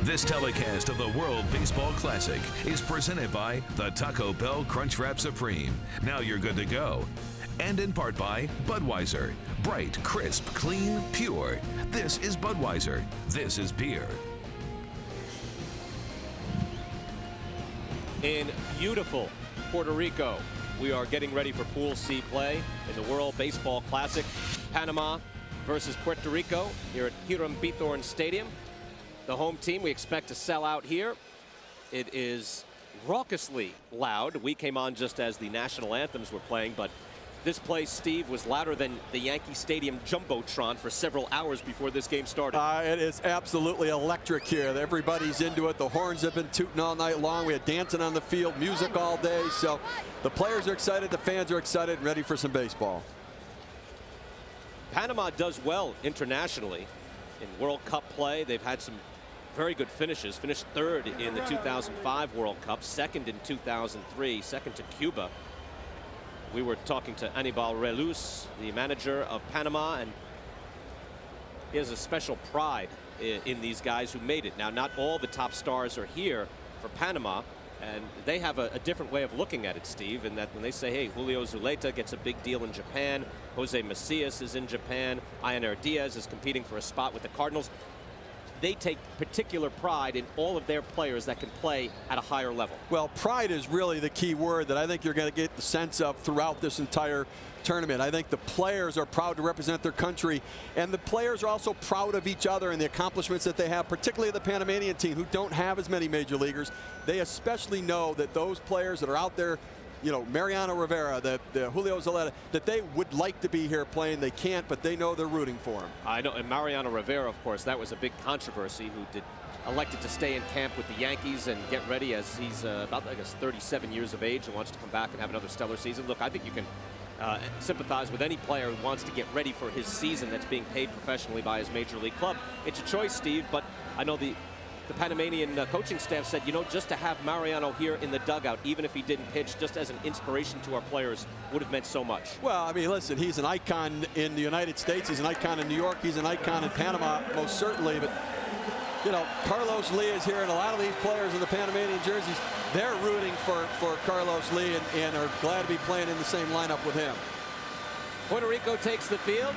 This telecast of the World Baseball Classic is presented by the Taco Bell Crunchwrap Supreme. Now you're good to go. And in part by Budweiser. Bright, crisp, clean, pure. This is Budweiser. This is beer. In beautiful Puerto Rico, we are getting ready for Pool C play in the World Baseball Classic. Panama versus Puerto Rico here at Hiram Bithorn Stadium. The home team, we expect to sell out here. It is raucously loud. We came on just as the national anthems were playing, but this place, Steve, was louder than the Yankee Stadium Jumbotron for several hours before this game started. It is absolutely electric here. Everybody's into it. The horns have been tooting all night long. We had dancing on the field, music all day. So the players are excited, the fans are excited and ready for some baseball. Panama does well internationally in World Cup play. They've had some very good finishes. Finished third in the 2005 World Cup, second in 2003, second to Cuba. We were talking to Anibal Reluz, the manager of Panama, and he has a special pride in these guys who made it. Now, not all the top stars are here for Panama, and they have a different way of looking at it, Steve, in that when they say, hey, Julio Zuleta gets a big deal in Japan, Jose Macias is in Japan, Ioner Diaz is competing for a spot with the Cardinals, they take particular pride in all of their players that can play at a higher level. Well, pride is really the key word that I think you're going to get the sense of throughout this entire tournament. I think the players are proud to represent their country, and the players are also proud of each other and the accomplishments that they have, particularly the Panamanian team who don't have as many major leaguers. They especially know that those players that are out there, you know, Mariano Rivera, the Julio Zuleta, that they would like to be here playing. They can't, but they know they're rooting for him. I know, and Mariano Rivera, of course, that was a big controversy, who elected to stay in camp with the Yankees and get ready as he's about, I guess, 37 years of age and wants to come back and have another stellar season. Look, I think you can sympathize with any player who wants to get ready for his season that's being paid professionally by his major league club. It's a choice, Steve, but I know the Panamanian coaching staff said, you know, just to have Mariano here in the dugout, even if he didn't pitch, just as an inspiration to our players, would have meant so much. Well, I mean, listen, he's an icon in the United States. He's an icon in New York. He's an icon in Panama, most certainly. But, you know, Carlos Lee is here, and a lot of these players in the Panamanian jerseys, they're rooting for Carlos Lee and are glad to be playing in the same lineup with him. Puerto Rico takes the field.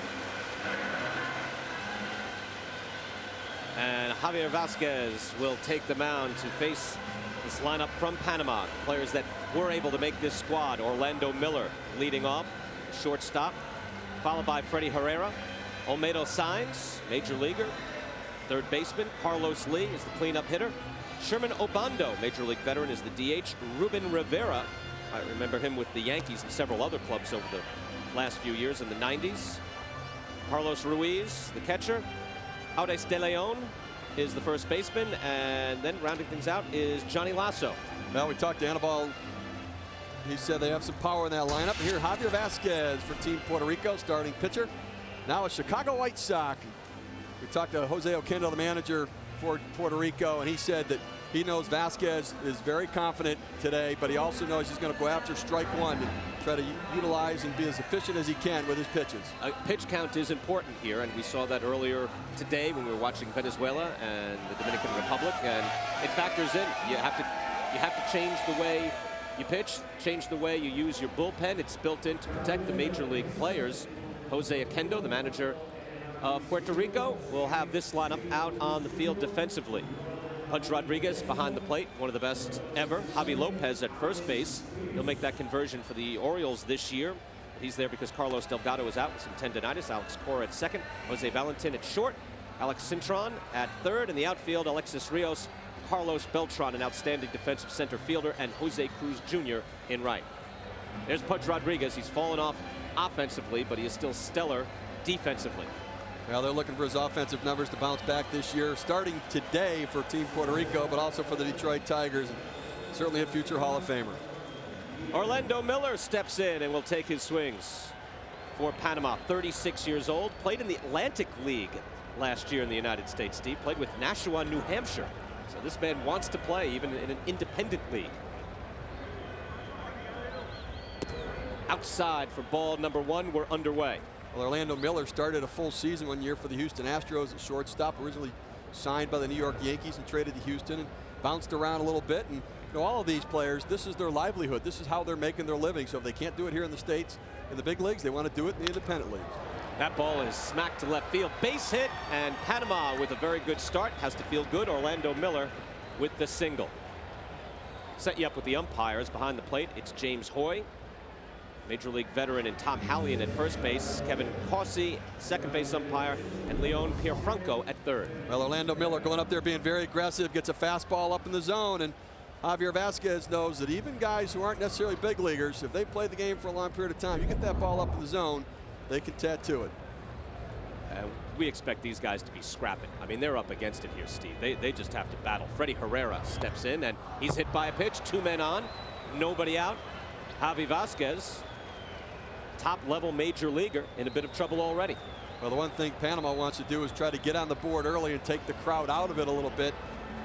And Javier Vasquez will take the mound to face this lineup from Panama. The players that were able to make this squad: Orlando Miller leading off, shortstop, followed by Freddie Herrera. Olmedo Sainz, major leaguer, third baseman. Carlos Lee is the cleanup hitter. Sherman Obando, major league veteran, is the DH. Ruben Rivera, I remember him with the Yankees and several other clubs over the last few years in the 90s. Carlos Ruiz, the catcher. Audes de Leon is the first baseman, and then rounding things out is Johnny Lasso. Well, we talked to Anibal. He said they have some power in that lineup. Here, Javier Vasquez for Team Puerto Rico, starting pitcher. Now a Chicago White Sox. We talked to Jose Oquendo, the manager for Puerto Rico, and he said that he knows Vasquez is very confident today, but he also knows he's going to go after strike one and try to utilize and be as efficient as he can with his pitches. Pitch count is important here, and we saw that earlier today when we were watching Venezuela and the Dominican Republic, and it factors in. You have to change the way you pitch, change the way you use your bullpen. It's built in to protect the major league players. Jose Oquendo, the manager of Puerto Rico, will have this lineup out on the field defensively. Pudge Rodriguez behind the plate, one of the best ever. Javi Lopez at first base. He'll make that conversion for the Orioles this year. He's there because Carlos Delgado is out with some tendonitis. Alex Cora at second. Jose Valentin at short. Alex Cintron at third. In the outfield, Alexis Rios, Carlos Beltran, an outstanding defensive center fielder, and Jose Cruz Jr. in right. There's Pudge Rodriguez. He's fallen off offensively, but he is still stellar defensively. Well, they're looking for his offensive numbers to bounce back this year, starting today for Team Puerto Rico, but also for the Detroit Tigers, and certainly a future Hall of Famer. Orlando Miller steps in and will take his swings for Panama. 36 years old, played in the Atlantic League last year in the United States. Steve played with Nashua, New Hampshire. So this man wants to play even in an independent league. Outside for ball number one. We're underway. Well, Orlando Miller started a full season one year for the Houston Astros at shortstop. Originally signed by the New York Yankees and traded to Houston and bounced around a little bit. And all of these players, this is their livelihood. This is how they're making their living. So if they can't do it here in the States, in the big leagues, they want to do it in the independent leagues. That ball is smacked to left field. Base hit, and Panama with a very good start has to feel good. Orlando Miller with the single. Set you up with the umpires behind the plate. It's James Hoy, Major League veteran, and Tom Hallion at first base. Kevin Causey, second base umpire, and Leon Pierfranco at third. Well, Orlando Miller going up there being very aggressive, gets a fastball up in the zone, and Javier Vasquez knows that even guys who aren't necessarily big leaguers, if they played the game for a long period of time, you get that ball up in the zone, they can tattoo it. We expect these guys to be scrapping. I mean, they're up against it here, Steve. They just have to battle. Freddie Herrera steps in, and he's hit by a pitch. 2 men on, nobody out. Javi Vasquez, top-level major leaguer, in a bit of trouble already. Well, the one thing Panama wants to do is try to get on the board early and take the crowd out of it a little bit.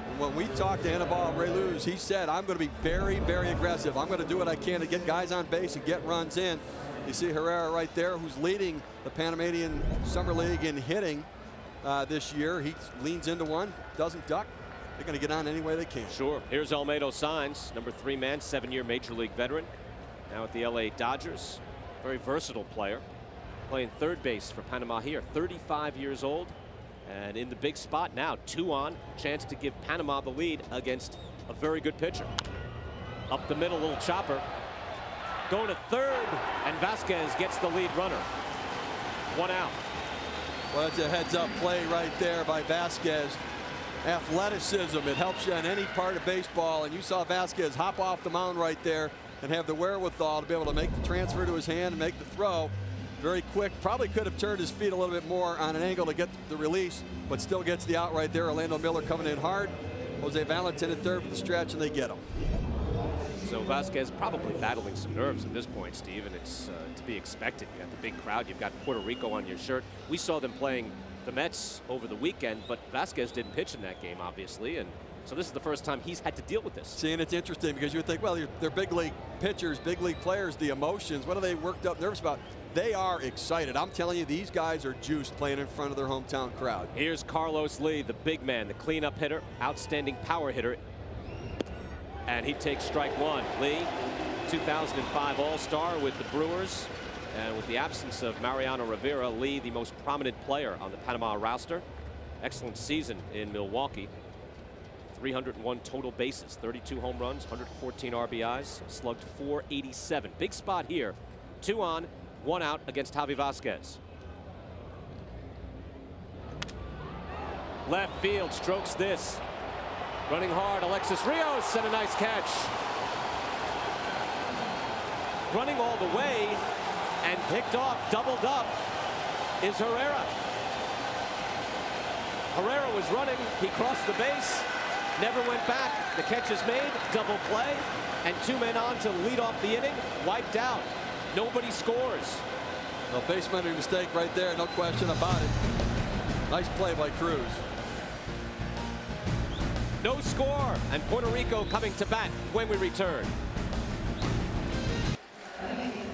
And when we talked to Anibal Reluz, he said, I'm going to be very, very aggressive. I'm going to do what I can to get guys on base and get runs in. You see Herrera right there, who's leading the Panamanian Summer League in hitting this year. He leans into one, doesn't duck. They're going to get on any way they can. Sure. Here's Olmedo Saenz, number 3 man, 7-year Major League veteran, now at the LA Dodgers. Very versatile player, playing third base for Panama here. 35 years old, and in the big spot now. 2 on, chance to give Panama the lead against a very good pitcher. Up the middle, little chopper. Going to third, and Vasquez gets the lead runner. 1 out. Well, it's a heads-up play right there by Vasquez. Athleticism, it helps you in any part of baseball, and you saw Vasquez hop off the mound right there and have the wherewithal to be able to make the transfer to his hand and make the throw. Very quick. Probably could have turned his feet a little bit more on an angle to get the release, but still gets the out right there. Orlando Miller coming in hard. Jose Valentin at third with the stretch, and they get him. So Vasquez probably battling some nerves at this point, Steve, and it's to be expected. You got the big crowd. You've got Puerto Rico on your shirt. We saw them playing the Mets over the weekend, but Vasquez didn't pitch in that game, obviously, and so this is the first time he's had to deal with this. See, and it's interesting because you would think, well, they're big league pitchers, big league players, the emotions, what are they worked up, nervous about? They are excited. I'm telling you, these guys are juiced playing in front of their hometown crowd. Here's Carlos Lee, the big man, the cleanup hitter, outstanding power hitter. And he takes strike 1. Lee, 2005 All-Star with the Brewers. And with the absence of Mariano Rivera, Lee, the most prominent player on the Panama roster. Excellent season in Milwaukee. 301 total bases, 32 home runs, 114 RBIs, slugged .487. Big spot here. 2 on, 1 out against Javi Vasquez. Left field strokes this. Running hard, Alexis Rios, and a nice catch. Running all the way and picked off, doubled up, is Herrera. Herrera was running, he crossed the base, never went back. The catch is made, double play, and 2 men on to lead off the inning, wiped out. Nobody scores. Well, base-running mistake right there, no question about it. Nice play by Cruz. No score, and Puerto Rico coming to bat when we return.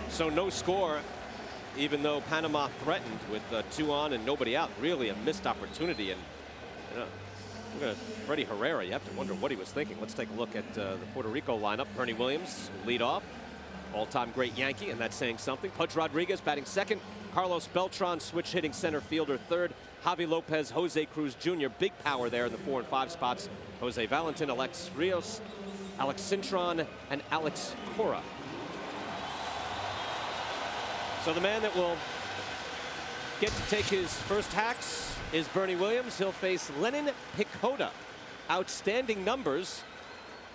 So no score, even though Panama threatened with 2 on and nobody out. Really a missed opportunity. And look at Freddie Herrera. You have to wonder what he was thinking. Let's take a look at the Puerto Rico lineup. Bernie Williams, lead off. All-time great Yankee, and that's saying something. Pudge Rodriguez batting second. Carlos Beltran, switch hitting center fielder third. Javi Lopez, Jose Cruz Jr. Big power there in the 4 and 5 spots. Jose Valentin, Alex Rios, Alex Cintron, and Alex Cora. So the man that will get to take his first hacks is Bernie Williams. He'll face Lenin Picota. Outstanding numbers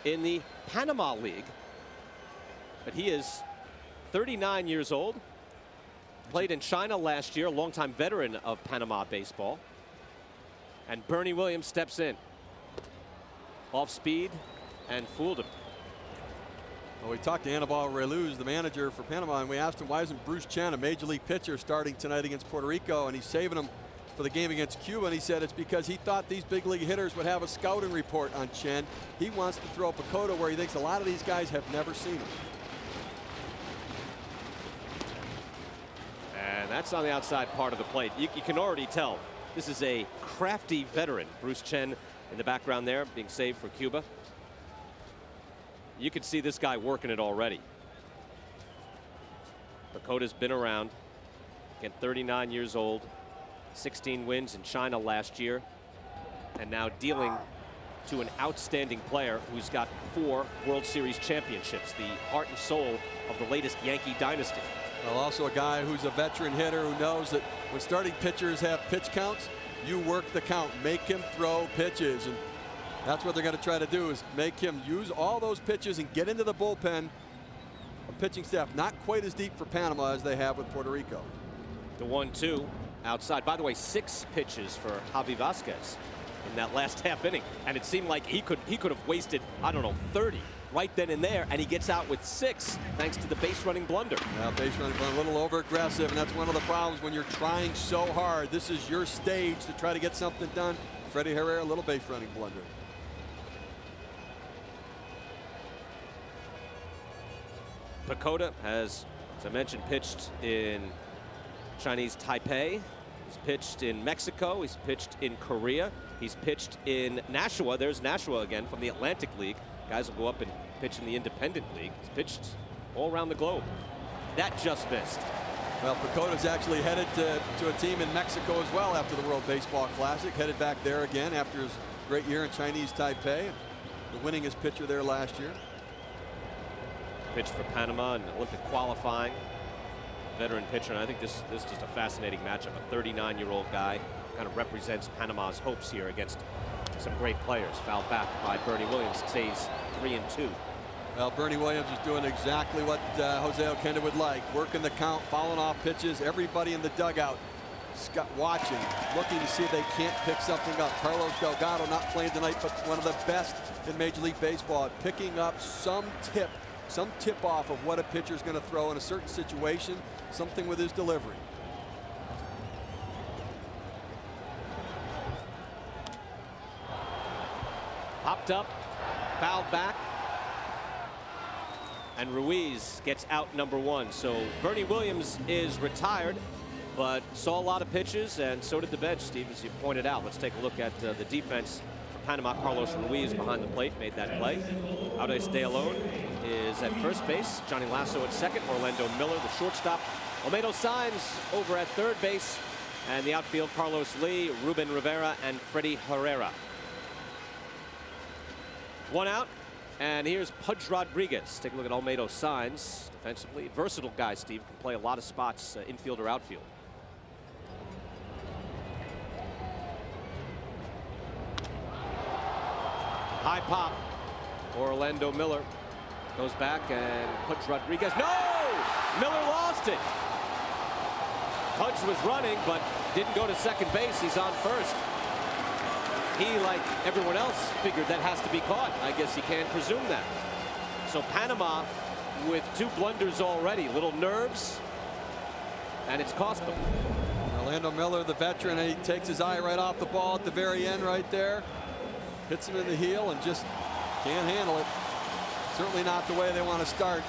in the Panama League. But he is 39 years old. Played in China last year, a longtime veteran of Panama baseball. And Bernie Williams steps in. Off speed and fooled him. Well, we talked to Anibal Reluz, the manager for Panama, and we asked him why isn't Bruce Chen, a major league pitcher, starting tonight against Puerto Rico, and he's saving him for the game against Cuba. And he said it's because he thought these big league hitters would have a scouting report on Chen. He wants to throw Picota where he thinks a lot of these guys have never seen him. And that's on the outside part of the plate. You can already tell This is a crafty veteran. Bruce Chen in the background there, being saved for Cuba. You can see this guy working it already. Pacota's been around. Again, 39 years old. 16 wins in China last year. And now dealing to an outstanding player who's got 4 World Series championships, the heart and soul of the latest Yankee dynasty. Well, also a guy who's a veteran hitter who knows that when starting pitchers have pitch counts, you work the count, make him throw pitches. And that's what they're going to try to do, is make him use all those pitches and get into the bullpen. A pitching staff not quite as deep for Panama as they have with Puerto Rico. The 1-2 outside. By the way, 6 pitches for Javi Vasquez in that last half inning, and it seemed like he could have wasted, I don't know, 30 right then and there, and he gets out with 6 thanks to the base running blunder. Yeah, base running blunder, a little over aggressive, and that's one of the problems when you're trying so hard. This is your stage to try to get something done. Freddie Herrera, a little base running blunder. Pacota has, as I mentioned, pitched in Chinese Taipei. He's pitched in Mexico. He's pitched in Korea. He's pitched in Nashua. There's Nashua again from the Atlantic League. Guys will go up and pitch in the Independent League. He's pitched all around the globe. That just missed. Well, Pacota's actually headed to a team in Mexico as well after the World Baseball Classic. Headed back there again after his great year in Chinese Taipei. The winningest pitcher there last year. Pitched for Panama in Olympic qualifying. Veteran pitcher, and I think this is just a fascinating matchup. A 39-year-old guy kind of represents Panama's hopes here against some great players. Fouled back by Bernie Williams. Stays 3-2. Well, Bernie Williams is doing exactly what Jose Oquendo would like. Working the count, fouling off pitches. Everybody in the dugout watching, looking to see if they can't pick something up. Carlos Delgado not playing tonight, but one of the best in Major League Baseball at picking up some tip off of what a pitcher is going to throw in a certain situation, something with his delivery. Popped up, fouled back, and Ruiz gets out number 1. So Bernie Williams is retired, but saw a lot of pitches, and so did the bench, Steve, as you pointed out. Let's take a look at the defense for Panama. Carlos Ruiz behind the plate made that play. Audes de Alon is at first base. Johnny Lasso at second. Orlando Miller, the shortstop. Olmedo Saenz over at third base. And the outfield, Carlos Lee, Ruben Rivera, and Freddie Herrera. 1 out. And here's Pudge Rodriguez. Take a look at Olmedo Saenz defensively. Versatile guy, Steve. Can play a lot of spots, infield or outfield. High pop. Orlando Miller goes back, and Pudge Rodriguez. No! Miller lost it. Pudge was running, but didn't go to second base. He's on first. He, like everyone else, figured that has to be caught. I guess he can't presume that. So Panama with 2 blunders already. Little nerves, and it's cost them. Orlando Miller, the veteran, and he takes his eye right off the ball at the very end right there. Hits him in the heel and just can't handle it. Certainly not the way they want to start.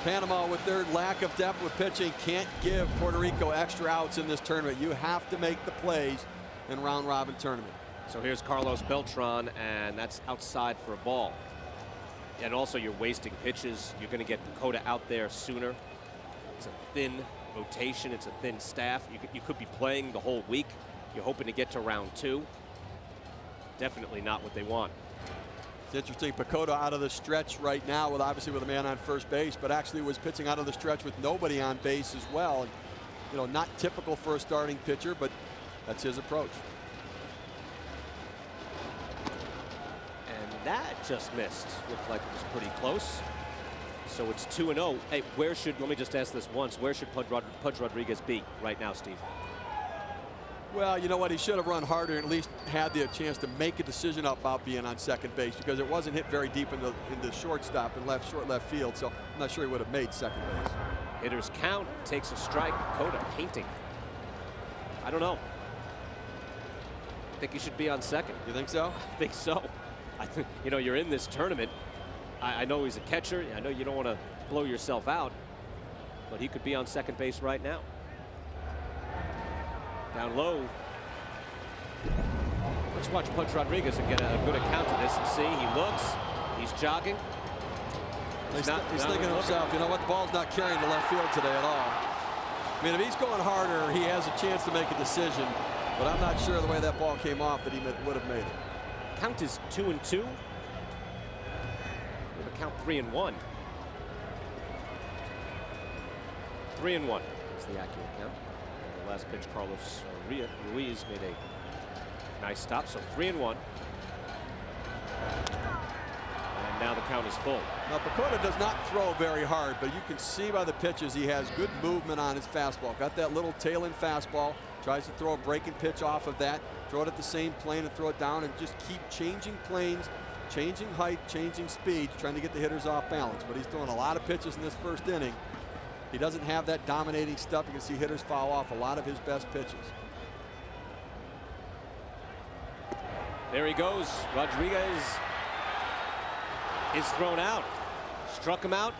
Panama, with their lack of depth with pitching, can't give Puerto Rico extra outs in this tournament. You have to make the plays in round-robin tournament. So here's Carlos Beltran, and that's outside for a ball. And also, you're wasting pitches. You're going to get Pacota out there sooner. It's a thin rotation. It's a thin staff. You could be playing the whole week. You're hoping to get to round 2. Definitely not what they want. It's interesting, Pacota out of the stretch right now, with obviously with a man on first base, but actually was pitching out of the stretch with nobody on base as well. And, you know, not typical for a starting pitcher, but that's his approach. And that just missed. Looked like it was pretty close. So it's 2-0. Hey, let me just ask this once, where should Pudge Rodriguez be right now, Steve? Well, you know what? He should have run harder and at least had the chance to make a decision about being on second base, because it wasn't hit very deep in the shortstop and short left field. So I'm not sure he would have made second base. Hitters count, takes a strike. Pacota painting. I don't know. I think he should be on second. You think so? I think so. I think, you know, you're in this tournament. I know he's a catcher. I know you don't want to blow yourself out, but he could be on second base right now. Down low, Let's watch Punch Rodriguez and get a good account of this and see. He looks. He's jogging. He's thinking to himself, you know what, the ball's not carrying to left field today at all. I mean, if he's going harder, he has a chance to make a decision. But I'm not sure the way that ball came off that he would have made it. Count is 2-2. We have a count 3-1. 3-1 is the accurate count. And the last pitch, Carlos Ruiz made a nice stop. So 3-1. And now the count is full. Now, Pacoda does not throw very hard, but you can see by the pitches he has good movement on his fastball. Got that little tail-in fastball. Tries to throw a breaking pitch off of that. Throw it at the same plane and throw it down and just keep changing planes, changing height, changing speed, trying to get the hitters off balance. But he's throwing a lot of pitches in this first inning. He doesn't have that dominating stuff. You can see hitters foul off a lot of his best pitches. There he goes. Rodriguez is thrown out. Struck him out,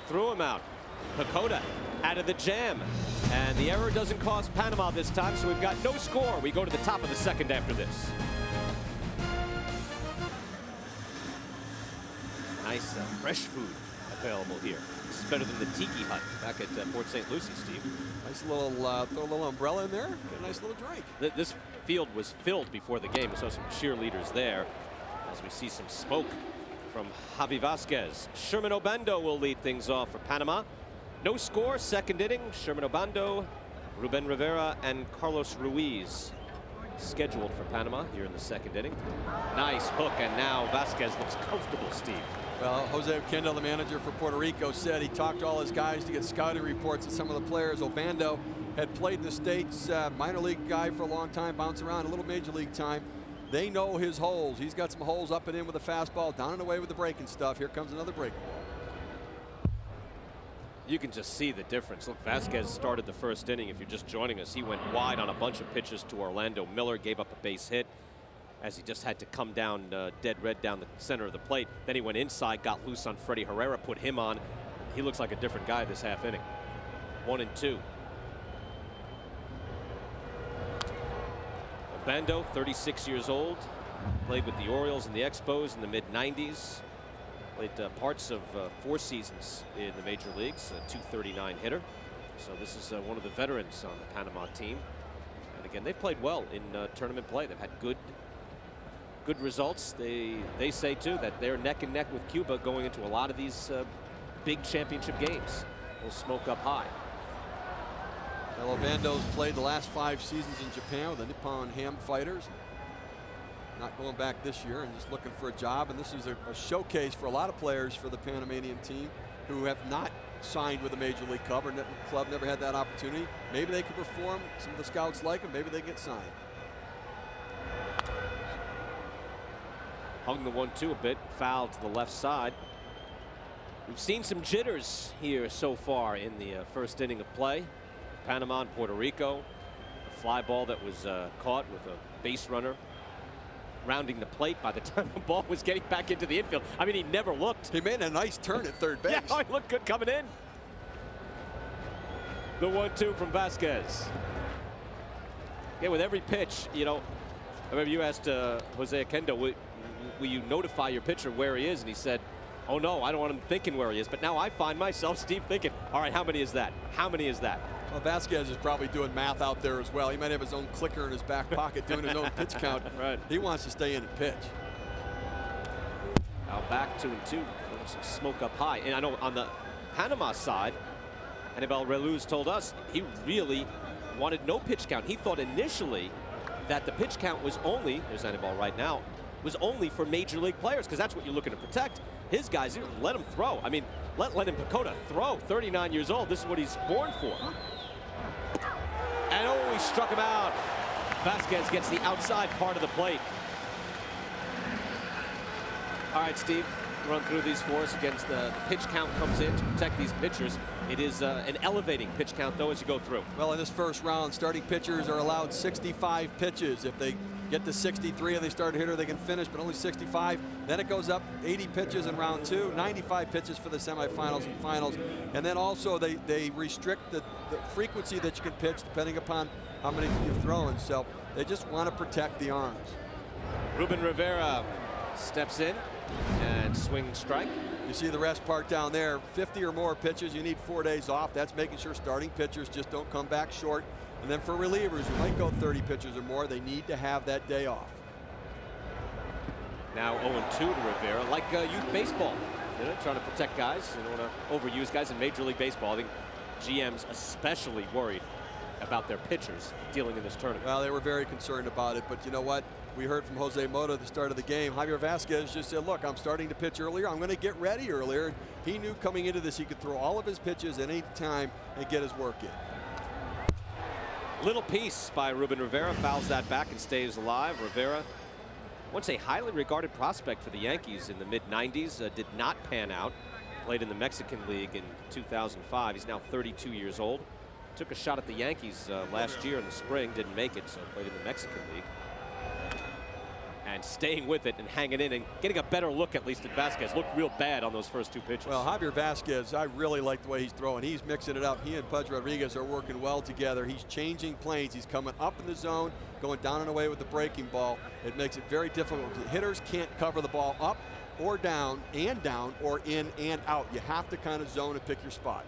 threw him out. Pacoda out of the jam. And the error doesn't cost Panama this time, so we've got no score. We go to the top of the second after this. Nice fresh food available here. This is better than the Tiki Hut back at Port St. Lucie, Steve. Nice little, throw a little umbrella in there, get a nice little drink. This field was filled before the game. We saw some cheerleaders there as we see some smoke from Javi Vasquez. Sherman Obando will lead things off for Panama. No score, second inning. Sherman Obando, Ruben Rivera, and Carlos Ruiz scheduled for Panama here in the second inning. Nice hook, and now Vasquez looks comfortable, Steve. Well, Jose Kendall, the manager for Puerto Rico, said he talked to all his guys to get scouting reports of some of the players. Obando had played in the States, minor league guy for a long time, bounced around a little major league time. They know his holes. He's got some holes up and in with the fastball, down and away with the breaking stuff. Here comes another breaking ball. You can just see the difference. Look, Vasquez started the first inning. If you're just joining us, he went wide on a bunch of pitches to Orlando Miller, gave up a base hit as he just had to come down dead red down the center of the plate. Then he went inside, got loose on Freddie Herrera, put him on. He looks like a different guy this half inning. 1-2. Obando, 36 years old, played with the Orioles and the Expos in the mid-90s. Played parts of 4 seasons in the major leagues, a .239 hitter. So this is one of the veterans on the Panama team. And again, they've played well in tournament play. They've had good results. They say too that they're neck and neck with Cuba going into a lot of these big championship games. Will smoke up high. Well, Obando's played the last 5 seasons in Japan with the Nippon Ham Fighters. Not going back this year and just looking for a job. And this is a showcase for a lot of players for the Panamanian team who have not signed with a major league club or never had that opportunity. Maybe they can perform. Some of the scouts like them. Maybe they get signed. Hung the 1-2 a bit, foul to the left side. We've seen some jitters here so far in the first inning of play. Panama and Puerto Rico. A fly ball that was caught with a base runner rounding the plate by the time the ball was getting back into the infield. I mean, he never looked. He made a nice turn at third base. Yeah, he looked good coming in. The 1-2 from Vasquez. Yeah, with every pitch, you know, I remember you asked Jose Akendo, will you notify your pitcher where he is? And he said, oh no, I don't want him thinking where he is. But now I find myself, Steve, thinking, all right, how many is that? How many is that? Well, Vasquez is probably doing math out there as well. He might have his own clicker in his back pocket doing his own pitch count. Right. He wants to stay in and pitch. Now back 2-2. Some smoke up high. And I know on the Panama side, Anibal Reluz told us he really wanted no pitch count. He thought initially that the pitch count was only, there's Anibal right now, was only for major league players because that's what you're looking to protect. His guys, let him throw. I mean, let him Pacoda throw. 39 years old. This is what he's born for. And oh, he struck him out. Vasquez gets the outside part of the plate. All right, Steve, run through these for us. Against the pitch count comes in to protect these pitchers. It is an elevating pitch count, though, as you go through. Well, in this first round, starting pitchers are allowed 65 pitches. If they get to 63 and they start a hitter, they can finish, but only 65. Then it goes up 80 pitches in round 2, 95 pitches for the semifinals and finals. And then also they restrict the frequency that you can pitch depending upon how many you've thrown. So they just want to protect the arms. Ruben Rivera steps in and swing strike. You see the rest part down there. 50 or more pitches, you need 4 days off. That's making sure starting pitchers just don't come back short. And then for relievers who might go 30 pitches or more, they need to have that day off. Now 0-2 to Rivera, like youth baseball. You know, trying to protect guys. You don't want to overuse guys in Major League Baseball. I think GMs especially worried about their pitchers dealing in this tournament. Well, they were very concerned about it, but you know what? We heard from Jose Mota at the start of the game. Javier Vasquez just said, look, I'm starting to pitch earlier. I'm going to get ready earlier. He knew coming into this he could throw all of his pitches at any time and get his work in. Little piece by Ruben Rivera, fouls that back and stays alive. Rivera, once a highly regarded prospect for the Yankees in the mid-90s, did not pan out. Played in the Mexican League in 2005. He's now 32 years old. Took a shot at the Yankees last year in the spring, didn't make it, so played in the Mexican League. And staying with it and hanging in and getting a better look at least at Vasquez. Looked real bad on those first two pitches. Well, Javier Vasquez, I really like the way he's throwing. He's mixing it up. He and Pudge Rodriguez are working well together. He's changing planes. He's coming up in the zone, going down and away with the breaking ball. It makes it very difficult. Hitters can't cover the ball up or down or in and out. You have to kind of zone and pick your spot.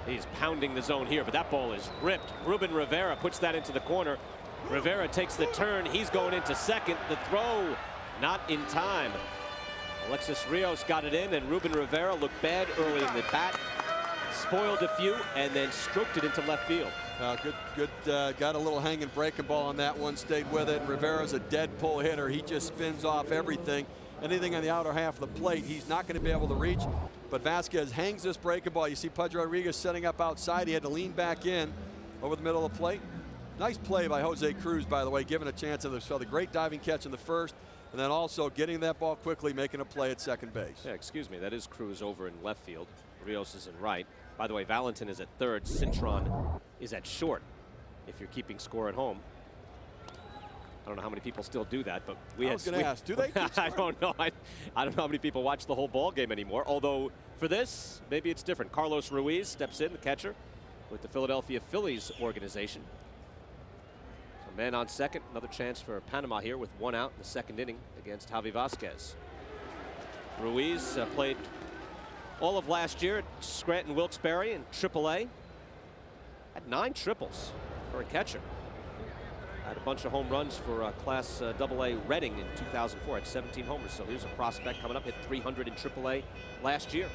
He's pounding the zone here, but that ball is ripped. Ruben Rivera puts that into the corner. Rivera takes the turn. He's going into second. The throw not in time. Alexis Rios got it in, and Ruben Rivera looked bad early in the bat. Spoiled a few and then stroked it into left field. Good. Got a little hanging breaking ball on that one. Stayed with it. Rivera's a dead pull hitter. He just spins off everything. Anything on the outer half of the plate, he's not going to be able to reach. But Vasquez hangs this breaking ball. You see Pudge Rodriguez setting up outside. He had to lean back in over the middle of the plate. Nice play by Jose Cruz, by the way, giving a chance. So the great diving catch in the first, and then also getting that ball quickly, making a play at second base. Yeah, excuse me, that is Cruz over in left field. Rios is in right. By the way, Valentin is at third. Cintron is at short, if you're keeping score at home. I don't know how many people still do that, but I was going to ask, do they? I don't know. I don't know how many people watch the whole ball game anymore. Although for this, maybe it's different. Carlos Ruiz steps in, the catcher, with the Philadelphia Phillies organization. So man on second, another chance for Panama here with one out in the second inning against Javi Vasquez. Ruiz played all of last year at Scranton Wilkes-Barre in AAA. Had 9 triples for a catcher. Had a bunch of home runs for Class AA Reading in 2004. Had 17 homers. So here's a prospect coming up. Hit 300 in AAA last year.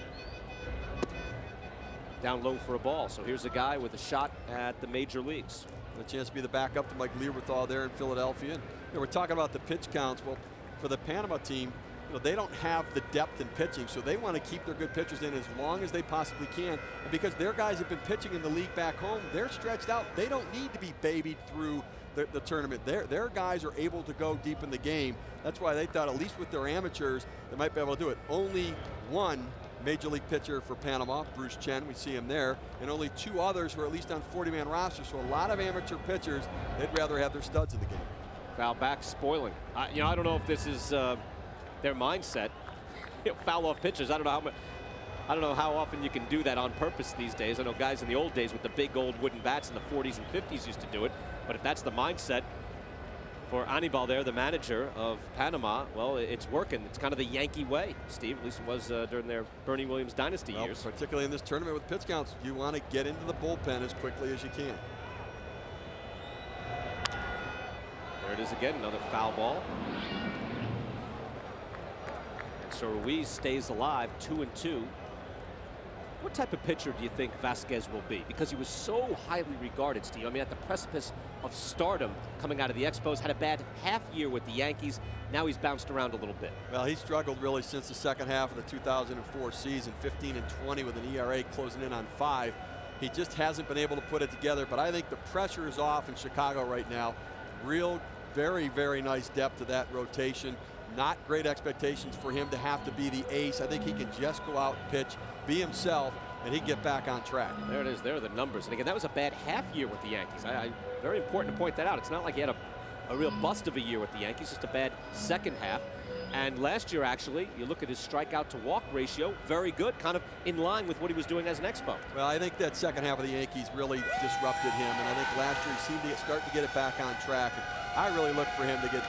Down low for a ball. So here's a guy with a shot at the major leagues. A chance to be the backup to Mike Lieberthal there in Philadelphia. And, we're talking about the pitch counts. Well, for the Panama team, they don't have the depth in pitching, so they want to keep their good pitchers in as long as they possibly can. And because their guys have been pitching in the league back home, they're stretched out. They don't need to be babied through the tournament. Their guys are able to go deep in the game. That's why they thought, at least with their amateurs, they might be able to do it. Only one major league pitcher for Panama, Bruce Chen, we see him there, and only 2 others who are at least on 40-man rosters. So a lot of amateur pitchers, they'd rather have their studs in the game. Foul back, spoiling. I don't know if this is their mindset. Foul off pitches. I don't know how often you can do that on purpose these days. I know guys in the old days with the big old wooden bats in the 40s and 50s used to do it. But if that's the mindset for Anibal there, the manager of Panama, well, it's working. It's kind of the Yankee way, Steve. At least it was during their Bernie Williams dynasty years. Particularly in this tournament with pitch counts, you want to get into the bullpen as quickly as you can. There it is again, another foul ball. And so Ruiz stays alive, 2-2. What type of pitcher do you think Vasquez will be? Because he was so highly regarded, Steve. I mean, at the precipice of stardom coming out of the Expos, had a bad half year with the Yankees. Now he's bounced around a little bit. Well, he struggled really since the second half of the 2004 season, 15-20 with an ERA closing in on 5. He just hasn't been able to put it together, but I think the pressure is off in Chicago right now. Real, very, very nice depth to that rotation. Not great expectations for him to have to be the ace. I think he can just go out and pitch, be himself, and he'd get back on track. There it is. There are the numbers. And again, that was a bad half year with the Yankees. Very important to point that out. It's not like he had a real bust of a year with the Yankees, just a bad second half. And last year, actually, you look at his strikeout to walk ratio, very good, kind of in line with what he was doing as an Expo. Well, I think that second half of the Yankees really disrupted him, and I think last year he seemed to start to get it back on track. And I really look for him to get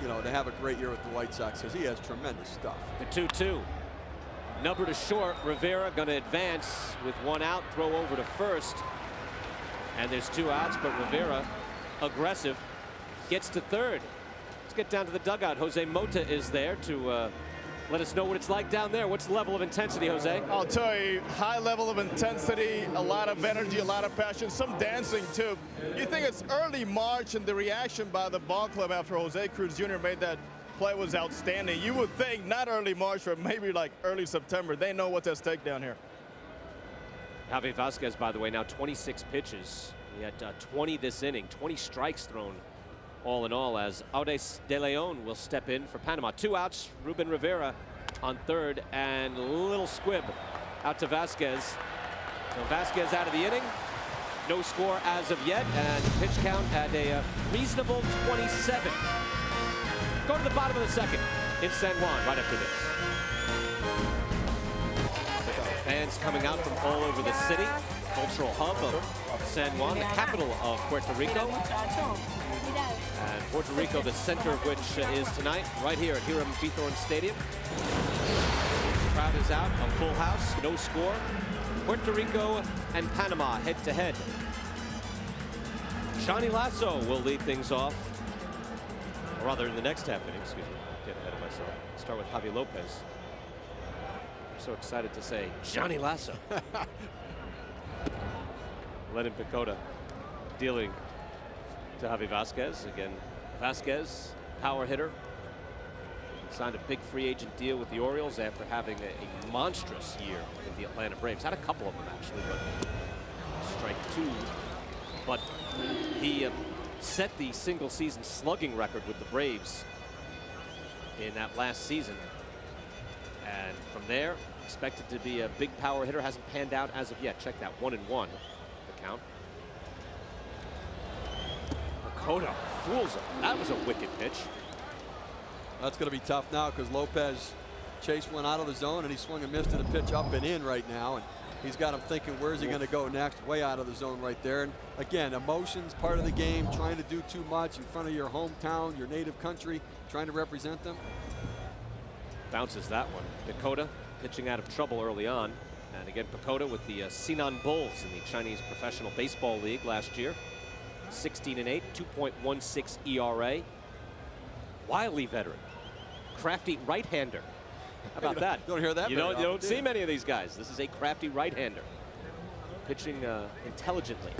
to have a great year with the White Sox because he has tremendous stuff. The 2-2. Number to short. Rivera going to advance with one out, throw over to first. And there's 2 outs, but Rivera, aggressive, gets to third. Let's get down to the dugout. Jose Mota is there to let us know what it's like down there. What's the level of intensity, Jose? I'll tell you, high level of intensity, a lot of energy, a lot of passion, some dancing too. You think it's early March, and the reaction by the ball club after Jose Cruz Jr. made that play was outstanding. You would think not early March, but maybe like early September. They know what's at stake down here. Javi Vasquez, by the way, now 26 pitches. He had 20 this inning, 20 strikes thrown all in all, as Audes de Leon will step in for Panama. 2 outs, Ruben Rivera on third, and little squib out to Vasquez. So Vasquez out of the inning. No score as of yet, and pitch count at a reasonable 27. Go to the bottom of the second in San Juan right after this. Fans coming out from all over the city, cultural hub of San Juan, the capital of Puerto Rico. And Puerto Rico, the center of which is tonight, right here at Hiram Bithorn Stadium. The crowd is out, a full house, no score. Puerto Rico and Panama head to head. Johnny Lasso will lead things off. Or rather, in the next half inning, excuse me, get ahead of myself. Start with Javi Lopez. I'm so excited to say Johnny Lasso. Lennon Picota dealing to Javi Vasquez. Again, Vasquez, power hitter. Signed a big free agent deal with the Orioles after having a monstrous year with the Atlanta Braves. Had a couple of them, actually, but strike 2. But he set the single season slugging record with the Braves in that last season. And from there, expected to be a big power hitter. Hasn't panned out as of yet. Check that, 1-1, the count. Picota fools him. That was a wicked pitch. That's going to be tough now because Lopez chased one out of the zone and he swung and missed at a pitch up and in right now. And he's got him thinking, where's he going to go next? Way out of the zone right there. And again, emotions part of the game, trying to do too much in front of your hometown, your native country, trying to represent them. Bounces that one. Picota pitching out of trouble early on. And again, Picota with the Sinan Bulls in the Chinese Professional Baseball League last year. 16-8, 2.16 ERA. Wily veteran. Crafty right-hander. How about that? Don't hear that. You don't see many of these guys. This is a crafty right-hander. Pitching intelligently.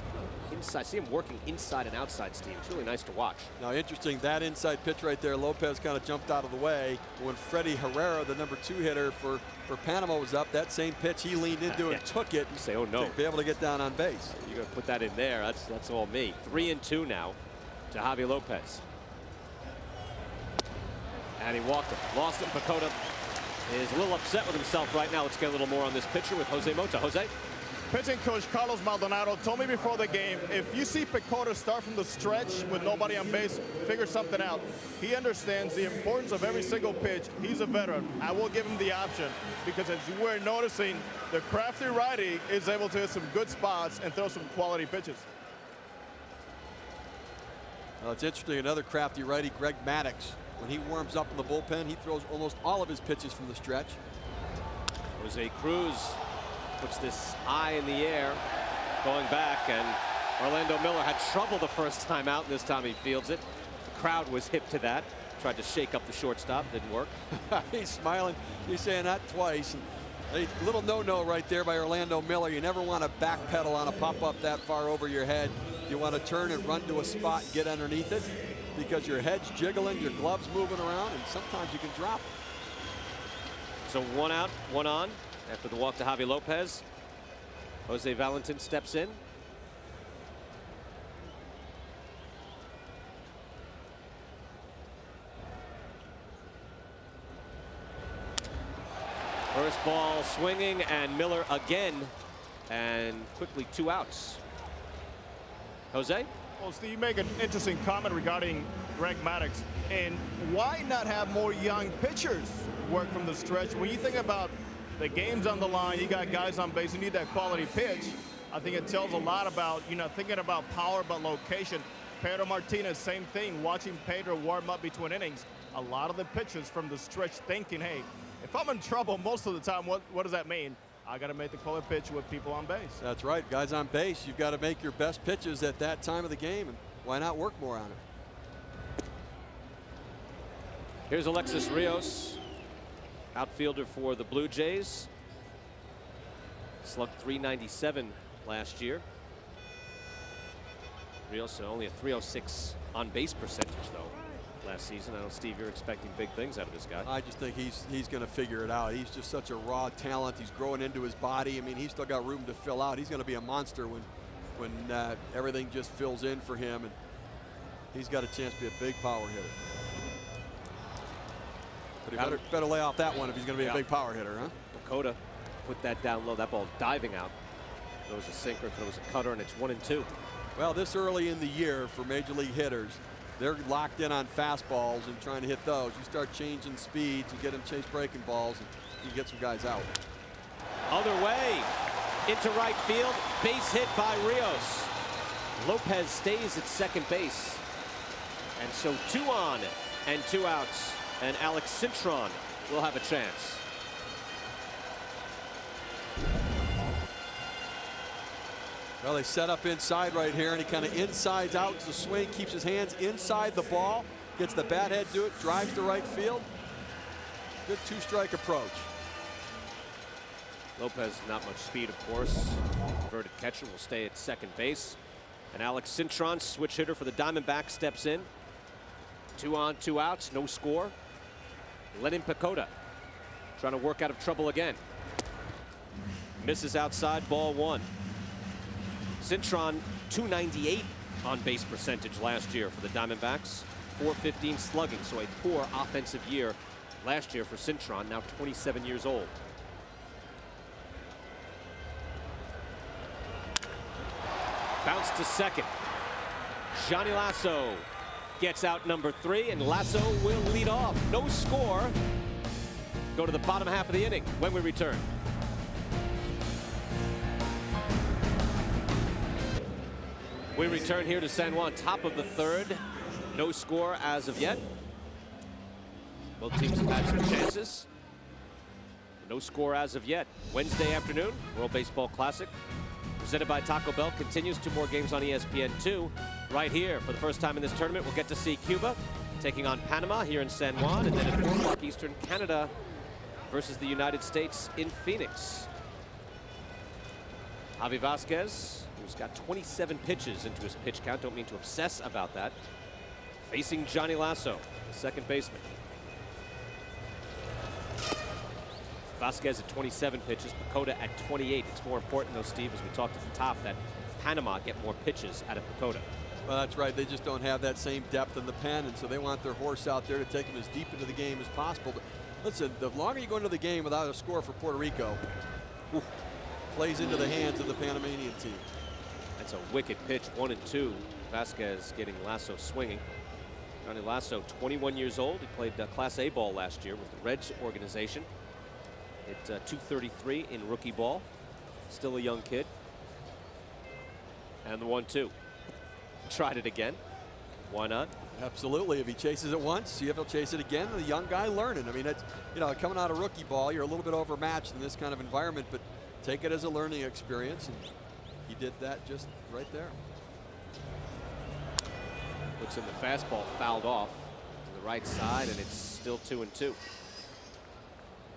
Inside. See him working inside and outside, Steve. It's really nice to watch. Now, interesting, that inside pitch right there, Lopez kind of jumped out of the way. When Freddie Herrera, the number 2 hitter for Panama, was up, that same pitch, he leaned into it and took it. You say, oh no. To be able to get down on base. You're going to put that in there. That's all me. 3-2 now to Javi Lopez. And he walked him. Lost him. Picota is a little upset with himself right now. Let's get a little more on this pitcher with Jose Mota. Jose? Pitching coach Carlos Maldonado told me before the game, if you see Picota start from the stretch with nobody on base, figure something out. He understands the importance of every single pitch. He's a veteran. I will give him the option because as we're noticing, the crafty righty is able to hit some good spots and throw some quality pitches. Well, it's interesting, another crafty righty, Greg Maddux. When he warms up in the bullpen, he throws almost all of his pitches from the stretch. Jose Cruz puts this eye in the air, going back, and Orlando Miller had trouble the first time out, and this time he fields it. The crowd was hip to that. Tried to shake up the shortstop, didn't work. He's smiling. He's saying that twice. A little no-no right there by Orlando Miller. You never want to backpedal on a pop-up that far over your head. You want to turn and run to a spot and get underneath it, because your head's jiggling, your gloves moving around, and sometimes you can drop. So 1 out, 1 on after the walk to Javi Lopez. Jose Valentin steps in. First ball swinging, and Miller again, and quickly 2 outs. Jose? Well, Steve, you make an interesting comment regarding Greg Maddux. And why not have more young pitchers work from the stretch? When you think about the game's on the line, you got guys on base, you need that quality pitch. I think it tells a lot about, thinking about power, but location. Pedro Martinez, same thing. Watching Pedro warm up between innings, a lot of the pitches from the stretch thinking, hey, if I'm in trouble most of the time, what does that mean? I got to make the quality pitch with people on base. That's right. Guys on base, you've got to make your best pitches at that time of the game, and why not work more on it? Here's Alexis Rios, outfielder for the Blue Jays. Slugged .397 last year. Rios only a .306 on base percentage though last season. I know, Steve, you're expecting big things out of this guy. I just think he's going to figure it out. He's just such a raw talent. He's growing into his body. I mean, he's still got room to fill out. He's going to be a monster when everything just fills in for him, and he's got a chance to be a big power hitter. But he better lay off that one if he's going to be a big power hitter, huh? Dakota put that down low. That ball diving out. Throws a sinker, throws a cutter, and it's 1-2. Well, this early in the year for major league hitters, they're locked in on fastballs and trying to hit those. You start changing speeds, you get them chase breaking balls, and you get some guys out. Other way, into right field, base hit by Rios. Lopez stays at second base. And so 2 on and 2 outs, and Alex Cintron will have a chance. Well, they set up inside right here, and he kind of insides out the swing, keeps his hands inside the ball, gets the bat head to it, drives to right field. Good 2-strike approach. Lopez, not much speed, of course. Inverted catcher will stay at second base. And Alex Cintron, switch hitter for the Diamondbacks, steps in. 2 on, 2 outs, no score. Lenin Pacoda trying to work out of trouble again. Misses outside, ball 1. Cintron, .298 on base percentage last year for the Diamondbacks. .415 slugging, so a poor offensive year last year for Cintron, now 27 years old. Bounce to second. Johnny Lasso gets out number 3, and Lasso will lead off. No score. Go to the bottom half of the inning when we return. We return here to San Juan, top of the 3rd. No score as of yet. Both teams have had some chances. No score as of yet. Wednesday afternoon, World Baseball Classic, presented by Taco Bell, continues. 2 more games on ESPN2. Right here, for the first time in this tournament, we'll get to see Cuba taking on Panama here in San Juan, and then at 4 o'clock Eastern, Canada versus the United States in Phoenix. Javi Vasquez, who's got 27 pitches into his pitch count, don't mean to obsess about that, facing Johnny Lasso, the second baseman. Vasquez at 27 pitches, Pacoda at 28. It's more important, though, Steve, as we talked at the top, that Panama get more pitches out of Pacoda. Well, that's right. They just don't have that same depth in the pen, and so they want their horse out there to take them as deep into the game as possible. But listen, the longer you go into the game without a score for Puerto Rico, plays into the hands of the Panamanian team. That's a wicked pitch, 1-2. Vasquez getting Lasso swinging. Johnny Lasso, 21 years old. He played Class A ball last year with the Reds organization. Hit .233 in rookie ball. Still a young kid. And the 1-2. Tried it again. Why not? Absolutely. If he chases it once, see if he'll chase it again. The young guy learning. I mean, it's, you know, coming out of rookie ball, you're a little bit overmatched in this kind of environment, but take it as a learning experience, and he did that just right there. Looks in the fastball, fouled off to the right side, and it's still 2-2.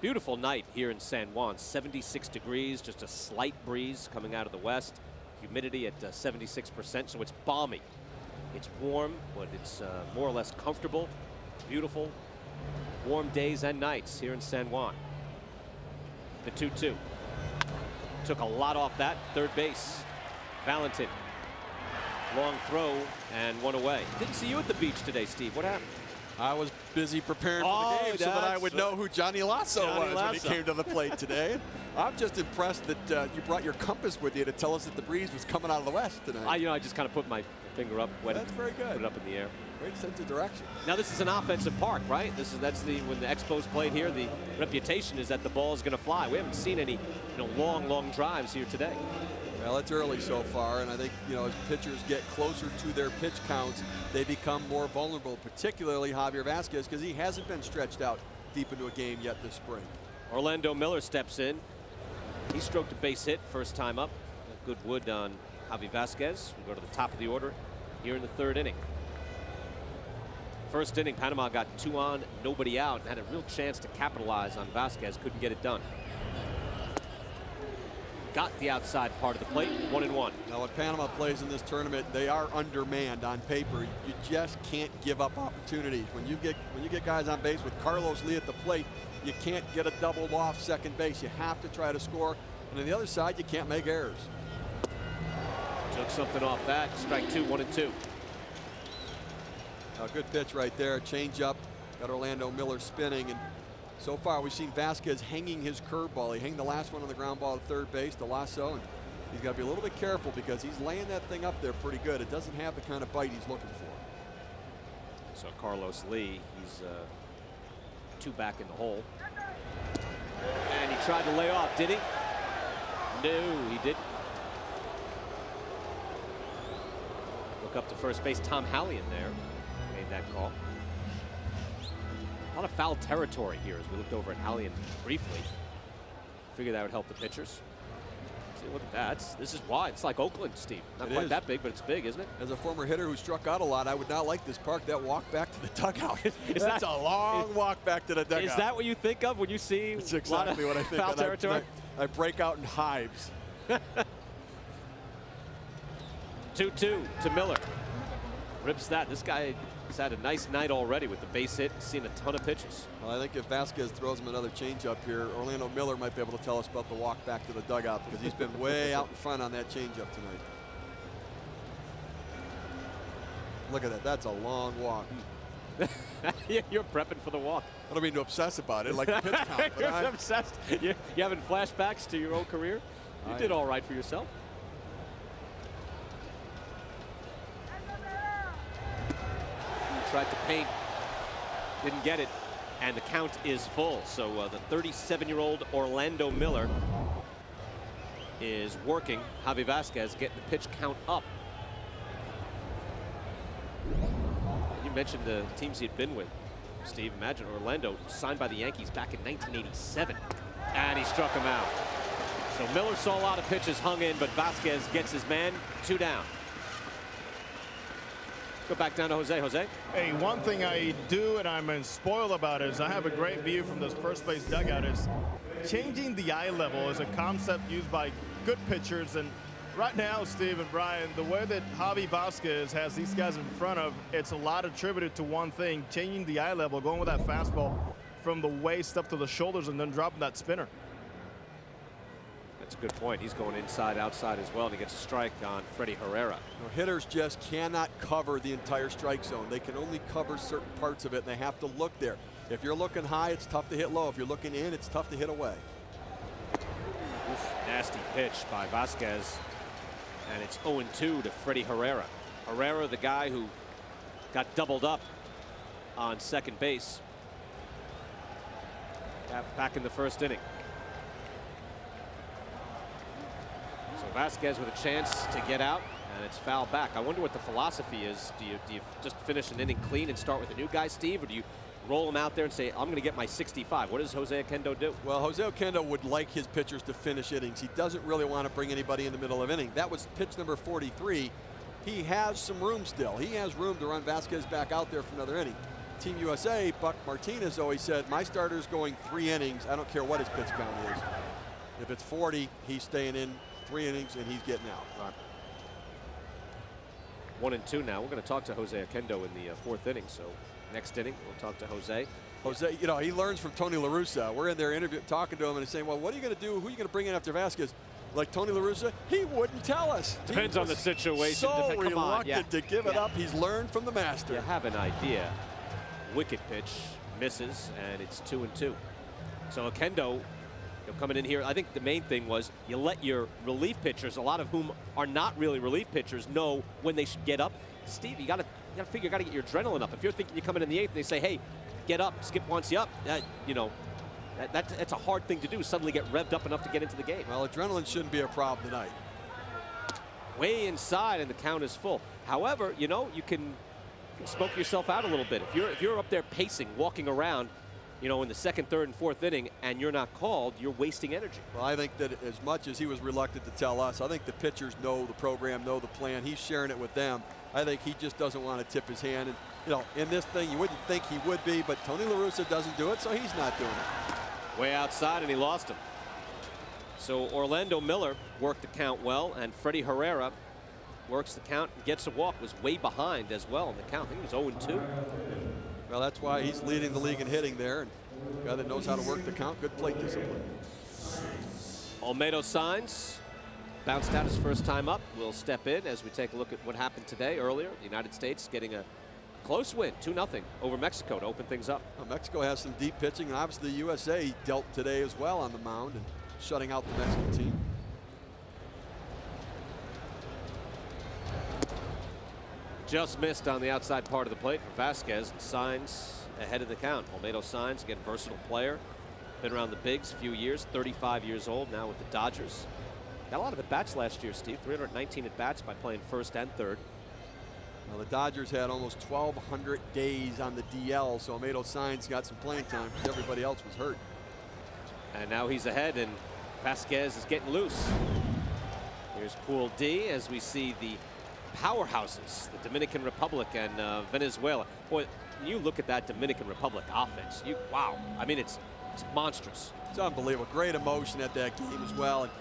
Beautiful night here in San Juan. 76 degrees, just a slight breeze coming out of the west. Humidity at 76%, so it's balmy. It's warm, but it's more or less comfortable. Beautiful, warm days and nights here in San Juan. The 2-2. Took a lot off that. Third base, Valentin. Long throw and 1 away. Didn't see you at the beach today, Steve. What happened? I was busy preparing for the game so that I would know who Johnny Lasso was when he came to the plate today. I'm just impressed that you brought your compass with you to tell us that the breeze was coming out of the west tonight. I just kind of put my finger up, wet That's very good. Put it up in the air. Great sense of direction. Now this is an offensive park, right? That's when the Expos played here. The reputation is that the ball is going to fly. We haven't seen any long drives here today. Well, it's early so far, and I think, you know, as pitchers get closer to their pitch counts, they become more vulnerable, particularly Javier Vazquez, because he hasn't been stretched out deep into a game yet this spring. Orlando Miller steps in. He stroked a base hit first time up. A good wood on Javi Vazquez. We go to the top of the order here in the third inning. First inning, Panama got 2 on, nobody out, and had a real chance to capitalize on Vazquez. Couldn't get it done. Got the outside part of the plate, 1-1. Now, when Panama plays in this tournament, they are undermanned on paper. You just can't give up opportunities. When you get guys on base with Carlos Lee at the plate, you can't get a double off second base. You have to try to score. And on the other side, you can't make errors. Took something off that. Strike 2, 1-2. A good pitch right there. Change up. Got Orlando Miller spinning. And so far, we've seen Vazquez hanging his curveball. He hanged the last one on the ground ball at third base, the lasso. And he's got to be a little bit careful because he's laying that thing up there pretty good. It doesn't have the kind of bite he's looking for. So Carlos Lee, he's 2 back in the hole. And he tried to lay off, did he? No, he didn't. Look up to first base. Tom Hallion there made that call. A lot of foul territory here as we looked over at Hallion briefly. Figured that would help the pitchers. See, look at that. This is wide. It's like Oakland, Steve. Not quite that big, but it's big, isn't it? As a former hitter who struck out a lot, I would not like this park. That walk back to the dugout. That's a long walk back to the dugout. Is that what you think of when you see It's exactly what I think. Foul territory? I break out in hives. 2-2 to Miller. Rips that. This guy has had a nice night already with the base hit. Seen a ton of pitches. Well, I think if Vazquez throws him another changeup here, Orlando Miller might be able to tell us about the walk back to the dugout because he's been way out in front on that changeup tonight. Look at that. That's a long walk. Yeah, you're prepping for the walk. I don't mean to obsess about it like the pitch count. You're obsessed. You having flashbacks to your own career? You did all right for yourself. Tried to paint, didn't get it, and the count is full. So the 37-year-old Orlando Miller is working Javi Vazquez, getting the pitch count up. You mentioned the teams he'd been with, Steve. Imagine Orlando signed by the Yankees back in 1987, and he struck him out. So Miller saw a lot of pitches hung in, but Vazquez gets his man. 2 down. Go back down to Jose. Jose? Hey, one thing I do and I'm spoiled about is I have a great view from this first base dugout is changing the eye level is a concept used by good pitchers. And right now, Steve and Brian, the way that Javi Vazquez has these guys in front of, it's a lot attributed to one thing, changing the eye level, going with that fastball from the waist up to the shoulders and then dropping that spinner. That's a good point. He's going inside, outside as well, and he gets a strike on Freddie Herrera. You know, hitters just cannot cover the entire strike zone. They can only cover certain parts of it, and they have to look there. If you're looking high, it's tough to hit low. If you're looking in, it's tough to hit away. Oof, nasty pitch by Vazquez, and it's 0-2 to Freddie Herrera. Herrera, the guy who got doubled up on second base back in the first inning. So Vazquez with a chance to get out, and it's foul back. I wonder what the philosophy is. Do you just finish an inning clean and start with a new guy, Steve, or do you roll him out there and say, I'm going to get my 65? What does Jose Oquendo do? Well, Jose Oquendo would like his pitchers to finish innings. He doesn't really want to bring anybody in the middle of inning. That was pitch number 43. He has some room still. He has room to run Vazquez back out there for another inning. Team USA, Buck Martinez always said, my starter's going 3 innings. I don't care what his pitch count is. If it's 40, he's staying in 3 innings and he's getting out. Right. 1-2 now. We're going to talk to Jose Oquendo in the 4th inning. So next inning, we'll talk to Jose. Jose, you know, he learns from Tony La Russa. We're in there talking to him and he's saying, well, what are you going to do? Who are you going to bring in after Vazquez? Like Tony La Russa, he wouldn't tell us. Depends on the situation. So reluctant to give it up. He's learned from the master. You have an idea. Wicked pitch, misses, and it's 2-2. So Oquendo, coming in here, I think the main thing was you let your relief pitchers, a lot of whom are not really relief pitchers, know when they should get up. Steve, you got to figure, you got to get your adrenaline up. If you're thinking you're coming in the 8th and they say, hey, get up, Skip wants you up, that's a hard thing to do, suddenly get revved up enough to get into the game. Well, adrenaline shouldn't be a problem tonight. way inside, and the count is full. However, you know, you can smoke yourself out a little bit. If you're up there pacing, walking around, you know, in the second, third, and fourth inning, and you're not called, you're wasting energy. Well, I think that as much as he was reluctant to tell us, I think the pitchers know the program, know the plan. He's sharing it with them. I think he just doesn't want to tip his hand. And, you know, in this thing, you wouldn't think he would be, but Tony La Russa doesn't do it, so he's not doing it. Way outside, and he lost him. So Orlando Miller worked the count well, and Freddie Herrera works the count and gets a walk. Was way behind as well in the count. I think he was 0-2. Well, that's why he's leading the league in hitting there. And a guy that knows how to work the count, good plate discipline. Olmedo Sainz bounced out his first time up. We'll step in as we take a look at what happened today earlier. The United States getting a close win, 2-0 over Mexico to open things up. Well, Mexico has some deep pitching, and obviously the USA dealt today as well on the mound and shutting out the Mexican team. Just missed on the outside part of the plate for Vasquez. Sainz ahead of the count. Olmedo Sainz, again, versatile player. Been around the bigs a few years, 35 years old now with the Dodgers. Got a lot of at-bats last year, Steve. 319 at-bats by playing first and third. Well, the Dodgers had almost 1,200 days on the DL, so Olmedo Sainz got some playing time because everybody else was hurt. And now he's ahead, and Vasquez is getting loose. Here's Pool D as we see the powerhouses, the Dominican Republic and Venezuela. Boy, when you look at that Dominican Republic offense, wow. I mean, it's monstrous. It's unbelievable. Great emotion at that game as well. And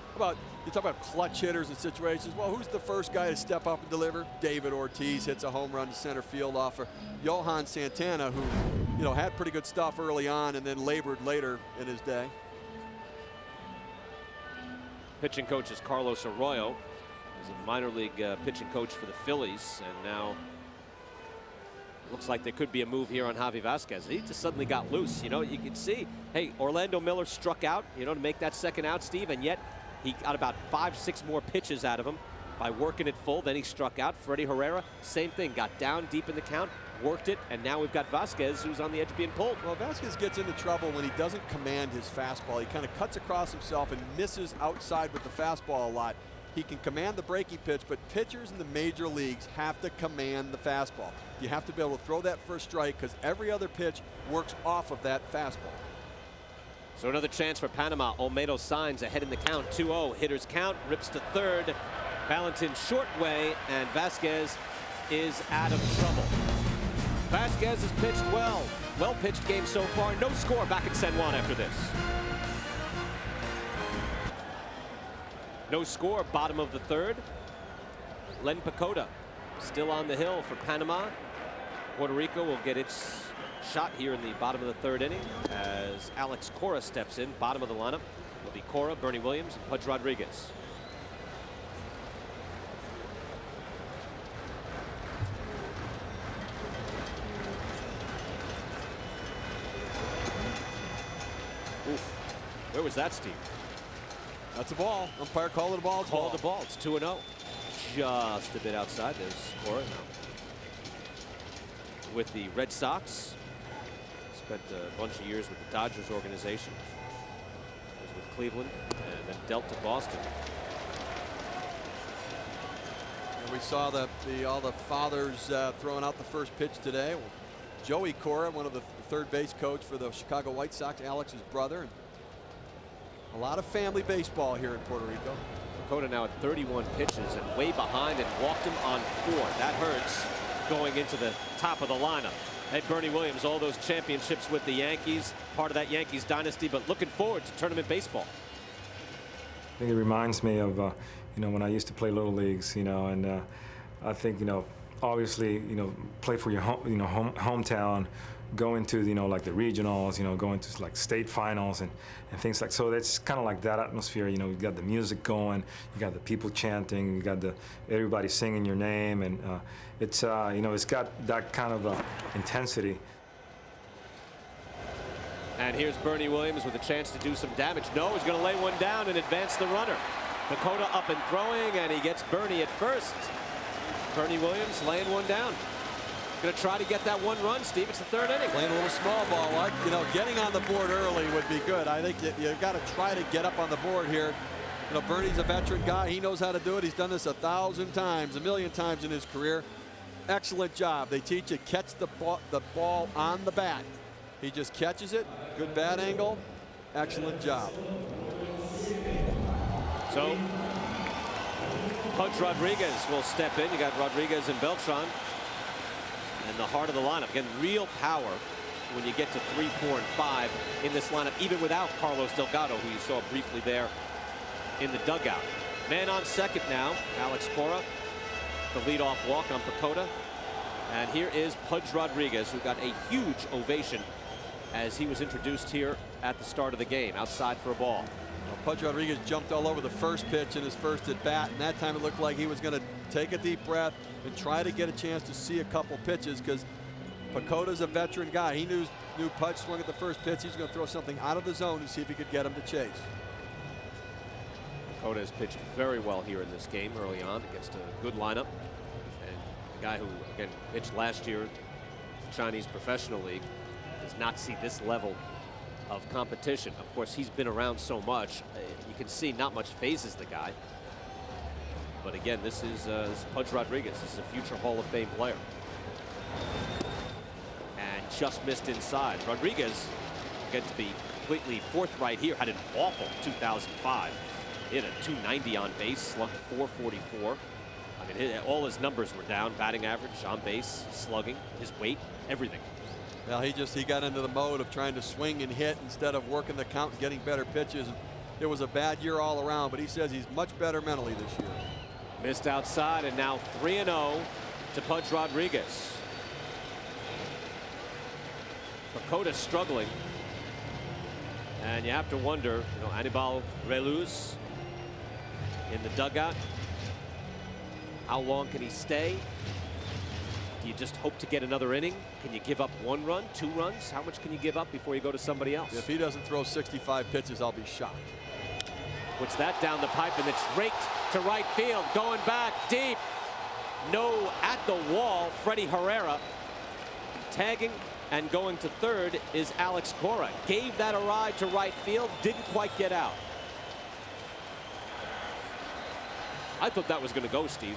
you talk about clutch hitters and situations. Well, who's the first guy to step up and deliver? David Ortiz hits a home run to center field off of Johan Santana, who, you know, had pretty good stuff early on and then labored later in his day. Pitching coach is Carlos Arroyo. He's a minor league pitching coach for the Phillies, and now looks like there could be a move here on Javi Vasquez. He just suddenly got loose. You know, you can see, hey, Orlando Miller struck out, you know, to make that second out, Steve, and yet he got about 5-6 more pitches out of him by working it full. Then he struck out. Freddie Herrera, same thing, got down deep in the count, worked it, and now we've got Vasquez, who's on the edge of being pulled. Well, Vasquez gets into trouble when he doesn't command his fastball. He kind of cuts across himself and misses outside with the fastball a lot. He can command the breaking pitch, but pitchers in the major leagues have to command the fastball. You have to be able to throw that first strike because every other pitch works off of that fastball. So another chance for Panama. Olmedo Sainz ahead in the count, 2-0. Hitters count, rips to third. Valentin short way, and Vasquez is out of trouble. Vasquez has pitched well. Well-pitched game so far. No score back in San Juan after this. No score, bottom of the third. Len Pacoda still on the hill for Panama. Puerto Rico will get its shot here in the bottom of the third inning as Alex Cora steps in. Bottom of the lineup will be Cora, Bernie Williams, and Pudge Rodriguez. Oof. Where was that, Steve? That's a ball. Umpire called it a ball. Called the ball. It's 2-0. Just a bit outside. There's Cora now. With the Red Sox. Spent a bunch of years with the Dodgers organization. Was with Cleveland and then dealt to Boston. And we saw all the fathers throwing out the first pitch today. Well, Joey Cora, one of the third base coach for the Chicago White Sox, Alex's brother. And a lot of family baseball here in Puerto Rico. Pacoda now at 31 pitches and way behind and walked him on 4. That hurts going into the top of the lineup. Hey, Bernie Williams, all those championships with the Yankees, part of that Yankees dynasty, but looking forward to tournament baseball. I think it reminds me of, you know, when I used to play little leagues, you know, and I think, you know, obviously, you know, play for your hometown, go into, you know, like the regionals, you know, going to like state finals and things like, so it's kind of like that atmosphere. You know, you got the music going, you got the people chanting, you got everybody singing your name, and it's you know, it's got that kind of intensity. And here's Bernie Williams with a chance to do some damage. No, he's going to lay one down and advance the runner. Pacoda up and throwing, and he gets Bernie at first. Bernie Williams laying one down. Going to try to get that one run, Steve. It's the third inning. Playing a little small ball. You know, getting on the board early would be good. I think you've got to try to get up on the board here You know, Bernie's a veteran guy. He knows how to do it. He's done this 1,000 times, 1,000,000 times in his career. Excellent job. They teach you catch the ball on the bat. He just catches it. Good bat angle. Excellent job. So Pudge Rodriguez will step in. You got Rodriguez and Beltran in the heart of the lineup. Again, real power when you get to 3, 4, and 5 in this lineup, even without Carlos Delgado, who you saw briefly there in the dugout. Man on second now, Alex Cora. The leadoff walk on Pacoda. And here is Pudge Rodriguez, who got a huge ovation as he was introduced here at the start of the game, outside for a ball. Well, Pudge Rodriguez jumped all over the first pitch in his first at bat, and that time it looked like he was going to take a deep breath and try to get a chance to see a couple pitches, because Pacoda's a veteran guy. He knew Pudge swung at the first pitch. He's going to throw something out of the zone to see if he could get him to chase. Pacoda has pitched very well here in this game early on against a good lineup. And a guy who, again, pitched last year in the Chinese Professional League does not see this level of competition. Of course, he's been around so much. You can see not much phases the guy. But again, this is Pudge Rodriguez. This is a future Hall of Fame player. And just missed inside. Rodriguez, again, to be completely forthright here, had an awful 2005. Hit a 290 on base, slugged 444. I mean, all his numbers were down: batting average, on base, slugging, his weight, everything. Well, he got into the mode of trying to swing and hit instead of working the count and getting better pitches. It was a bad year all around, but he says he's much better mentally this year. Missed outside, and now 3-0 to Pudge Rodriguez. Pacoda struggling, and you have to wonder, you know, Anibal Reluz in the dugout. How long can he stay? Do you just hope to get another inning? Can you give up 1 run, 2 runs? How much can you give up before you go to somebody else? If he doesn't throw 65 pitches, I'll be shocked. Puts that down the pipe, and it's raked to right field. Going back deep. No, at the wall, Freddie Herrera. Tagging and going to third is Alex Cora. Gave that a ride to right field, didn't quite get out. I thought that was going to go, Steve.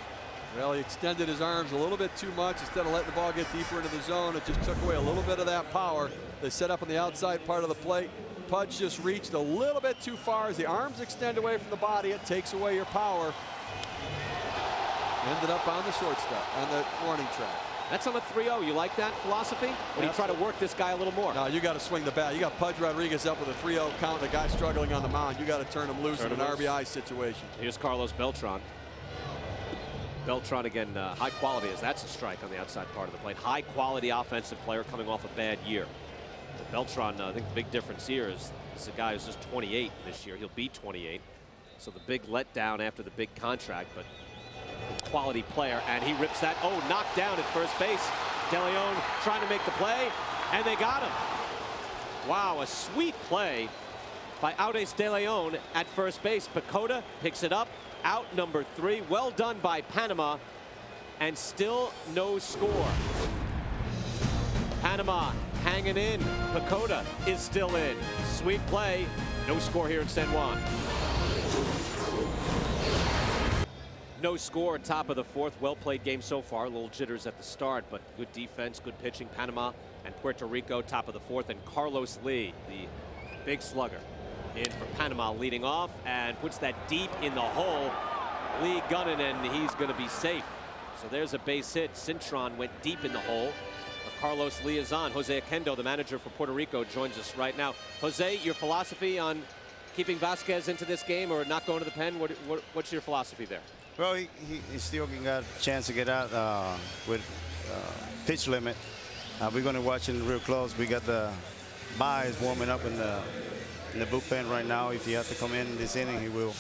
Well, he extended his arms a little bit too much. Instead of letting the ball get deeper into the zone, it just took away a little bit of that power. They set up on the outside part of the plate. Pudge just reached a little bit too far. As the arms extend away from the body, it takes away your power. Ended up on the shortstop, on the warning track. That's on a 3-0. You like that philosophy? Or do you try to work this guy a little more? No, you got to swing the bat. You got Pudge Rodriguez up with a 3-0 count. The guy struggling on the mound. You got to turn him loose in an RBI situation. Here's Carlos Beltran. Beltran again, high quality, as that's a strike on the outside part of the plate. High quality offensive player coming off a bad year. But Beltran, I think the big difference here is this is a guy who's just 28 this year. He'll be 28. So the big letdown after the big contract, but quality player, and he rips that. Oh, knocked down at first base. De Leon trying to make the play, and they got him. Wow, a sweet play by Audes De Leon at first base. Pacoda picks it up. Out number 3. Well done by Panama, and still no score. Panama hanging in. Pacoda is still in. Sweet play. No score here in San Juan. No score, top of the 4th. Well-played game so far. A little jitters at the start, but good defense, good pitching. Panama and Puerto Rico, top of the 4th. And Carlos Lee, the big slugger, in for Panama, leading off and puts that deep in the hole. Lee gunning, and he's going to be safe. So there's a base hit. Cintron went deep in the hole. But Carlos Lee is on. Jose Oquendo, the manager for Puerto Rico, joins us right now. Jose, your philosophy on keeping Vasquez into this game or not going to the pen? What's your philosophy there? Well, he still got a chance to get out with pitch limit. We're going to watch him real close. We got the buys warming up in the bullpen right now. If he has to come in this inning, he will.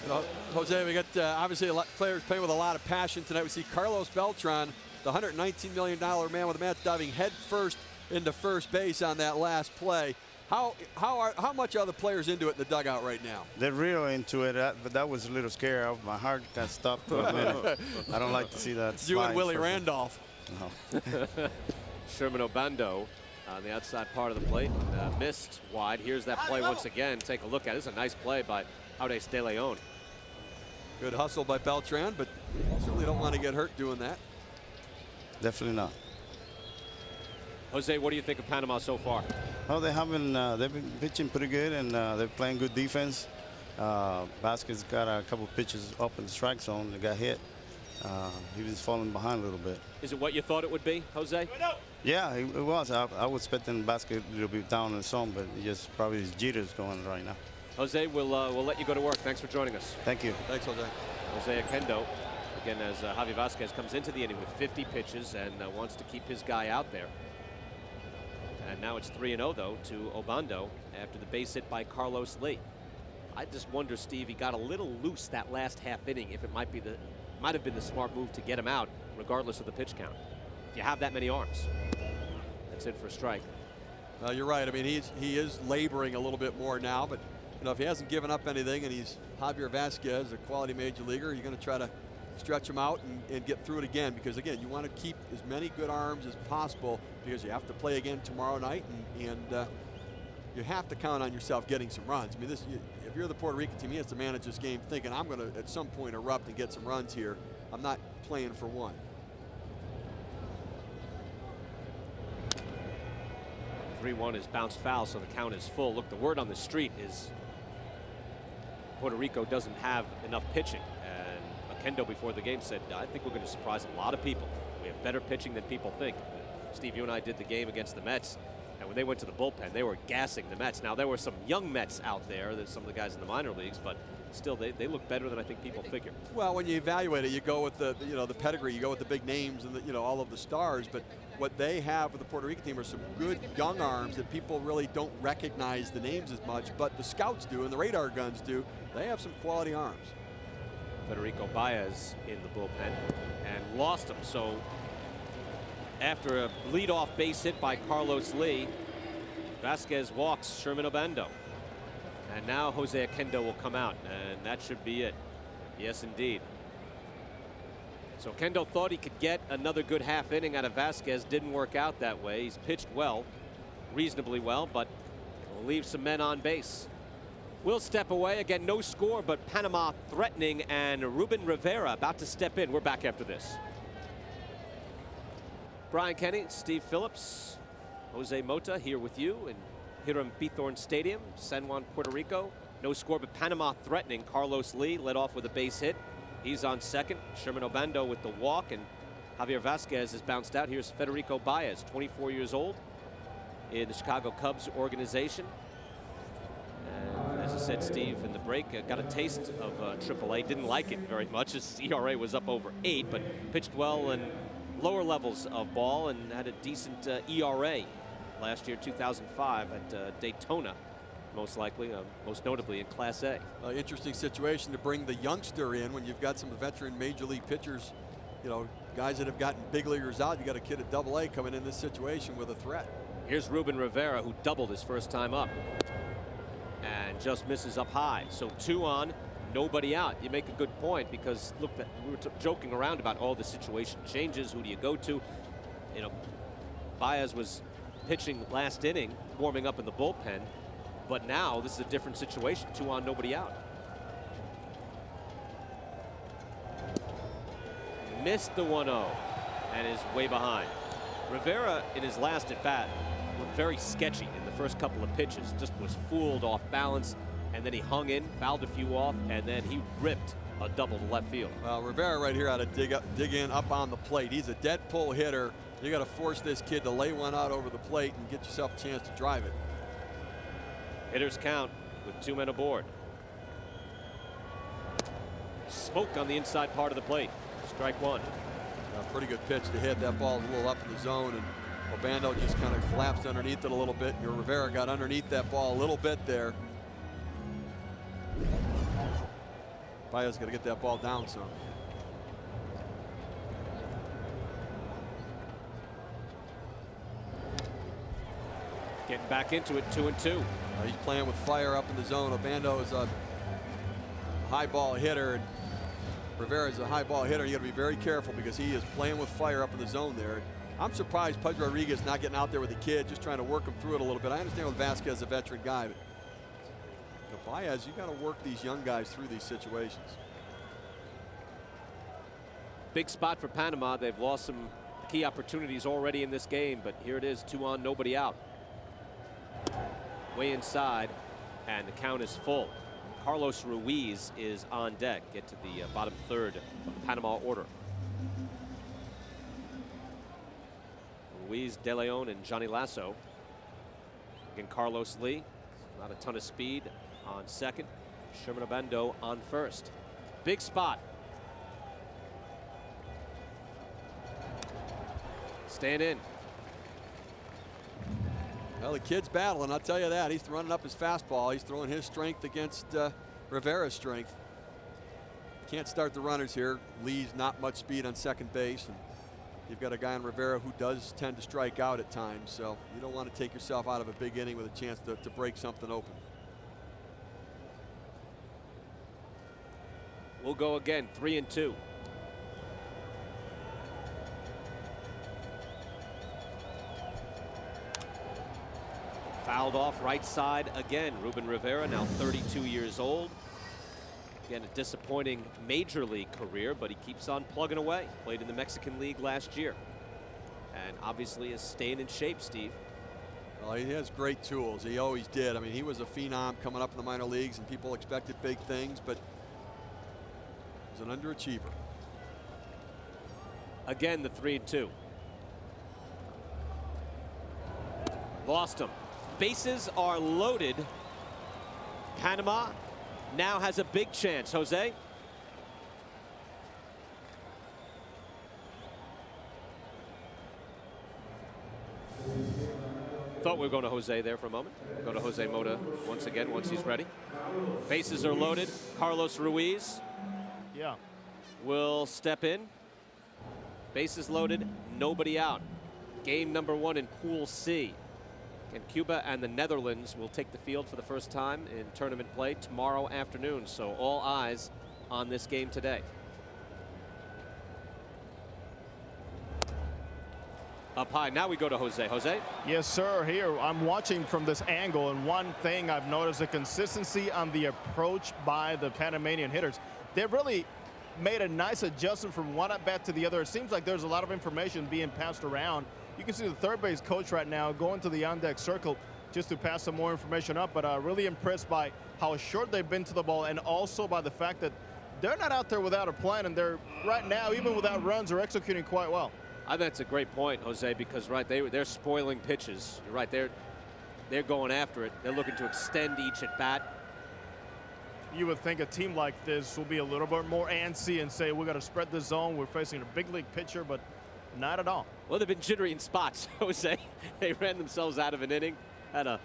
Well, Jose, we got obviously a lot of players playing with a lot of passion tonight. We see Carlos Beltran, the $119 million man with the Mets, diving head first into first base on that last play. How much are the players into it in the dugout right now? They're real into it, but that was a little scary. My heart got stopped for a minute. I don't like to see that. You and Willie Randolph. No. Sherman Obando on the outside part of the plate, missed wide. Here's that play once again. Take a look at it. It's a nice play by Audes De Leon. Good hustle by Beltran, but certainly don't want to get hurt doing that. Definitely not. Jose, what do you think of Panama so far? Oh, they've been pitching pretty good, and they're playing good defense. Vasquez got a couple pitches up in the strike zone that got hit. He was falling behind a little bit. Is it what you thought it would be, Jose? Yeah, it was. I was expecting Vasquez to be down in the zone, but just probably his jitters going right now. Jose, we'll let you go to work. Thanks for joining us. Thank you. Thanks, Jose. Jose Oquendo, again, as Javi Vasquez comes into the inning with 50 pitches and wants to keep his guy out there. And now it's 3-0, though, to Obando after the base hit by Carlos Lee. I just wonder, Steve, he got a little loose that last half inning. If it might have been the smart move to get him out, regardless of the pitch count. If you have that many arms, that's it for a strike. You're right. I mean, he is laboring a little bit more now, but you know, if he hasn't given up anything and he's Javier Vasquez, a quality major leaguer, you're going to try to stretch him out and get through it again, because again, you want to keep as many good arms as possible because you have to play again tomorrow night, and you have to count on yourself getting some runs. I mean, if you're the Puerto Rican team, he has to manage this game thinking, I'm going to at some point erupt and get some runs here. I'm not playing for one. 3-1 is bounced foul, so the count is full. Look, the word on the street is Puerto Rico doesn't have enough pitching. And Oquendo before the game said, I think we're going to surprise a lot of people. We have better pitching than people think. Steve, you and I did the game against the Mets, and when they went to the bullpen, they were gassing the Mets. Now, there were some young Mets out there. There's some of the guys in the minor leagues, but still, they look better than I think people figure. Well, when you evaluate it, you go with the pedigree, you go with the big names and all of the stars. But what they have with the Puerto Rican team are some good young arms that people really don't recognize the names as much, but the scouts do and the radar guns do. They have some quality arms. Federico Baez in the bullpen and lost him. So after a leadoff base hit by Carlos Lee, Vasquez walks Sherman Obando. And now Jose Oquendo will come out, and that should be it. Yes, indeed. So Oquendo thought he could get another good half inning out of Vasquez. Didn't work out that way. He's pitched well, reasonably well, but will leave some men on base. We'll step away. Again, no score, but Panama threatening, and Ruben Rivera about to step in. We're back after this. Brian Kenny, Steve Phillips, Jose Mota here with you in Hiram Bithorn Stadium, San Juan, Puerto Rico. No score, but Panama threatening. Carlos Lee led off with a base hit. He's on second. Sherman Obando with the walk, and Javier Vasquez has bounced out. Here's Federico Baez, 24 years old, in the Chicago Cubs organization. And as I said, Steve, in the break, got a taste of AAA. Didn't like it very much. His ERA was up over 8, but pitched well in lower levels of ball and had a decent ERA last year, 2005, at Daytona, most likely, most notably in Class A. Interesting situation to bring the youngster in when you've got some veteran major league pitchers, guys that have gotten big leaguers out. You got a kid at AA coming in this situation with a threat. Here's Ruben Rivera, who doubled his first time up and just misses up high. So 2 on, nobody out. You make a good point, because look, we were joking around about all the situation changes. Who do you go to? Baez was pitching last inning, warming up in the bullpen, but now this is a different situation. 2 on, nobody out. Missed the 1-0 and is way behind. Rivera, in his last at bat, looked very sketchy in the first couple of pitches. Just was fooled off balance, and then he hung in, fouled a few off, and then he ripped a double to left field. Well, Rivera right here ought to dig in up on the plate. He's a dead pull hitter. You got to force this kid to lay one out over the plate and get yourself a chance to drive it. Hitters count with 2 men aboard. Smoke on the inside part of the plate. Strike 1. Pretty good pitch to hit. That ball is a little up in the zone, and Obando just kind of collapsed underneath it a little bit. Your Rivera got underneath that ball a little bit there. Baez got to get that ball down some. Getting back into it, 2-2. He's playing with fire up in the zone. Obando is a high ball hitter, and Rivera is a high ball hitter. You got to be very careful, because he is playing with fire up in the zone there. I'm surprised Pedro Rodriguez not getting out there with the kid, just trying to work him through it a little bit. I understand with Vasquez, a veteran guy, but Baez, you got to work these young guys through these situations. Big spot for Panama. They've lost some key opportunities already in this game, but here it is, 2 on, nobody out. Way inside, and the count is full. Carlos Ruiz is on deck. Get to the bottom third of the Panama order. Ruiz, De Leon, and Johnny Lasso. Again, Carlos Lee, not a ton of speed on second. Sherman Abando on first. Big spot. Staying in. Well, the kid's battling, I'll tell you that. He's running up his fastball. He's throwing his strength against Rivera's strength. Can't start the runners here. Lee's not much speed on second base, and you've got a guy on Rivera who does tend to strike out at times, so you don't want to take yourself out of a big inning with a chance to break something open. We'll go again, 3-2. Fouled off right side again. Ruben Rivera, now 32 years old. Again, a disappointing major league career, but he keeps on plugging away. Played in the Mexican League last year. And obviously is staying in shape, Steve. Well, he has great tools. He always did. I mean, he was a phenom coming up in the minor leagues, and people expected big things, but he's an underachiever. Again, the 3-2. Lost him. Bases are loaded. Panama now has a big chance. Jose? Thought we were going to Jose there for a moment. Go to Jose Mota once again, once he's ready. Bases are loaded. Carlos Ruiz will step in. Bases loaded, nobody out. Game number 1 in Pool C. And Cuba and the Netherlands will take the field for the first time in tournament play tomorrow afternoon. So all eyes on this game today. Up high. Now we go to Jose. Jose? Yes, sir. Here, I'm watching from this angle, and one thing I've noticed, the consistency on the approach by the Panamanian hitters. They've really made a nice adjustment from one at-bat to the other. It seems like there's a lot of information being passed around. You can see the third base coach right now going to the on-deck circle just to pass some more information up, but really impressed by how short they've been to the ball, and also by the fact that they're not out there without a plan, and they're right now, even without runs, are executing quite well. I think that's a great point, Jose, because they're spoiling pitches. You're right, they're going after it. They're looking to extend each at bat. You would think a team like this will be a little bit more antsy and say, we're going to spread the zone. We're facing a big league pitcher, but not at all. Well, they've been jittery in spots, Jose. They ran themselves out of an inning. Had a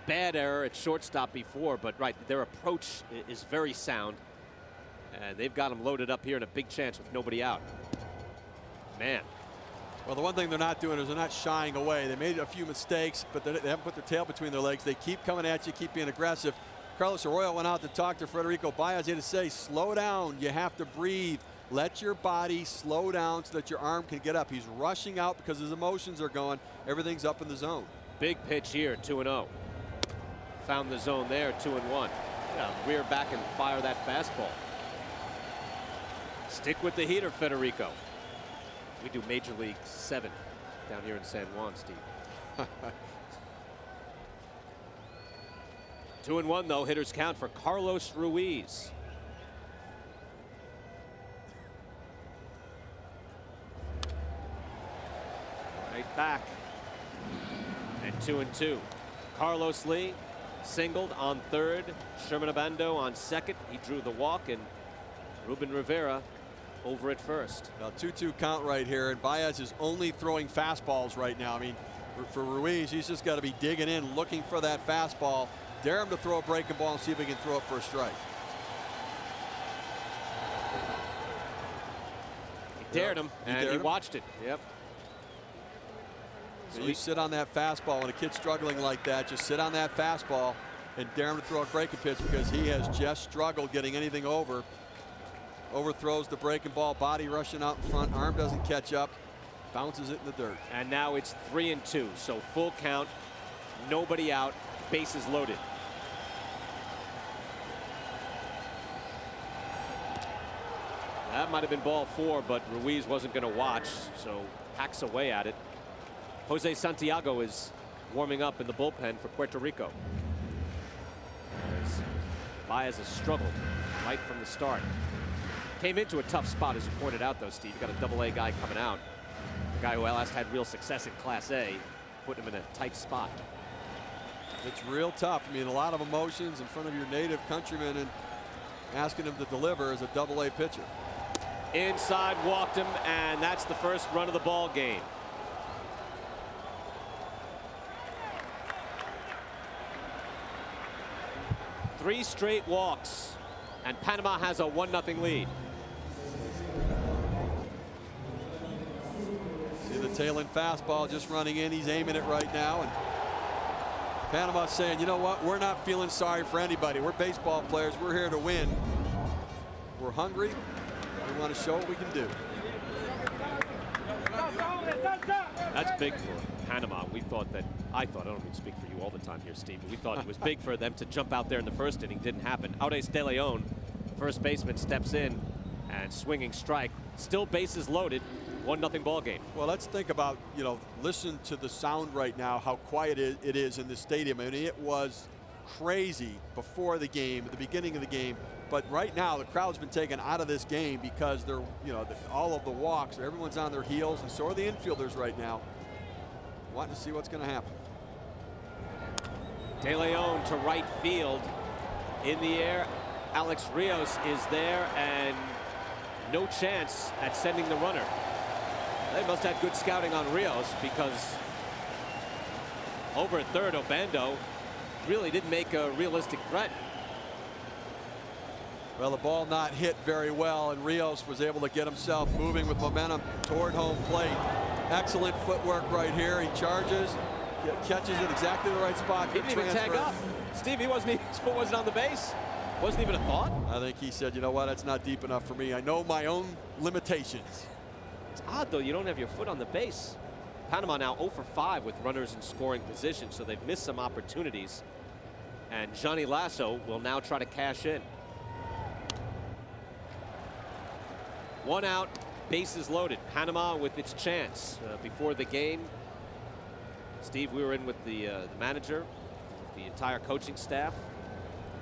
bad error at shortstop before, but their approach is very sound. And they've got them loaded up here in a big chance with nobody out. Man. Well, the one thing they're not doing is they're not shying away. They made a few mistakes, but they haven't put their tail between their legs. They keep coming at you, keep being aggressive. Carlos Arroyo went out to talk to Federico Baez. He had to say, slow down. You have to breathe. Let your body slow down so that your arm can get up. He's rushing out because his emotions are going. Everything's up in the zone. Big pitch here, 2-0. Found the zone there, 2-1. Yeah, rear back and fire that fastball. Stick with the heater, Federico. We do Major League 7 down here in San Juan, Steve. 2-1 though. Hitters count for Carlos Ruiz. Right back. And 2-2. Carlos Lee singled on third. Sherman Abando on second. He drew the walk, and Ruben Rivera over at first. Now 2-2 count right here, and Baez is only throwing fastballs right now. I mean, for Ruiz, he's just got to be digging in, looking for that fastball. Dare him to throw a breaking ball and see if he can throw it for a strike. He dared him, and he watched it. Yep. So you sit on that fastball when a kid's struggling like that. Just sit on that fastball and dare him to throw a breaking pitch, because he has just struggled getting anything over. Overthrows the breaking ball, body rushing out in front, arm doesn't catch up, bounces it in the dirt. And now it's 3-2, so full count, nobody out, bases loaded. That might have been ball 4, but Ruiz wasn't going to watch, so hacks away at it. Jose Santiago is warming up in the bullpen for Puerto Rico. As Baez has struggled right from the start. Came into a tough spot, as you pointed out, though, Steve. You got a Double-A guy coming out. A guy who last had real success in Class A, putting him in a tight spot. It's real tough. I mean, a lot of emotions in front of your native countrymen, and asking him to deliver as a Double-A pitcher. Inside, walked him, and that's the first run of the ball game. Three straight walks, and Panama has a 1-0 lead. See the tail-end fastball just running in. He's aiming it right now, and Panama's saying, you know what, we're not feeling sorry for anybody. We're baseball players. We're here to win. We're hungry. We want to show what we can do. That's big for Panama. I don't mean to speak for you all the time here, Steve, but we thought it was big for them to jump out there in the first inning. Didn't happen. Aures de Leon, first baseman, steps in and swinging strike. Still bases loaded. 1-0 ball game. Well, let's think about, listen to the sound right now, how quiet it is in the stadium. I mean, it was crazy before the game, at the beginning of the game. But right now, the crowd's been taken out of this game because they're, all of the walks, everyone's on their heels, and so are the infielders right now. Wanting to see what's going to happen. De Leon to right field. In the air, Alex Rios is there, and no chance at sending the runner. They must have good scouting on Rios, because over at third, Obando really didn't make a realistic threat. Well, the ball not hit very well, and Rios was able to get himself moving with momentum toward home plate. Excellent footwork right here. He charges, catches it exactly the right spot. He didn't even tag up. Steve, his foot wasn't on the base. Wasn't even a thought. I think he said, you know what, that's not deep enough for me. I know my own limitations. It's odd, though, you don't have your foot on the base. Panama now 0 for 5 with runners in scoring position, so they've missed some opportunities. And Johnny Lasso will now try to cash in. 1 out, bases loaded. Panama with its chance. Before the game, Steve, we were in with the manager, the entire coaching staff.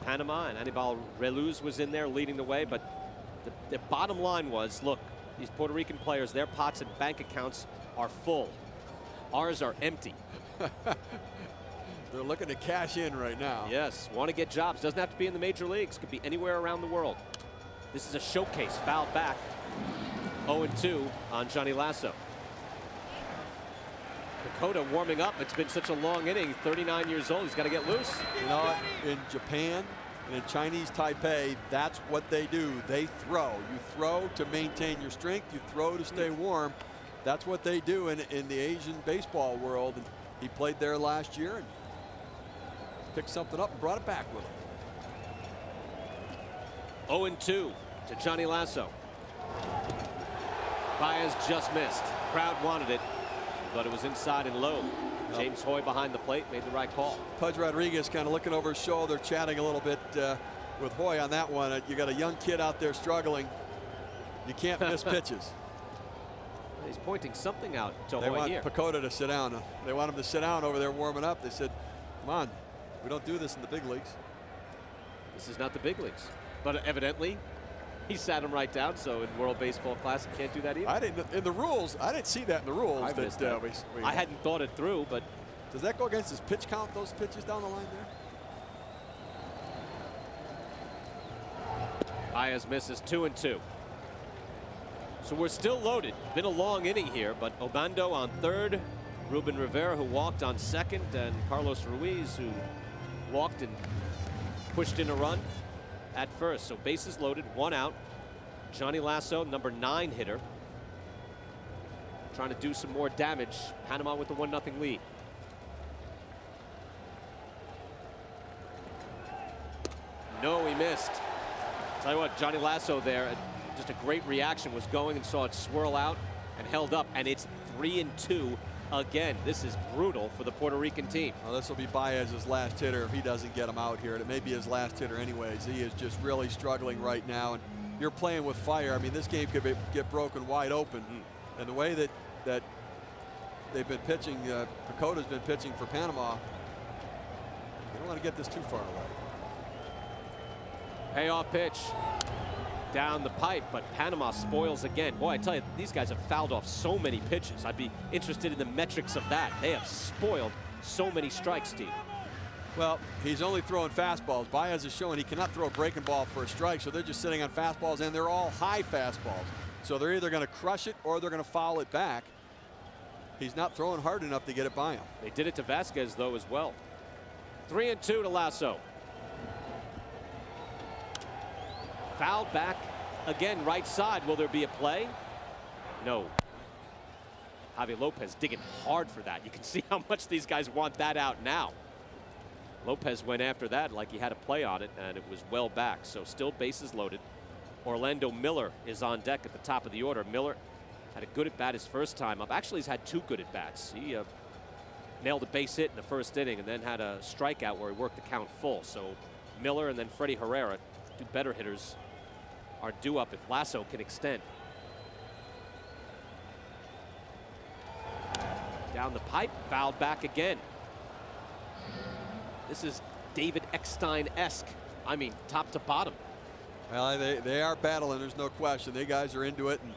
Panama, and Anibal Reluz was in there leading the way, but the bottom line was, look, these Puerto Rican players, their pots and bank accounts are full. Ours are empty. They're looking to cash in right now. Yes, want to get jobs. Doesn't have to be in the major leagues. Could be anywhere around the world. This is a showcase. Foul back. 0-2 on Johnny Lasso. Dakota warming up. It's been such a long inning. 39 years old. He's got to get loose. You know, in Japan and in Chinese Taipei, that's what they do. They throw. You throw to maintain your strength. You throw to stay warm. That's what they do in the Asian baseball world. And he played there last year and picked something up and brought it back with him. 0-2 to Johnny Lasso. Baez just missed. Crowd wanted it, but it was inside and low. James Hoy behind the plate made the right call. Pudge Rodriguez kind of looking over his shoulder, chatting a little bit with Hoy on that one. You got a young kid out there struggling. You can't miss pitches. He's pointing something out to They Hoy want here. Pacoda to sit down. They want him to sit down over there warming up. They said, come on, we don't do this in the big leagues. This is not the big leagues. But evidently, he sat him right down, so in World Baseball Classic, can't do that either. I didn't, in the rules, I didn't see that in the rules. I missed that. I hadn't thought it through, but. Does that go against his pitch count, those pitches down the line there? Baez misses 2-2. So we're still loaded. Been a long inning here, but Obando on third, Ruben Rivera, who walked on second, and Carlos Ruiz, who walked and pushed in a run at first. So bases loaded, 1 out. Johnny Lasso, number 9 hitter, trying to do some more damage. Panama with the 1-0 lead. No, he missed. Tell you what, Johnny Lasso there, just a great reaction, was going and saw it swirl out and held up, and it's 3-2 again. This is brutal for the Puerto Rican team. Well, this will be Baez's last hitter if he doesn't get him out here. And it may be his last hitter anyways. He is just really struggling right now. And you're playing with fire. I mean, this game could get broken wide open. And the way that they've been pitching, Pacota's been pitching for Panama, you don't want to get this too far away. Payoff pitch down the pipe, but Panama spoils again. Boy, I tell you, these guys have fouled off so many pitches. I'd be interested in the metrics of that. They have spoiled so many strikes, Steve. Well, he's only throwing fastballs. Baez is showing he cannot throw a breaking ball for a strike, so they're just sitting on fastballs, and they're all high fastballs. So they're either going to crush it or they're going to foul it back. He's not throwing hard enough to get it by him. They did it to Vasquez, though, as well. 3-2 to Lasso. Fouled back again, right side. Will there be a play? No. Javi Lopez digging hard for that. You can see how much these guys want that out now. Lopez went after that like he had a play on it, and it was well back. So still bases loaded. Orlando Miller is on deck at the top of the order. Miller had a good at bat his first time up. Actually, he's had 2 good at bats. He nailed a base hit in the first inning and then had a strikeout where he worked the count full. So Miller and then Freddie Herrera, 2 better hitters, are due up if Lasso can extend. Down the pipe, fouled back again. This is David Eckstein-esque. I mean, top to bottom. Well, they are battling, there's no question. They guys are into it, and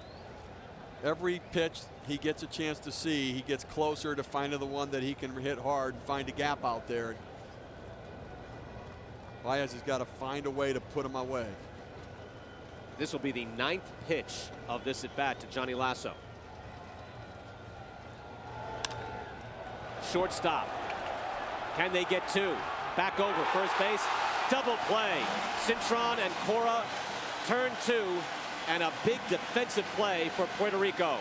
every pitch he gets a chance to see, he gets closer to finding the one that he can hit hard and find a gap out there. Baez has got to find a way to put him away. This will be the 9th pitch of this at bat to Johnny Lasso. Shortstop. Can they get 2? Back over first base. Double play. Cintron and Cora turn 2, and a big defensive play for Puerto Rico.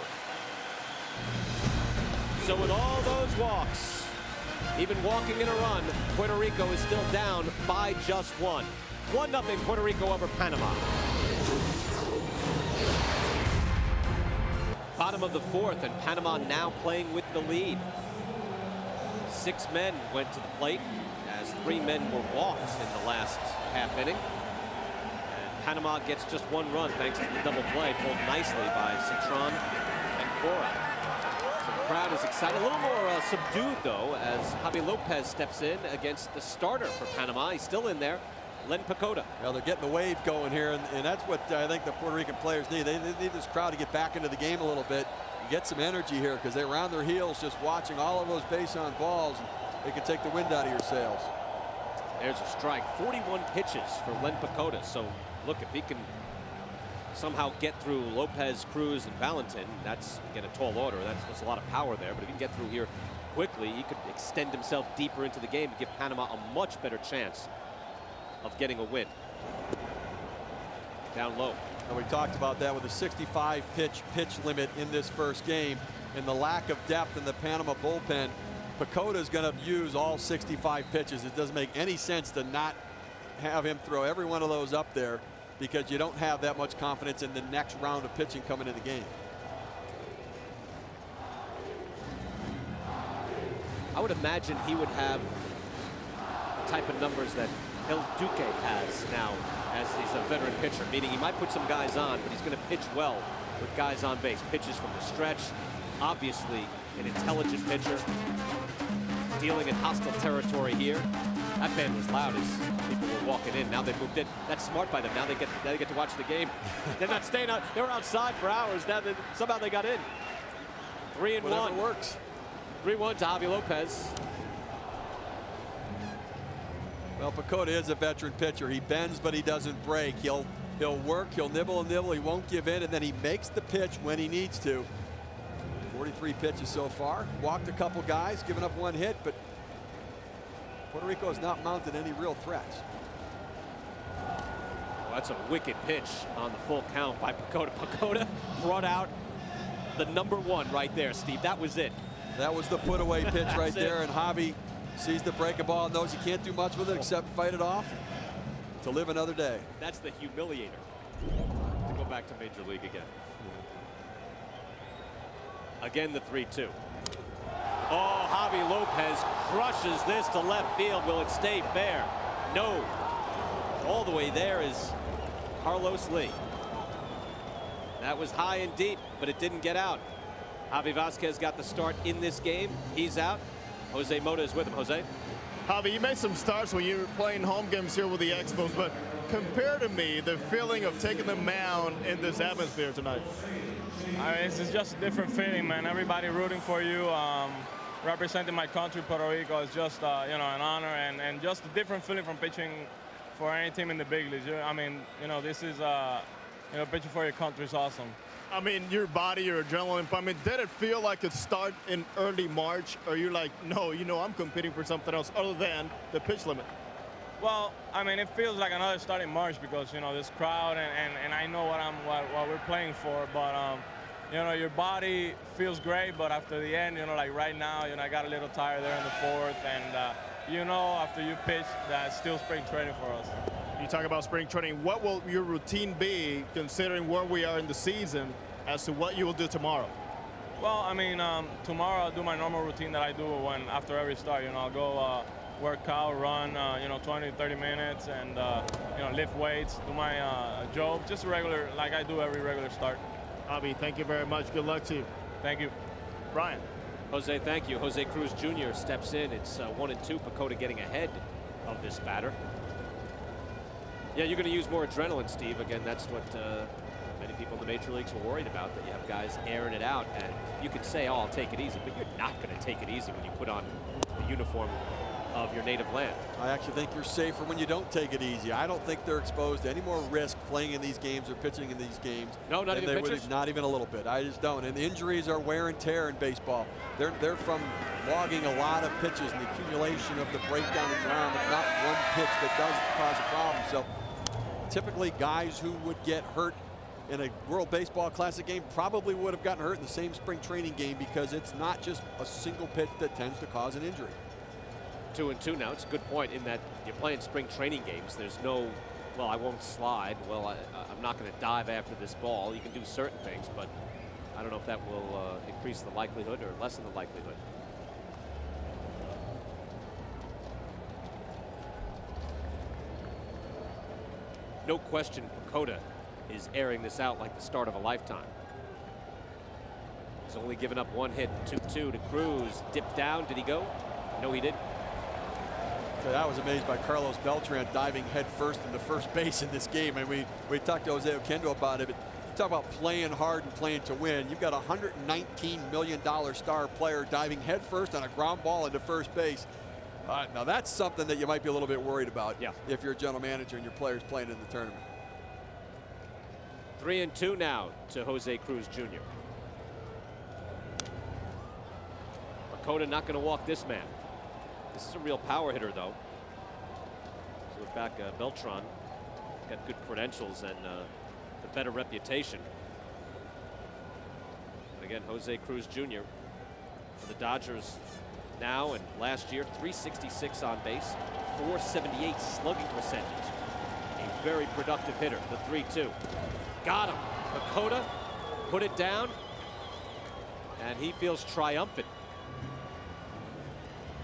So with all those walks, even walking in a run, Puerto Rico is still down by just 1. 1-0 Puerto Rico over Panama. Bottom of the 4th, and Panama now playing with the lead. 6 men went to the plate as 3 men were walked in the last half inning. And Panama gets just 1 run thanks to the double play pulled nicely by Cintron and Cora. So the crowd is excited. A little more subdued, though, as Javi Lopez steps in against the starter for Panama. He's still in there, Len Pacoda. Well, they're getting the wave going here, and that's what I think the Puerto Rican players need. They need this crowd to get back into the game a little bit, get some energy here, because they're on their heels just watching all of those base on balls. They can take the wind out of your sails. There's a strike. 41 pitches for Len Pacoda. So look, if he can somehow get through Lopez, Cruz, and Valentin, that's again a tall order. That's a lot of power there. But if he can get through here quickly, he could extend himself deeper into the game and give Panama a much better chance of getting a win. Down low. And we talked about that with the 65 pitch limit in this first game and the lack of depth in the Panama bullpen. Pacoda is going to use all 65 pitches. It doesn't make any sense to not have him throw every one of those up there, because you don't have that much confidence in the next round of pitching coming in the game. I would imagine he would have the type of numbers that El Duque has now, as he's a veteran pitcher, meaning he might put some guys on, but he's going to pitch well with guys on base. Pitches from the stretch. Obviously an intelligent pitcher, dealing in hostile territory here. That band was loud as people were walking in. Now they've moved in. That's smart by them. Now they get to watch the game. They're not staying out. They were outside for hours. Now somehow they got in. 3-1. Whatever works. 3-1 to Javi Lopez. Well, Pacoda is a veteran pitcher. He bends, but he doesn't break. He'll work. He'll nibble and nibble. He won't give in, and then he makes the pitch when he needs to. 43 pitches so far. Walked a couple guys, given up 1 hit, but Puerto Rico has not mounted any real threats. Well, that's a wicked pitch on the full count by Pacoda. Pacoda brought out the #1 right there, Steve. That was it. That was the put away pitch right there, and Javi sees the break a ball and knows he can't do much with it except fight it off to live another day. That's the humiliator. To go back to Major League again. Again, the 3-2. Oh, Javi Lopez crushes this to left field. Will it stay fair? No. All the way there is Carlos Lee. That was high and deep, but it didn't get out. Javi Vasquez got the start in this game. He's out. Jose Mota is with him. Jose? Javi, you made some starts when you were playing home games here with the Expos, but compare to me the feeling of taking the mound in this atmosphere tonight. I mean, it's just a different feeling, man. Everybody rooting for you. Representing my country, Puerto Rico, is just you know, an honor, and just a different feeling from pitching for any team in the big leagues. I mean, you know, this is you know, pitching for your country is awesome. I mean, your body, your adrenaline. I mean, did it feel like it started in early March, or you're like, no, you know, I'm competing for something else other than the pitch limit? Well, I mean, it feels like another start in March because, you know, this crowd and I know what we're playing for, but you know, your body feels great, but after the end, you know, like right now, you know, I got a little tired there in the fourth, and you know, after you pitch, that's still spring training for us. You talk about spring training. What will your routine be, considering where we are in the season, as to what you will do tomorrow? Well, I mean, tomorrow I'll do my normal routine that I do after every start. You know, I'll go work out, run, you know, 20, 30 minutes, and you know, lift weights, do my job, just regular, like I do every regular start. Javi, thank you very much. Good luck to you. Thank you. Brian. Jose, thank you. Jose Cruz Jr. steps in. It's 1-2. Pacoda getting ahead of this batter. Yeah, you're going to use more adrenaline, Steve. Again, that's what many people in the major leagues were worried about, that you have guys airing it out. And you could say, oh, I'll take it easy, but you're not going to take it easy when you put on the uniform of your native land. I actually think you're safer when you don't take it easy. I don't think they're exposed to any more risk playing in these games or pitching in these games. No, not even pitchers? Not even a little bit. I just don't. And the injuries are wear and tear in baseball. They're from logging a lot of pitches and the accumulation of the breakdown in the arm. It's not one pitch that does cause a problem. So typically guys who would get hurt in a World Baseball Classic game probably would have gotten hurt in the same spring training game, because it's not just a single pitch that tends to cause an injury. 2-2 now. It's a good point in that you're playing spring training games. There's no, well, I won't slide. Well, I'm not going to dive after this ball. You can do certain things, but I don't know if that will increase the likelihood or lessen the likelihood. No question, Pacoda is airing this out like the start of a lifetime. He's only given up one hit. 2-2 to Cruz. Dipped down. Did he go? No, he didn't. So I was amazed by Carlos Beltran diving head first into first base in this game. And we talked to Jose Oquendo about it, but talk about playing hard and playing to win. You've got a $119 million star player diving head first on a ground ball into first base. Now that's something that you might be a little bit worried about, yeah, if you're a general manager and your player's playing in the tournament. 3-2 now to Jose Cruz Jr. Pacoda not going to walk this man. This is a real power hitter, though. So look back, Beltran got good credentials and a better reputation. But again, Jose Cruz Jr. for the Dodgers now and last year, 366 on base, 478 slugging percentage. A very productive hitter, the 3-2. Got him. Pacoda put it down, and he feels triumphant.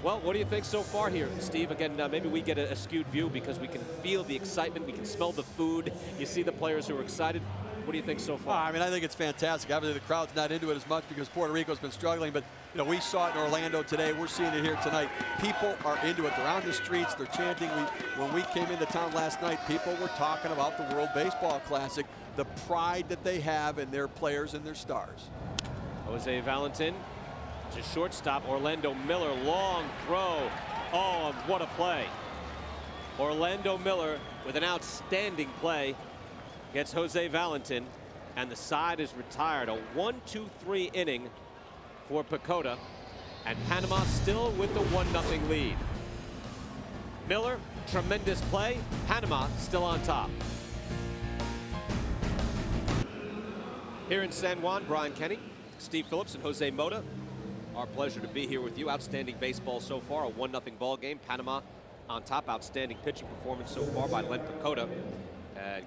Well, what do you think so far here, Steve? Again, maybe we get a skewed view because we can feel the excitement, we can smell the food. You see the players who are excited. What do you think so far? I mean, I think it's fantastic. Obviously, the crowd's not into it as much because Puerto Rico's been struggling, but you know, we saw it in Orlando today. We're seeing it here tonight. People are into it. They're on the streets. They're chanting. When we came into town last night, people were talking about the World Baseball Classic, the pride that they have in their players and their stars. Jose Valentin to shortstop. Orlando Miller, long throw. Oh, what a play. Orlando Miller with an outstanding play gets Jose Valentin, and the side is retired. A 1-2-3 inning for Pacoda, and Panama still with the 1-0 lead. Miller, tremendous play. Panama still on top. Here in San Juan, Brian Kenny, Steve Phillips, and Jose Mota. Our pleasure to be here with you. Outstanding baseball so far, a 1-0 ball game. Panama on top. Outstanding pitching performance so far by Len Pacoda.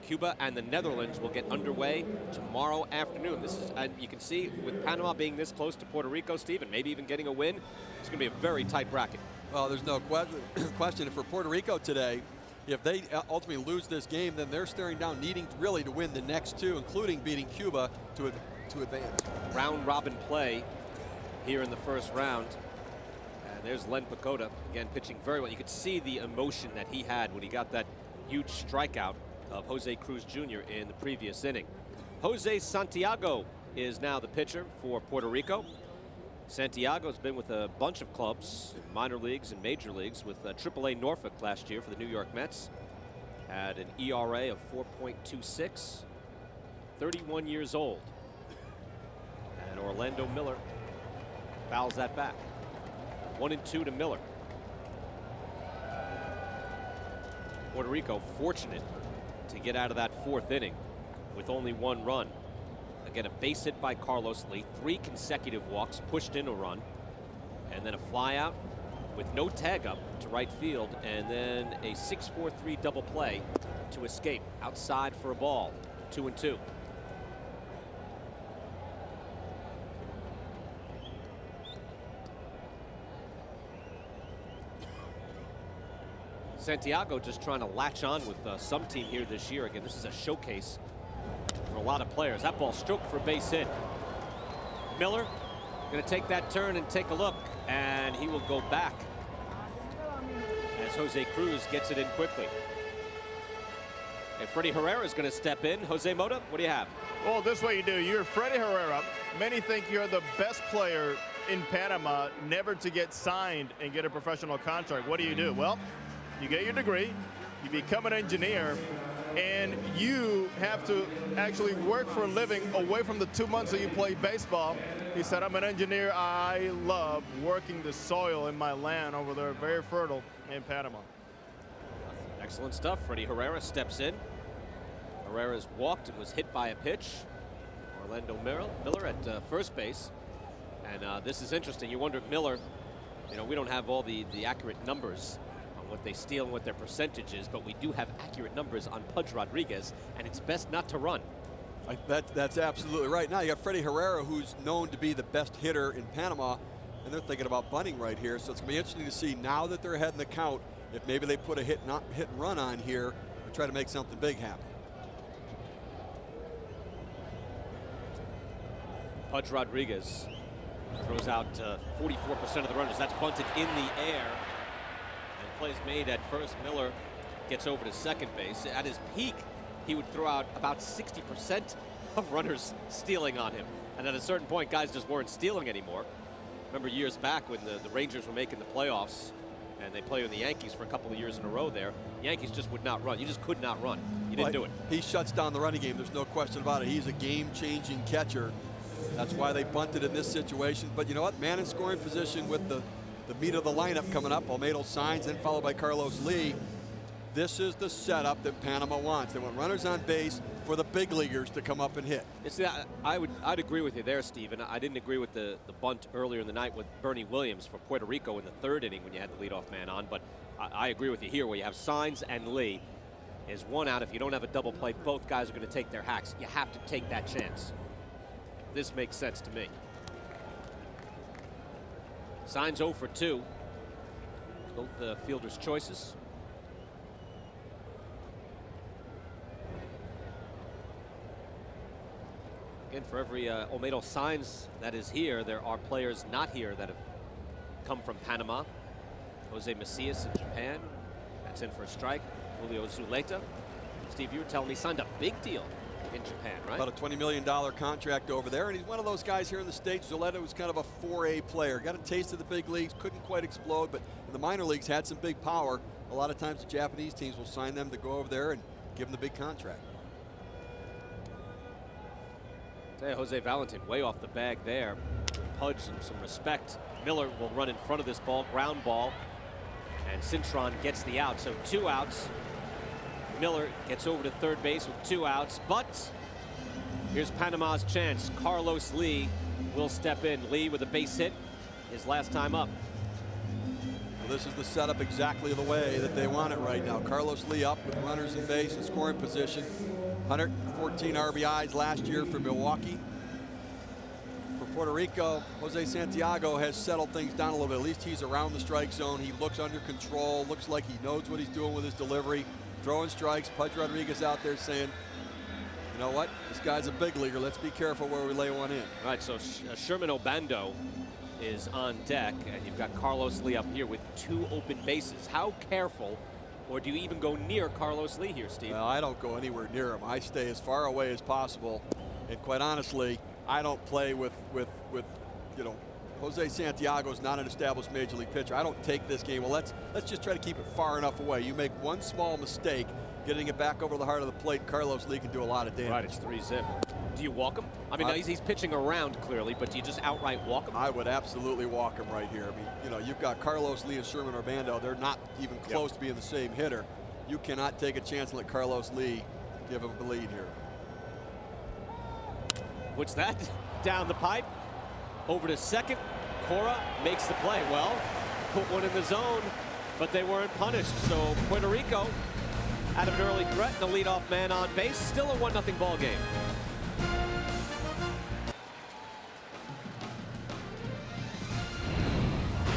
Cuba and the Netherlands will get underway tomorrow afternoon. This is, and you can see with Panama being this close to Puerto Rico, Steve, and maybe even getting a win, it's going to be a very tight bracket. Well, there's no question. For Puerto Rico today, if they ultimately lose this game, then they're staring down needing really to win the next two, including beating Cuba to advance. Round robin play here in the first round. And there's Len Pacoda, again pitching very well. You could see the emotion that he had when he got that huge strikeout of Jose Cruz Jr. in the previous inning. Jose Santiago is now the pitcher for Puerto Rico. Santiago's been with a bunch of clubs in minor leagues and major leagues, with AAA Norfolk last year for the New York Mets. Had an ERA of 4.26, 31 years old. And Orlando Miller fouls that back. 1-2 to Miller. Puerto Rico fortunate to get out of that fourth inning with only one run. Again, a base hit by Carlos Lee, 3 consecutive walks, pushed in a run, and then a fly out with no tag up to right field, and then a 6-4-3 double play to escape outside for a ball. 2-2. Santiago just trying to latch on with some team here this year. Again, this is a showcase for a lot of players. That ball stroked for a base hit. Miller going to take that turn and take a look, and he will go back as Jose Cruz gets it in quickly. And Freddie Herrera is going to step in. Jose Mota, what do you have? Well, this way you do. You're Freddie Herrera. Many think you're the best player in Panama never to get signed and get a professional contract. What do? Well, you get your degree, you become an engineer, and you have to actually work for a living away from the 2 months that you play baseball. He said, I'm an engineer. I love working the soil in my land over there, very fertile in Panama. Excellent stuff. Freddie Herrera steps in. Herrera's walked and was hit by a pitch. Orlando Miller at first base. And this is interesting. You wonder if Miller, we don't have all the accurate numbers on what they steal and what their percentage is, but we do have accurate numbers on Pudge Rodriguez, and it's best not to run. That's absolutely right. Now you got Freddie Herrera, who's known to be the best hitter in Panama, and they're thinking about bunting right here. So it's going to be interesting to see, now that they're ahead in the count, if maybe they put a hit and run on here and try to make something big happen. Pudge Rodriguez throws out 44% of the runners. That's bunted in the air. And plays made at first. Miller gets over to second base. At his peak, he would throw out about 60% of runners stealing on him. And at a certain point, guys just weren't stealing anymore. Remember years back when the Rangers were making the playoffs and they played with the Yankees for a couple of years in a row there. The Yankees just would not run. You just could not run. You didn't do it. He shuts down the running game. There's no question about it. He's a game-changing catcher. That's why they bunted in this situation. But you know what? Man in scoring position with the meat of the lineup coming up. Olmedo Saenz, then followed by Carlos Lee. This is the setup that Panama wants. They want runners on base for the big leaguers to come up and hit. I'd agree with you there, Steve. I didn't agree with the bunt earlier in the night with Bernie Williams for Puerto Rico in the third inning when you had the leadoff man on. But I agree with you here where you have Saenz and Lee. Is one out. If you don't have a double play, both guys are going to take their hacks. You have to take that chance. This makes sense to me. Saenz 0 for 2. Both the fielders' choices. Again, for every Olmedo Saenz that is here, there are players not here that have come from Panama. Jose Macias in Japan. That's in for a strike. Julio Zuleta. Steve, you were telling me signed a big deal in Japan, right? About a $20 million contract over there, and he's one of those guys here in the States. Zuleta was kind of a 4A player. Got a taste of the big leagues, couldn't quite explode, but in the minor leagues had some big power. A lot of times the Japanese teams will sign them to go over there and give them the big contract. Tell you, Jose Valentin way off the bag there. Pudge and some respect. Miller will run in front of this ball, ground ball, and Cintron gets the out. So 2 outs. Miller gets over to third base with 2 outs, but here's Panama's chance. Carlos Lee will step in. Lee with a base hit his last time up. Well, this is the setup exactly the way that they want it right now. Carlos Lee up with runners in base and scoring position. 114 RBIs last year for Milwaukee. For Puerto Rico, Jose Santiago has settled things down a little bit. At least he's around the strike zone. He looks under control, looks like he knows what he's doing with his delivery, throwing strikes. Pudge Rodriguez out there saying, you know what, this guy's a big leaguer. Let's be careful where we lay one in. All right, so Sherman Obando is on deck, and you've got Carlos Lee up here with 2 open bases. How careful, or do you even go near Carlos Lee here, Steve? Well, I don't go anywhere near him. I stay as far away as possible. And quite honestly, I don't play with you know, Jose Santiago's not an established major league pitcher. I don't take this game. Well, let's just try to keep it far enough away. You make one small mistake, getting it back over the heart of the plate, Carlos Lee can do a lot of damage. Right, it's 3-zip. Do you walk him? I mean, he's pitching around clearly, but do you just outright walk him? I would absolutely walk him right here. I mean, you know, you've got Carlos Lee and Sherman Obando. They're not even close to being the same hitter. You cannot take a chance and let Carlos Lee give him the lead here. What's that? Down the pipe. Over to second. Cora makes the play. Well, put one in the zone, but they weren't punished. So Puerto Rico out of an early threat and the leadoff man on base. Still a 1-0 ball game.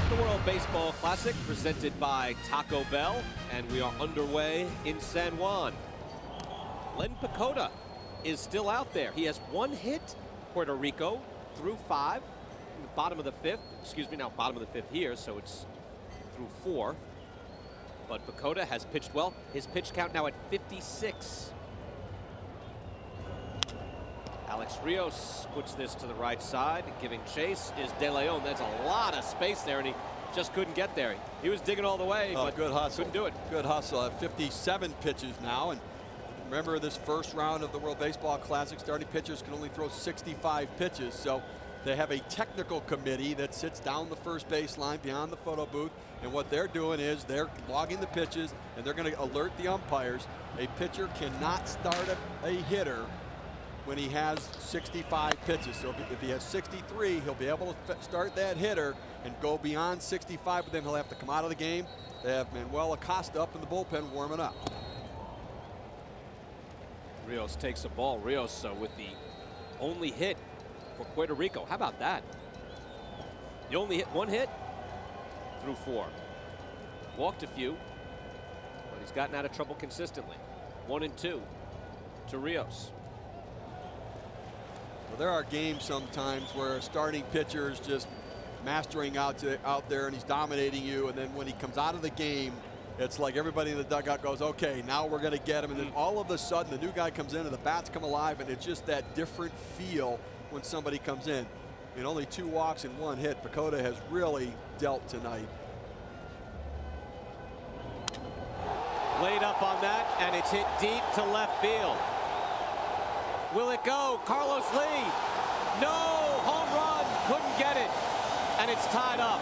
The World Baseball Classic presented by Taco Bell, and we are underway in San Juan. Len Pacoda is still out there. He has 1 hit. Puerto Rico through 5 in the bottom of the 5th. Excuse me, now bottom of the 5th here, so it's through 4. But Pacoda has pitched well. His pitch count now at 56. Alex Rios puts this to the right side. Giving chase is De Leon. That's a lot of space there, and he just couldn't get there. He was digging all the way, but good hustle. Couldn't do it. Good hustle. 57 pitches now, and remember this first round of the World Baseball Classic, starting pitchers can only throw 65 pitches. So they have a technical committee that sits down the first baseline beyond the photo booth. And what they're doing is they're logging the pitches, and they're going to alert the umpires. A pitcher cannot start a hitter when he has 65 pitches. So if he has 63, he'll be able to start that hitter and go beyond 65, but then he'll have to come out of the game. They have Manuel Acosta up in the bullpen warming up. Rios takes a ball. Rios with the only hit for Puerto Rico. How about that? You only hit 1 hit through 4. Walked a few, but he's gotten out of trouble consistently. 1 and 2 to Rios. Well, there are games sometimes where a starting pitcher is just mastering out there and he's dominating you, and then when he comes out of the game, it's like everybody in the dugout goes, okay, now we're going to get him. And then all of a sudden, the new guy comes in and the bats come alive, and it's just that different feel when somebody comes in. In only 2 walks and 1 hit, Pacoda has really dealt tonight. Laid up on that, and it's hit deep to left field. Will it go? Carlos Lee. No! Home run. Couldn't get it. And it's tied up.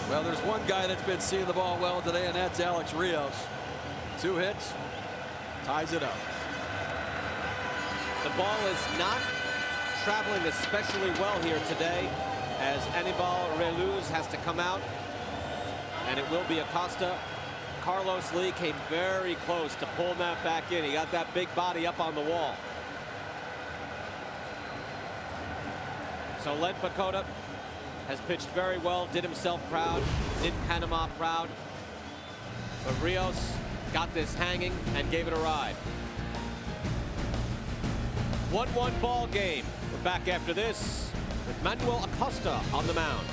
Well, there's one guy that's been seeing the ball well today, and that's Alex Rios. 2 hits, ties it up. The ball is not traveling especially well here today, as Anibal Reluz has to come out, and it will be Acosta. Carlos Lee came very close to pulling that back in. He got that big body up on the wall. So Len Pacoda has pitched very well, did himself proud, did Panama proud. But Rios got this hanging and gave it a ride. 1-1 ball game. We're back after this with Manuel Acosta on the mound.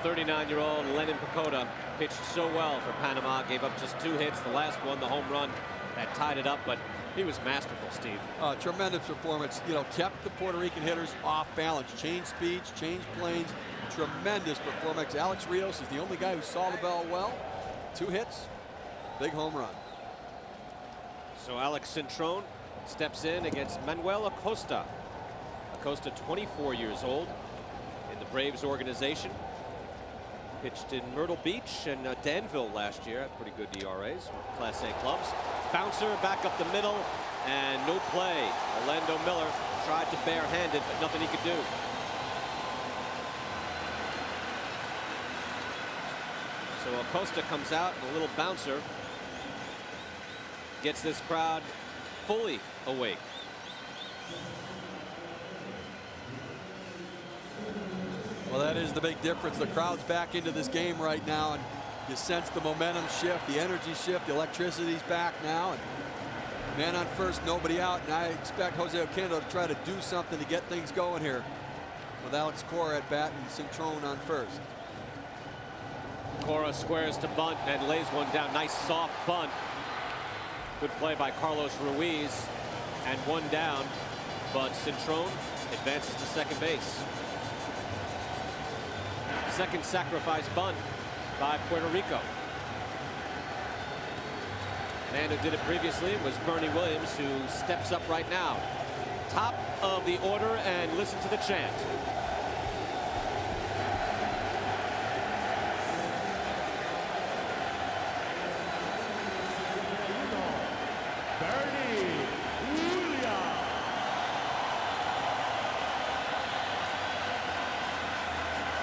The 39-year-old Lenin Pacoda pitched so well for Panama, gave up just 2 hits. The last one, the home run, that tied it up, but he was masterful, Steve. Tremendous performance. You know, kept the Puerto Rican hitters off balance. Changed speeds, changed planes. Tremendous performance. Alex Rios is the only guy who saw the ball well. 2 hits, big home run. So Alex Cintron steps in against Manuel Acosta. Acosta, 24 years old, in the Braves organization. Pitched in Myrtle Beach and Danville last year. Pretty good ERAs, Class A clubs. Bouncer back up the middle, and no play. Orlando Miller tried to bare-handed, but nothing he could do. So Acosta comes out, and a little bouncer gets this crowd fully awake. Well, that is the big difference. The crowd's back into this game right now, and you sense the momentum shift, the energy shift, the electricity's back now. And man on first, nobody out, and I expect Jose Oquendo to try to do something to get things going here with Alex Cora at bat and Cintron on first. Cora squares to bunt and lays one down. Nice soft bunt. Good play by Carlos Ruiz, and one down, but Cintron advances to second base. Second sacrifice bunt by Puerto Rico. Man who did it previously was Bernie Williams, who steps up right now. Top of the order, and listen to the chant.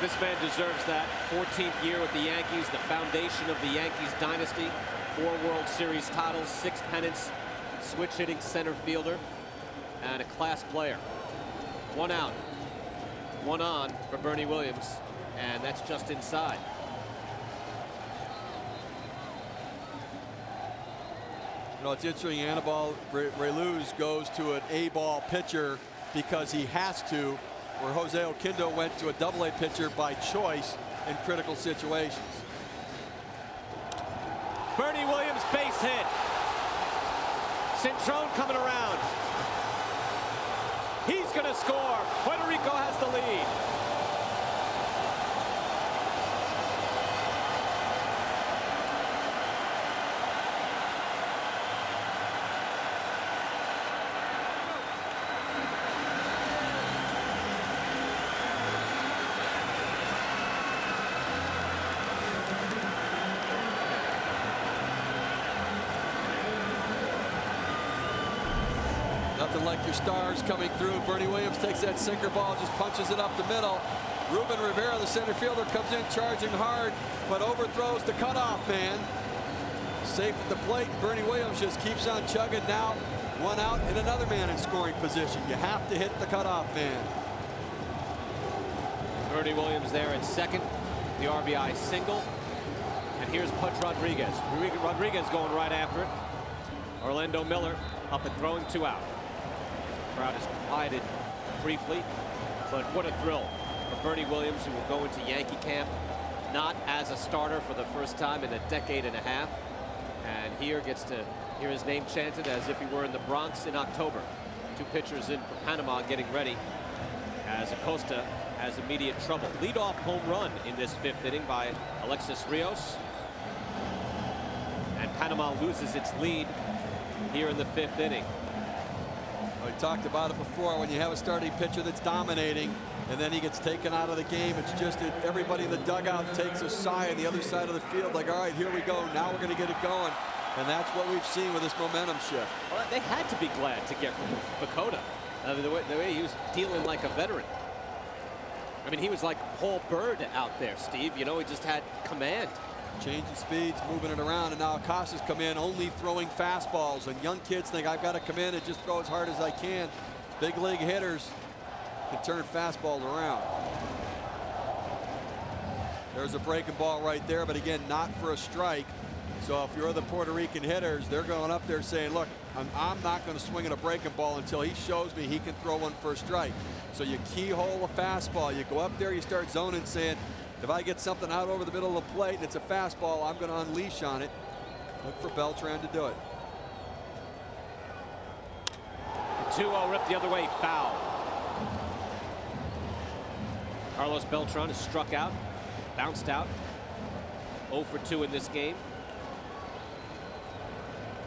This man deserves that. 14th year with the Yankees, the foundation of the Yankees dynasty. 4 World Series titles, 6 pennants, switch hitting center fielder, and a class player. 1 out, 1 on for Bernie Williams, and that's just inside. You know, it's interesting, Anibal Reluz goes to an A-ball pitcher because he has to, where Jose Oquendo went to a Double-A pitcher by choice in critical situations. Bernie Williams base hit. Cintron coming around. He's going to score. Puerto Rico has the lead. Nothing like your stars coming through. Bernie Williams takes that sinker ball, just punches it up the middle. Ruben Rivera, the center fielder, comes in charging hard, but overthrows the cutoff man. Safe at the plate. Bernie Williams just keeps on chugging now. 1 out and another man in scoring position. You have to hit the cutoff man. Bernie Williams there at second, the RBI single. And here's Pudge Rodriguez. Rodriguez going right after it. Orlando Miller up and throwing 2 out. Crowd is quieted briefly, but what a thrill for Bernie Williams, who will go into Yankee camp not as a starter for the first time in a decade and a half, and here gets to hear his name chanted as if he were in the Bronx in October. 2 pitchers in for Panama getting ready as Acosta has immediate trouble. Leadoff home run in this 5th inning by Alexis Rios, and Panama loses its lead here in the 5th inning. We talked about it before. When you have a starting pitcher that's dominating and then he gets taken out of the game, it's just that everybody in the dugout takes a sigh on the other side of the field, like, all right, here we go, now we're going to get it going. And that's what we've seen with this momentum shift. Well, they had to be glad to get rid of Bakota. The way he was dealing like a veteran. I mean, he was like Paul Bird out there, Steve. You know, he just had command. Changing speeds, moving it around, and now Acosta's come in only throwing fastballs, and young kids think I've got to come in and just throw as hard as I can. Big league hitters can turn fastballs around. There's a breaking ball right there, but again, not for a strike. So if you're the Puerto Rican hitters, they're going up there saying, look, I'm not going to swing at a breaking ball until he shows me he can throw one for a strike. So you keyhole a fastball. You go up there, you start zoning, saying, if I get something out over the middle of the plate and it's a fastball, I'm going to unleash on it. Look for Beltran to do it. 2-0 ripped the other way, foul. Carlos Beltran is struck out, bounced out. 0 for 2 in this game.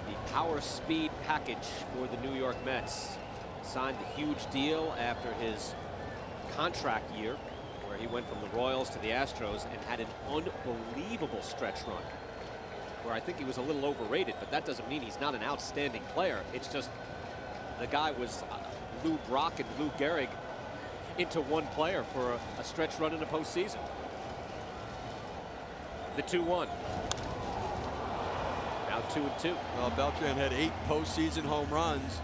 The power speed package for the New York Mets. Signed a huge deal after his contract year, where he went from the Royals to the Astros and had an unbelievable stretch run, where I think he was a little overrated, but that doesn't mean he's not an outstanding player. It's just the guy was Lou Brock and Lou Gehrig into one player for a stretch run in the postseason. The 2-1. Now 2-2. Well, Beltran had 8 postseason home runs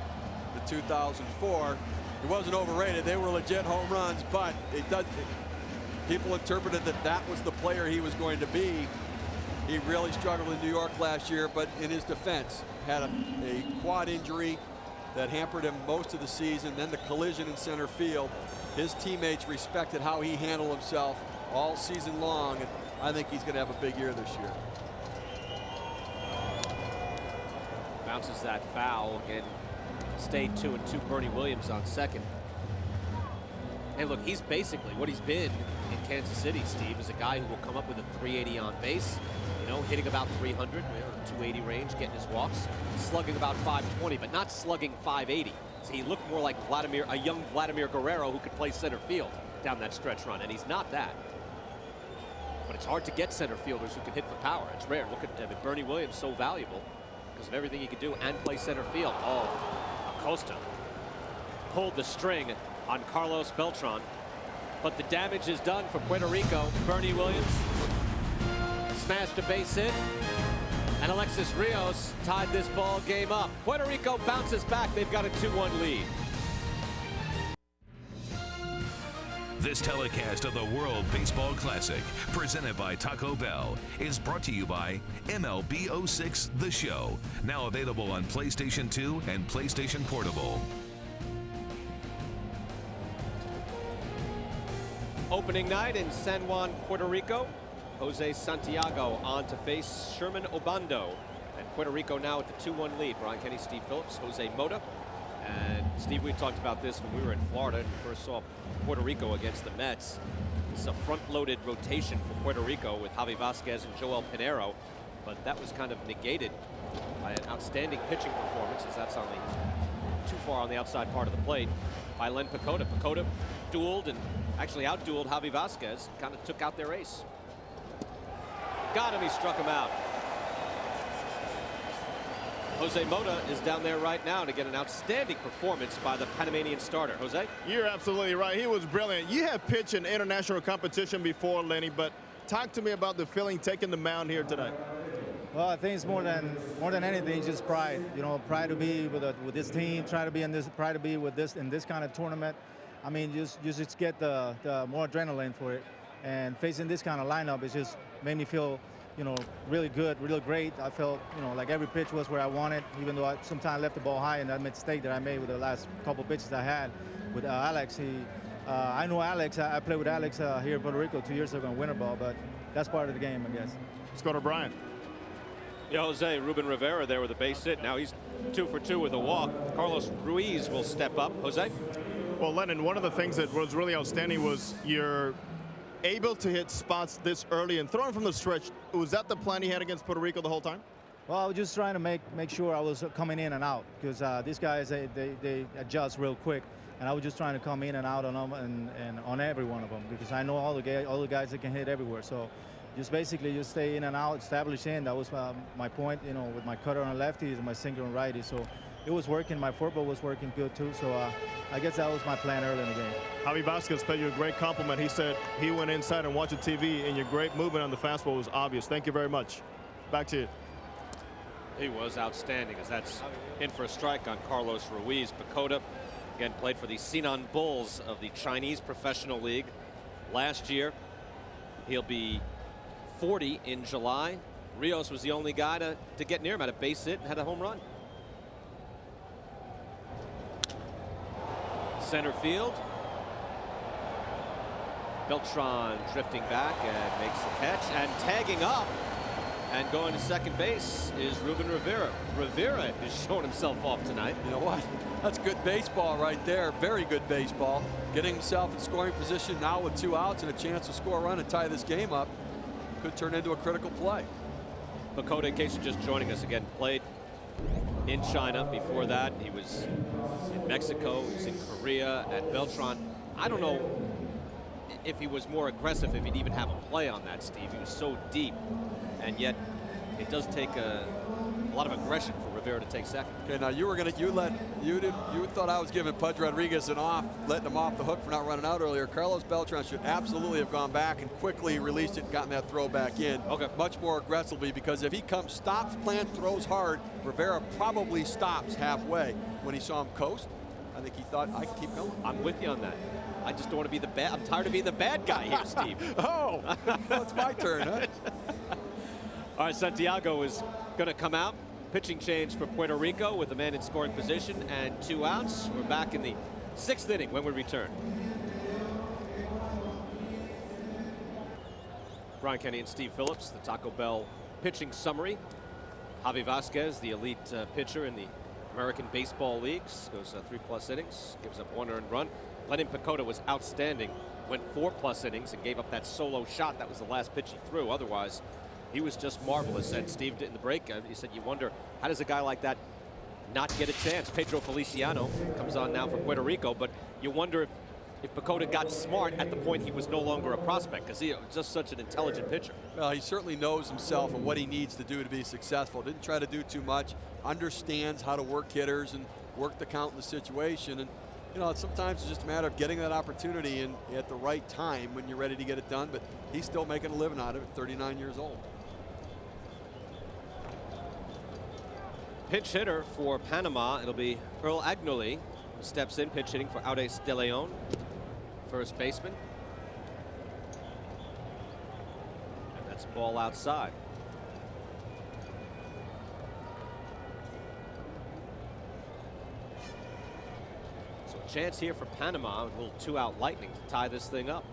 in 2004. He wasn't overrated. They were legit home runs, but people interpreted that was the player he was going to be. He really struggled in New York last year, but in his defense, had a quad injury that hampered him most of the season. Then the collision in center field. His teammates respected how he handled himself all season long, and I think he's going to have a big year this year. Bounces that foul again. Stayed 2-2. Bernie Williams on second. Hey, look, he's basically what he's been in Kansas City, Steve, is a guy who will come up with a 380 on base, you know, hitting about 300, 280 range, getting his walks, slugging about 520, but not slugging 580. So he looked more like a young Vladimir Guerrero who could play center field down that stretch run, and he's not that. But it's hard to get center fielders who can hit for power. It's rare. Look at Bernie Williams, so valuable because of everything he could do and play center field. Oh, Acosta pulled the string on Carlos Beltran, but the damage is done for Puerto Rico. Bernie Williams smashed a base hit, and Alexis Rios tied this ball game up. Puerto Rico bounces back. They've got a 2-1 lead. This telecast of the World Baseball Classic, presented by Taco Bell, is brought to you by MLB 06 The Show, now available on PlayStation 2 and PlayStation Portable. Opening night in San Juan, Puerto Rico. Jose Santiago on to face Sherman Obando. And Puerto Rico now at the 2-1 lead. Brian Kenny, Steve Phillips, Jose Mota. And Steve, we talked about this when we were in Florida and we first saw Puerto Rico against the Mets. It's a front-loaded rotation for Puerto Rico with Javi Vasquez and Joel Pinheiro. But that was kind of negated by an outstanding pitching performance, as that's on the too far on the outside part of the plate, by Len Pacoda. Pacoda dueled and actually outdueled Javi Vasquez, kind of took out their ace. Got him, he struck him out. Jose Mota is down there right now to get an outstanding performance by the Panamanian starter. Jose? You're absolutely right. He was brilliant. You have pitched in international competition before, Lenny, but talk to me about the feeling taking the mound here tonight. Well, I think it's more than anything, just pride. You know, pride to be with this team, pride to be in this kind of tournament. I mean, just get the more adrenaline for it, and facing this kind of lineup, it just made me feel, you know, really good, really great. I felt, you know, like every pitch was where I wanted, even though I sometimes left the ball high, and that mistake that I made with the last couple pitches I had with Alex. I know Alex. I played with Alex here in Puerto Rico 2 years ago in winter ball, but that's part of the game, I guess. Let's go to Brian. Yeah, Jose, Ruben Rivera there with a base hit. Now he's 2 for 2 with a walk. Carlos Ruiz will step up. Jose? Well, Lennon, one of the things that was really outstanding was you're able to hit spots this early and throwing from the stretch. Was that the plan he had against Puerto Rico the whole time? Well, I was just trying to make sure I was coming in and out, because these guys, they adjust real quick. And I was just trying to come in and out on them and on every one of them, because I know all the guys that can hit everywhere. So just basically just stay in and out, establish in. That was my point, you know, with my cutter on lefties and my sinker on righty. So it was working. My football was working good too. So I guess that was my plan early in the game. Javi Vasquez paid you a great compliment. He said he went inside and watched the TV, and your great movement on the fastball was obvious. Thank you very much. Back to you. He was outstanding, as that's in for a strike on Carlos Ruiz. Pacoda, again, played for the Sinan Bulls of the Chinese Professional League last year. He'll be 40 in July. Rios was the only guy to get near him, had a base hit and had a home run. Center field. Beltran drifting back and makes the catch, and tagging up and going to second base is Ruben Rivera. Rivera is showing himself off tonight. You know what? That's good baseball right there. Very good baseball. Getting himself in scoring position now with 2 outs and a chance to score a run and tie this game up. Could turn into a critical play. Pacoda, in case you're just joining us again, played in China. Before that, he was in Mexico, he was in Korea at Beltran. I don't know if he was more aggressive, if he'd even have a play on that, Steve. He was so deep, and yet it does take a lot of aggression for Rivera to take second. Okay, now you thought I was giving Pudge Rodriguez letting him off the hook for not running out earlier. Carlos Beltran should absolutely have gone back and quickly released it and gotten that throw back in. Okay. Much more aggressively, because if he stops, plants, throws hard, Rivera probably stops halfway. When he saw him coast, I think he thought, I can keep going. I'm with you on that. I just don't want to be the bad. I'm tired of being the bad guy here, Steve. Oh, well, it's my turn, huh? All right, Santiago is going to come out. Pitching change for Puerto Rico with a man in scoring position and 2 outs. We're back in the 6th inning when we return. Brian Kenny and Steve Phillips, the Taco Bell pitching summary. Javi Vasquez, the elite pitcher in the American Baseball Leagues, goes 3+ innings, gives up 1 earned run. Lennon Pecota was outstanding, went 4+ innings and gave up that solo shot. That was the last pitch he threw. Otherwise, he was just marvelous. And Steve did in the break, he said, you wonder, how does a guy like that not get a chance? Pedro Feliciano comes on now for Puerto Rico, but you wonder if Pecota got smart at the point he was no longer a prospect, because he was just such an intelligent pitcher. Well, he certainly knows himself and what he needs to do to be successful. Didn't try to do too much, understands how to work hitters and work the count in the situation. And you know, sometimes it's just a matter of getting that opportunity in at the right time when you're ready to get it done, but he's still making a living out of it, 39 years old. Pinch hitter for Panama, it'll be Earl Agnoli, who steps in, pitch hitting for Audes de Leon, first baseman. And that's ball outside. So a chance here for Panama, a little 2-out lightning to tie this thing up.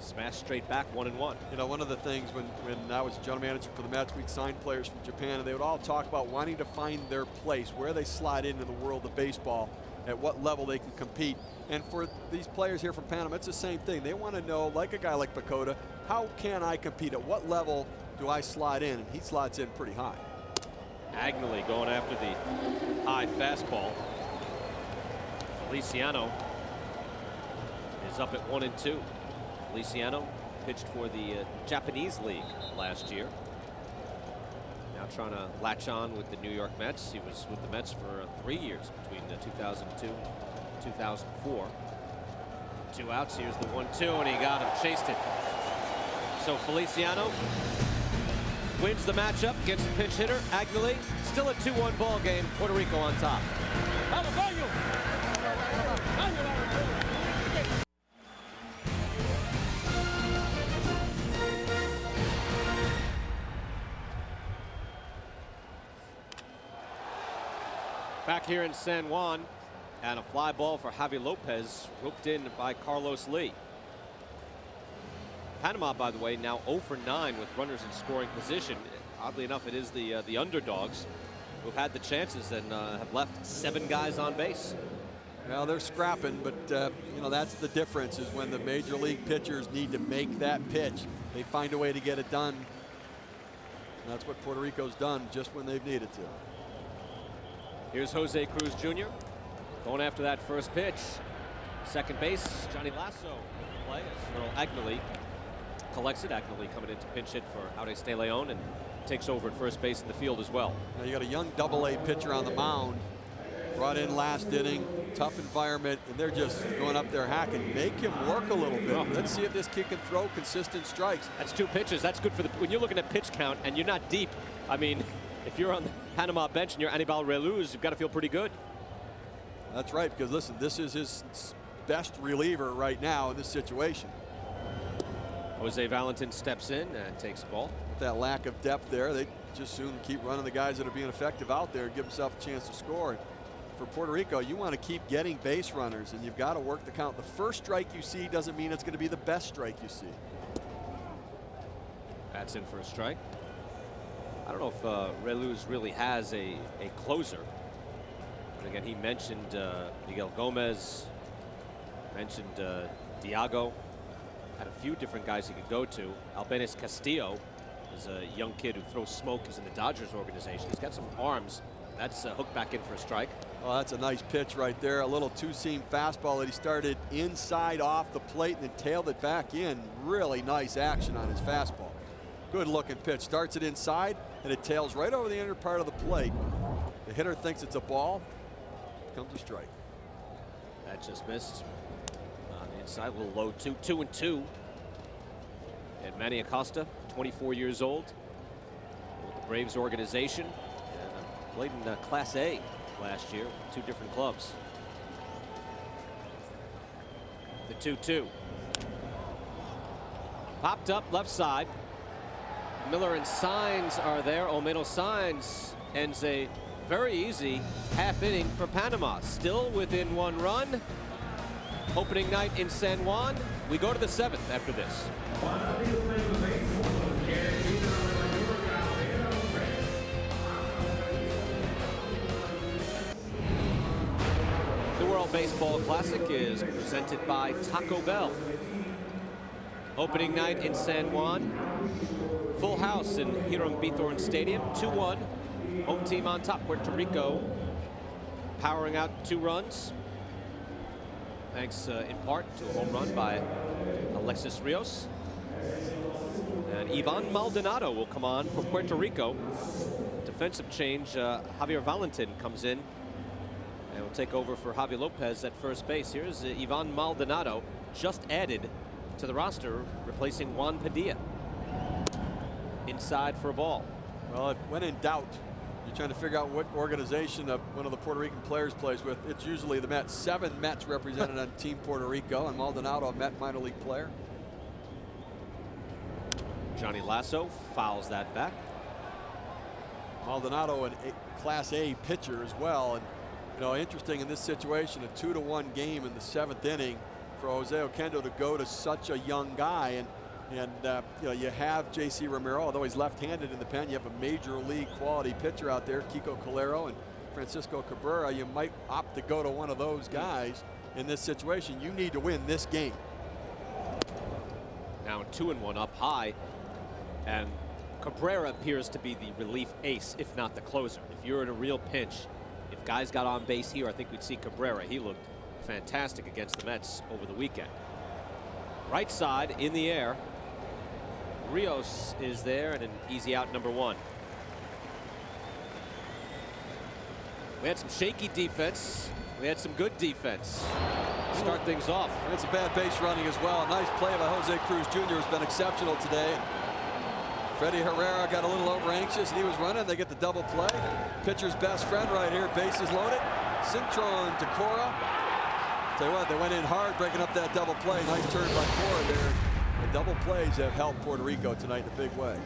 Smash straight back, 1-1. You know, one of the things when I was general manager for the Mets, we'd sign players from Japan, and they would all talk about wanting to find their place, where they slide into the world of baseball, at what level they can compete. And for these players here from Panama, it's the same thing. They want to know, like a guy like Pecota, how can I compete? At what level do I slide in? And he slides in pretty high. Agnoli going after the high fastball. Feliciano is up at 1-2. Feliciano pitched for the Japanese League last year. Now trying to latch on with the New York Mets. He was with the Mets for 3 years between 2002 and 2004. 2 outs. Here's the 1-2, and he got him, chased it. So Feliciano wins the matchup against the pinch hitter Agnoli. Still a 2-1 ball game. Puerto Rico on top. Back here in San Juan, and a fly ball for Javi Lopez, roped in by Carlos Lee. Panama, by the way, now 0 for 9 with runners in scoring position. Oddly enough, it is the underdogs who've had the chances and have left 7 guys on base. Well, they're scrapping, but you know, that's the difference, is when the major league pitchers need to make that pitch, they find a way to get it done. And that's what Puerto Rico's done just when they've needed to. Here's Jose Cruz Jr. going after that first pitch. Second base, Johnny Lasso play as Earl Agnoli collects it. Agnoli coming in to pinch hit for Audes de Leon and takes over at first base in the field as well. Now you got a young Double-A pitcher on the mound, brought in last inning, tough environment, and they're just going up there hacking. Make him work a little bit. Let's see if this kid can throw consistent strikes. That's 2 pitches. That's good for when you're looking at pitch count and you're not deep. I mean, if you're on the Panama bench and you're Anibal Reluz, you've got to feel pretty good. That's right, because listen, this is his best reliever right now in this situation. Jose Valentin steps in and takes the ball. With that lack of depth there, they just soon keep running the guys that are being effective out there, give himself a chance to score. For Puerto Rico, you want to keep getting base runners, and you've got to work the count. The first strike you see doesn't mean it's going to be the best strike you see. That's in for a strike. I don't know if Reluz really has a closer. But again, he mentioned Miguel Gomez, mentioned Diago. Had a few different guys he could go to. Albenis Castillo There's a young kid who throws smoke, is in the Dodgers organization. He's got some arms. That's hooked back in for a strike. Oh, that's a nice pitch right there. A little two-seam fastball that he started inside off the plate and then tailed it back in. Really nice action on his fastball. Good looking pitch. Starts it inside and it tails right over the inner part of the plate. The hitter thinks it's a ball. Comes a strike. That just missed. On the inside, a little low, 2-2. And Manny Acosta, 24 years old, with the Braves organization. And played in Class A last year, 2 different clubs. The 2-2. Popped up left side. Miller and Signs are there. Omeno Signs ends a very easy half inning for Panama. Still within 1 run. Opening night in San Juan. We go to the 7th after this. The World Baseball Classic is presented by Taco Bell. Opening night in San Juan. Full house in Hiram Bithorn Stadium. 2-1. Home team on top. Puerto Rico powering out 2 runs. Thanks in part to a home run by Alexis Rios. And Ivan Maldonado will come on for Puerto Rico. Defensive change, Javier Valentin comes in and will take over for Javi Lopez at first base. Here's Ivan Maldonado, just added to the roster, replacing Juan Padilla. Inside for a ball. Well, when in doubt, you're trying to figure out what organization one of the Puerto Rican players plays with. It's usually the Mets. 7 Mets represented on Team Puerto Rico, and Maldonado, a Met minor league player. Johnny Lasso fouls that back. Maldonado, a Class A pitcher as well. And, you know, interesting in this situation, a 2-1 game in the 7th inning for Jose Oquendo to go to such a young guy. And you know, you have J.C. Romero, although he's left-handed in the pen. You have a major league quality pitcher out there, Kiko Calero and Francisco Cabrera. You might opt to go to one of those guys in this situation. You need to win this game. Now 2-1 up high, and Cabrera appears to be the relief ace, if not the closer. If you're in a real pinch, if guys got on base here, I think we'd see Cabrera. He looked fantastic against the Mets over the weekend. Right side in the air. Rios is there, and an easy out, number 1. We had some shaky defense. We had some good defense. Start things off. It's a bad base running as well. A nice play by Jose Cruz Jr. has been exceptional today. Freddie Herrera got a little over anxious and he was running. They get the double play. Pitcher's best friend right here. Bases loaded. Cintron to Cora. Tell you what, they went in hard breaking up that double play. Nice turn by Cora there. The double plays have helped Puerto Rico tonight in a big way.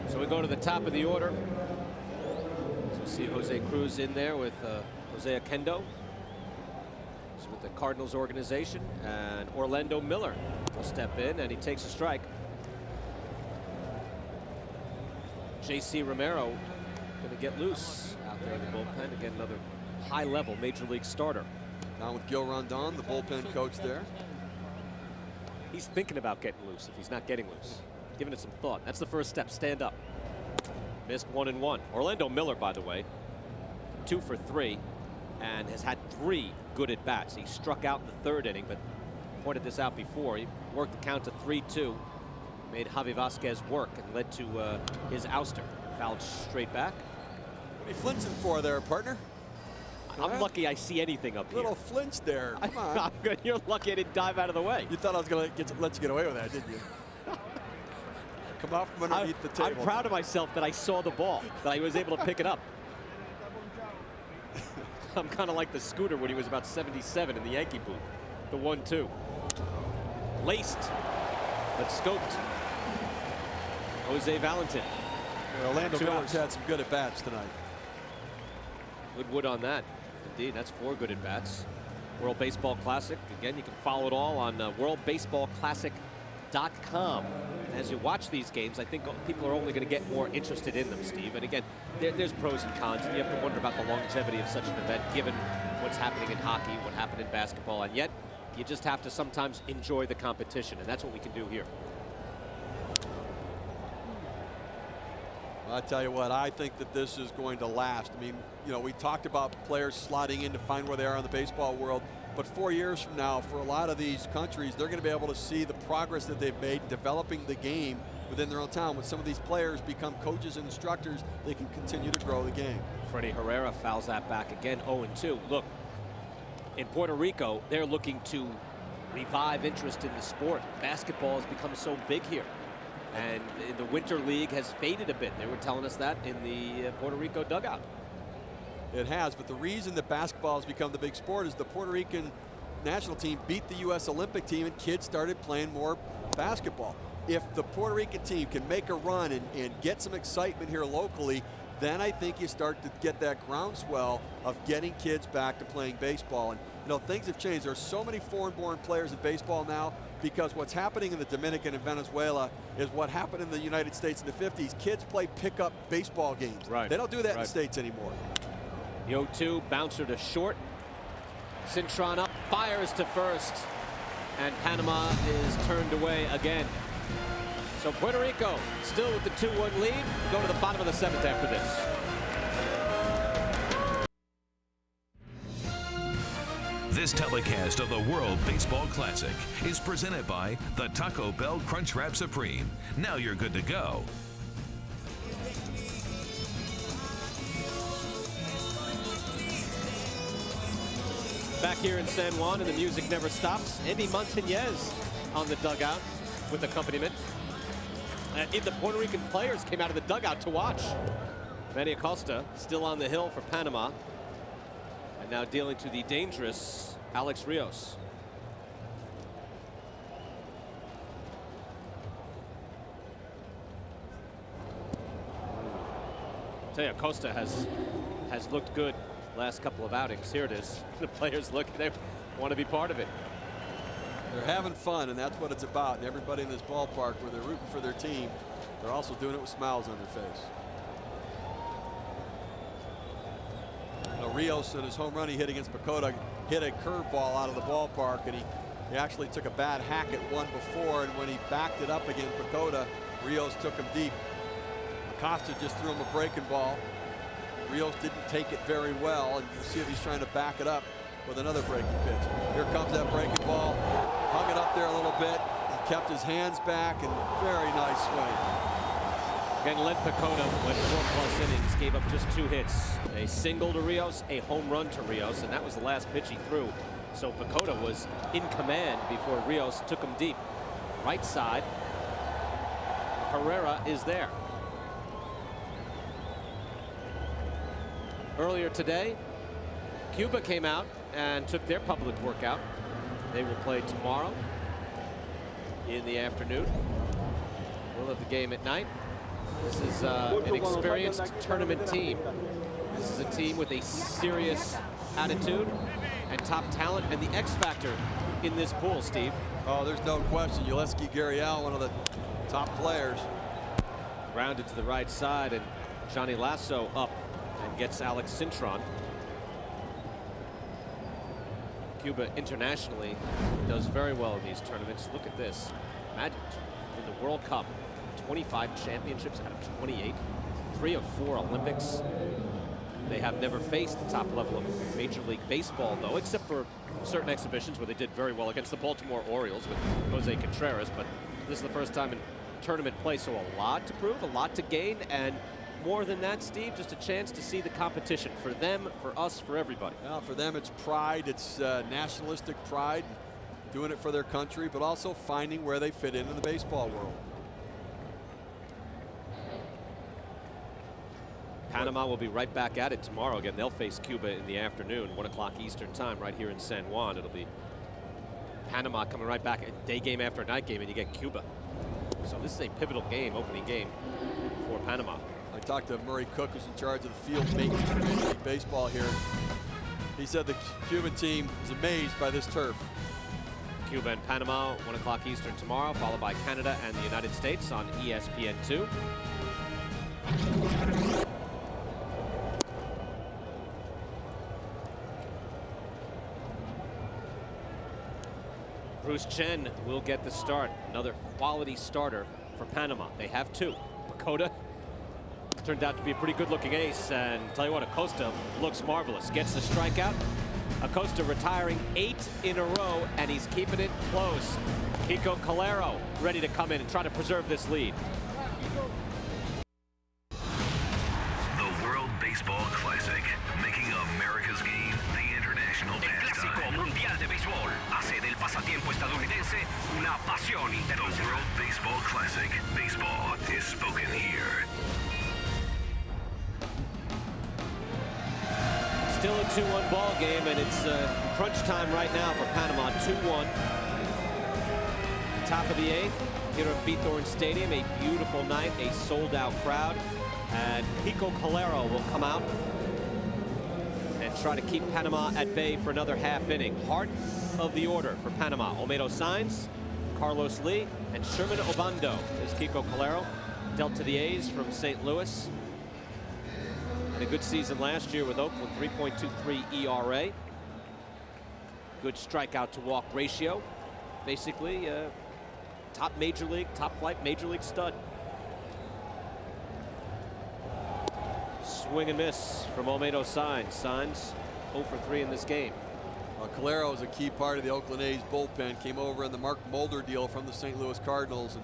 So we go to the top of the order. So we see Jose Cruz in there with Jose Oquendo. He's with the Cardinals organization, and Orlando Miller will step in, and he takes a strike. J.C. Romero going to get loose out there in the bullpen. Again, another high-level major league starter. Down with Gil Rondon, the bullpen coach there. He's thinking about getting loose if he's not getting loose. Giving it some thought. That's the first step. Stand up. Missed 1-1. Orlando Miller, by the way, 2 for 3, and has had 3 good at-bats. He struck out in the 3rd inning, but pointed this out before. He worked the count to 3-2. Made Javi Vasquez work and led to his ouster. Fouled straight back. What are you flinching for there, partner? I'm lucky I see anything up here. Little flinch there. Come on. You're lucky I didn't dive out of the way. You thought I was going to let you get away with that, didn't you? Come out from underneath the table. I'm proud of myself that I saw the ball, that I was able to pick it up. I'm kind of like the Scooter when he was about 77 in the Yankee booth. The 1-2. Laced, but scoped. Jose Valentin. Orlando Miller's had some good at-bats tonight. Good wood on that. Indeed, that's 4 good at-bats. World Baseball Classic. Again, you can follow it all on worldbaseballclassic.com. As you watch these games, I think people are only going to get more interested in them, Steve. And again, there's pros and cons, and you have to wonder about the longevity of such an event, given what's happening in hockey, what happened in basketball, and yet you just have to sometimes enjoy the competition, and that's what we can do here. I tell you what, I think that this is going to last. I mean, you know, we talked about players slotting in to find where they are in the baseball world, but 4 years from now, for a lot of these countries, they're going to be able to see the progress that they've made developing the game within their own town. When some of these players become coaches and instructors, they can continue to grow the game. Freddie Herrera fouls that back again, 0-2. Look, in Puerto Rico, they're looking to revive interest in the sport. Basketball has become so big here. And the Winter League has faded a bit. They were telling us that in the Puerto Rico dugout. It has, but the reason that basketball has become the big sport is the Puerto Rican national team beat the U.S. Olympic team and kids started playing more basketball. If the Puerto Rican team can make a run and get some excitement here locally, then I think you start to get that groundswell of getting kids back to playing baseball. And you know, things have changed. There's so many foreign-born players in baseball now because what's happening in the Dominican and Venezuela is what happened in the United States in the 50s. Kids play pickup baseball games. Right. They don't do that in the States anymore. The 0-2, bouncer to short. Cintron up, fires to first, and Panama is turned away again. So Puerto Rico still with the 2-1 lead. Go to the bottom of the 7th after this. This telecast of the World Baseball Classic is presented by the Taco Bell Crunchwrap Supreme. Now you're good to go. Back here in San Juan, and the music never stops. Andy Montañez on the dugout with accompaniment. And the Puerto Rican players came out of the dugout to watch. Manny Acosta still on the hill for Panama. And now dealing to the dangerous Alex Rios. I'll tell you, Acosta has looked good last couple of outings. Here it is. The players look, they want to be part of it. They're having fun, and that's what it's about. And everybody in this ballpark, where they're rooting for their team, they're also doing it with smiles on their face. Now, Rios, in his home run he hit against Pacoda, hit a curveball out of the ballpark, and he actually took a bad hack at one before, and when he backed it up against Pacoda, Rios took him deep. Acosta just threw him a breaking ball. Rios didn't take it very well, and you see if he's trying to back it up with another breaking pitch. Here comes that breaking ball. Hung it up there a little bit. He kept his hands back, and very nice swing. Again, Len Pacoda went 4+ innings, gave up just 2 hits. A single to Rios, a home run to Rios, and that was the last pitch he threw. So Pacoda was in command before Rios took him deep. Right side, Herrera is there. Earlier today, Cuba came out and took their public workout. They will play tomorrow in the afternoon. We'll have the game at night. This is an experienced tournament team. This is a team with a serious attitude and top talent, and the X factor in this pool, Steve. Oh, there's no question. Yulesky Gurriel, one of the top players. Grounded to the right side, and Johnny Lasso up and gets Alex Cintron. Cuba internationally does very well in these tournaments. Look at this. Imagine in the World Cup, 25 championships out of 28, 3 of 4 Olympics. They have never faced the top level of Major League Baseball, though, except for certain exhibitions where they did very well against the Baltimore Orioles with Jose Contreras. But this is the first time in tournament play, so a lot to prove, a lot to gain, and more than that, Steve, just a chance to see the competition for them, for us, for everybody. Well, for them, it's pride. It's nationalistic pride, doing it for their country, but also finding where they fit into the baseball world. Panama will be right back at it tomorrow. Again, they'll face Cuba in the afternoon, 1 o'clock Eastern time, right here in San Juan. It'll be Panama coming right back, a day game after a night game, and you get Cuba. So this is a pivotal game, opening game for Panama. I talked to Murray Cook, who's in charge of the field maintenance for Major League Baseball here. He said the Cuban team is amazed by this turf. Cuba and Panama, 1 o'clock Eastern tomorrow, followed by Canada and the United States on ESPN2. Bruce Chen will get the start. Another quality starter for Panama. They have 2. Pacoda turned out to be a pretty good-looking ace, and tell you what, Acosta looks marvelous. Gets the strikeout. Acosta retiring 8 in a row, and he's keeping it close. Kiko Calero ready to come in and try to preserve this lead. The World Baseball Classic, making America's game the international Clásico pastime. Mundial de Béisbol hace del pasatiempo estadounidense una pasión The internacional. World Baseball Classic. Baseball is spoken here. Still a 2-1 ball game, and it's crunch time right now for Panama. 2-1. Top of the 8th here at Bithorn Stadium. A beautiful night, a sold-out crowd, and Kiko Calero will come out and try to keep Panama at bay for another half inning. Heart of the order for Panama: Olmedo Sainz, Carlos Lee, and Sherman Obando. Is Kiko Calero, dealt to the A's from St. Louis. Had a good season last year with Oakland, 3.23 ERA. Good strikeout to walk ratio. Basically, top major league, top flight major league stud. Swing and miss from Olmedo Sainz. Sainz 0 for 3 in this game. Calero is a key part of the Oakland A's bullpen. Came over in the Mark Mulder deal from the St. Louis Cardinals, and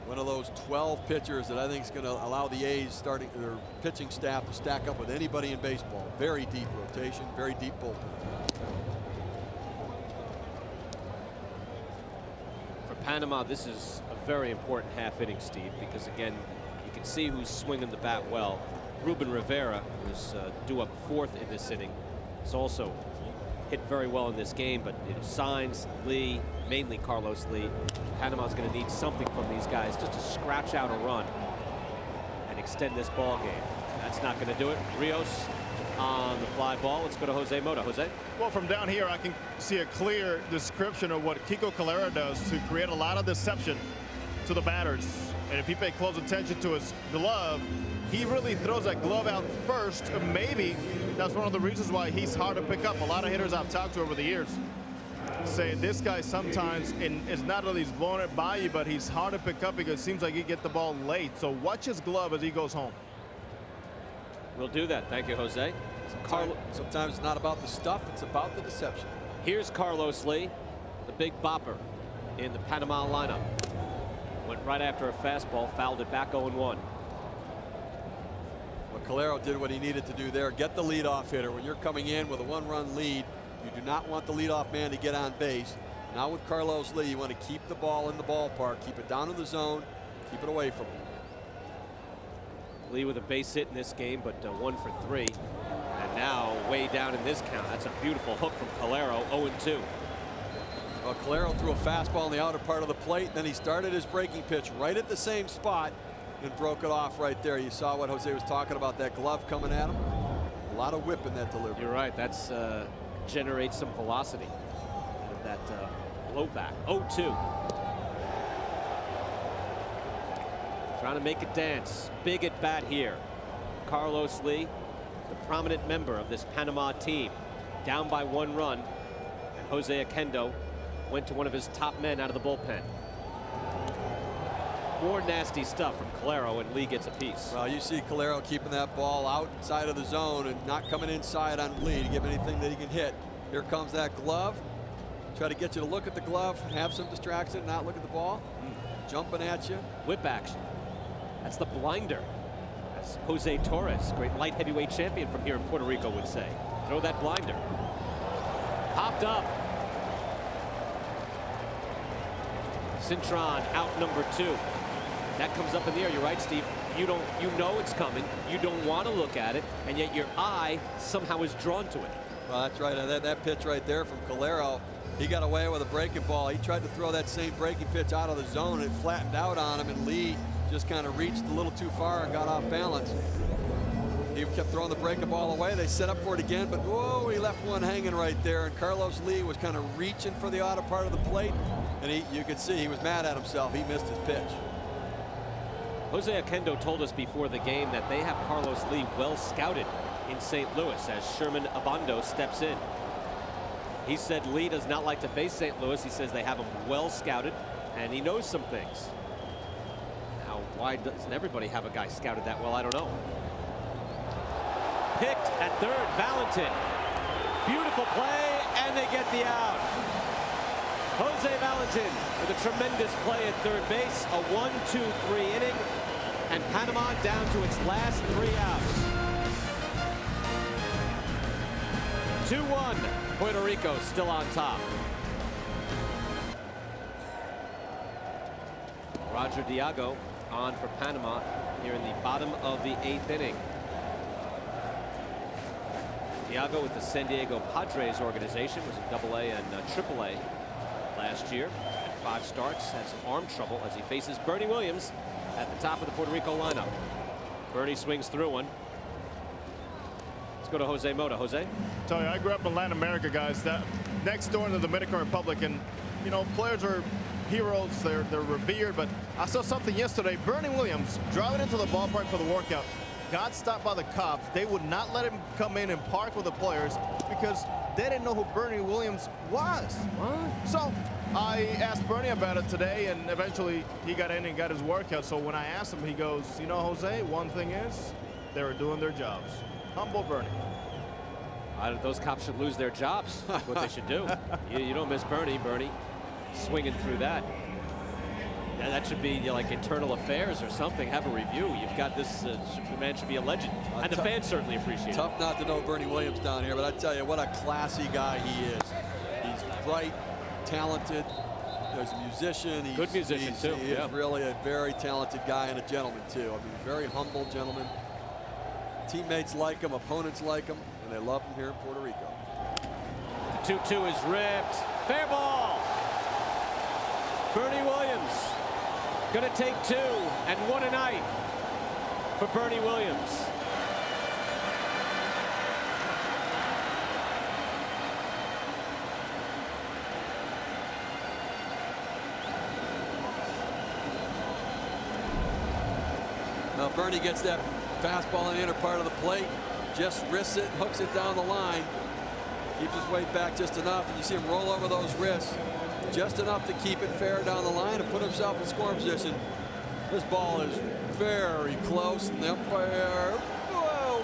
one of those 12 pitchers that I think is going to allow the A's starting their pitching staff to stack up with anybody in baseball. Very deep rotation, very deep bullpen. For Panama, this is a very important half inning, Steve, because again, you can see who's swinging the bat well. Ruben Rivera, who's due up 4th in this inning, is also hit very well in this game, but Sainz, Lee, mainly Carlos Lee. Panama's going to need something from these guys just to scratch out a run and extend this ball game. That's not going to do it. Rios on the fly ball. Let's go to Jose Mota. Jose? Well, from down here, I can see a clear description of what Kiko Calero does to create a lot of deception to the batters. And if you pay close attention to his glove, he really throws that glove out first. And maybe that's one of the reasons why he's hard to pick up. A lot of hitters I've talked to over the years say this guy sometimes, and it's not that he's blowing it by you, but he's hard to pick up because it seems like he get the ball late. So watch his glove as he goes home. We'll do that. Thank you, Jose. Sometimes it's not about the stuff, it's about the deception. Here's Carlos Lee, the big bopper in the Panama lineup. Went right after a fastball, fouled it back 0-1. Well, Calero did what he needed to do there. Get the leadoff hitter. When you're coming in with a 1-run lead, you do not want the leadoff man to get on base. Now with Carlos Lee, you want to keep the ball in the ballpark, keep it down in the zone, keep it away from him. Lee with a base hit in this game, but 1 for 3. And now way down in this count. That's a beautiful hook from Calero, 0-2. Well, Calero threw a fastball in the outer part of the plate. Then he started his breaking pitch right at the same spot and broke it off right there. You saw what Jose was talking about, that glove coming at him. A lot of whip in that delivery. You're right. That's generates some velocity out of that blowback. 0-2. Trying to make it dance. Big at bat here. Carlos Lee, the prominent member of this Panama team, down by 1 run. And Jose Oquendo went to one of his top men out of the bullpen. More nasty stuff from Calero, and Lee gets a piece. Well, you see Calero keeping that ball outside of the zone and not coming inside on Lee to give anything that he can hit. Here comes that glove. Try to get you to look at the glove, have some distraction, not look at the ball. Jumping at you. Whip action. That's the blinder, as Jose Torres, great light heavyweight champion from here in Puerto Rico, would say. Throw that blinder. Popped up. Cintron out number 2. That comes up in the air. You're right, Steve. You know it's coming. You don't want to look at it, and yet your eye somehow is drawn to it. Well, that's right. That pitch right there from Calero, he got away with a breaking ball. He tried to throw that same breaking pitch out of the zone, and it flattened out on him, and Lee just kind of reached a little too far and got off balance. He kept throwing the breaking ball away. They set up for it again, but whoa, he left one hanging right there, and Carlos Lee was kind of reaching for the outer part of the plate, and you could see he was mad at himself. He missed his pitch. Jose Oquendo told us before the game that they have Carlos Lee well scouted in St. Louis as Sherman Obando steps in. He said Lee does not like to face St. Louis. He says they have him well scouted, and he knows some things. Now, Why doesn't everybody have a guy scouted that well? I don't know. Picked at third, Valentin. Beautiful play, and they get the out. Jose Valentin with a tremendous play at third base. A 1-2-3 inning, and Panama down to its last 3 outs. 2-1, Puerto Rico still on top. Roger Diago on for Panama here in the bottom of the 8th inning. Diago with the San Diego Padres organization was in AA and AAA last year. Had 5 starts, had some arm trouble as he faces Bernie Williams at the top of the Puerto Rico lineup. Bernie swings through one. Let's go to Jose Mota. Jose? Tell you, I grew up in Latin America, guys. That next door in the Dominican Republic, and you know, players are heroes. They're revered. But I saw something yesterday. Bernie Williams driving into the ballpark for the workout. Got stopped by the cops. They would not let him come in and park with the players because they didn't know who Bernie Williams was. What? So I asked Bernie about it today, and eventually he got in and got his workout. So when I asked him, he goes, you know, Jose, one thing is they were doing their jobs. Humble Bernie. Those cops should lose their jobs. That's what they should do. You don't miss Bernie. Bernie swinging through that. Yeah, that should be like internal affairs or something. Have a review. You've got this. The man should be a legend, and the fans certainly appreciate it. Tough not to know Bernie Williams down here, but I tell you what a classy guy he is. He's bright, talented. He's a musician. Good musician too. He is really a very talented guy and a gentleman too. I mean, very humble gentleman. Teammates like him, opponents like him, and they love him here in Puerto Rico. The 2-2 is ripped. Fair ball. Bernie Williams going to take 2, and what a night for Bernie Williams. Now Bernie gets that fastball in the inner part of the plate, just wrists it, hooks it down the line, keeps his weight back just enough, and you see him roll over those wrists just enough to keep it fair down the line and put himself in scoring position. This ball is very close, and the umpire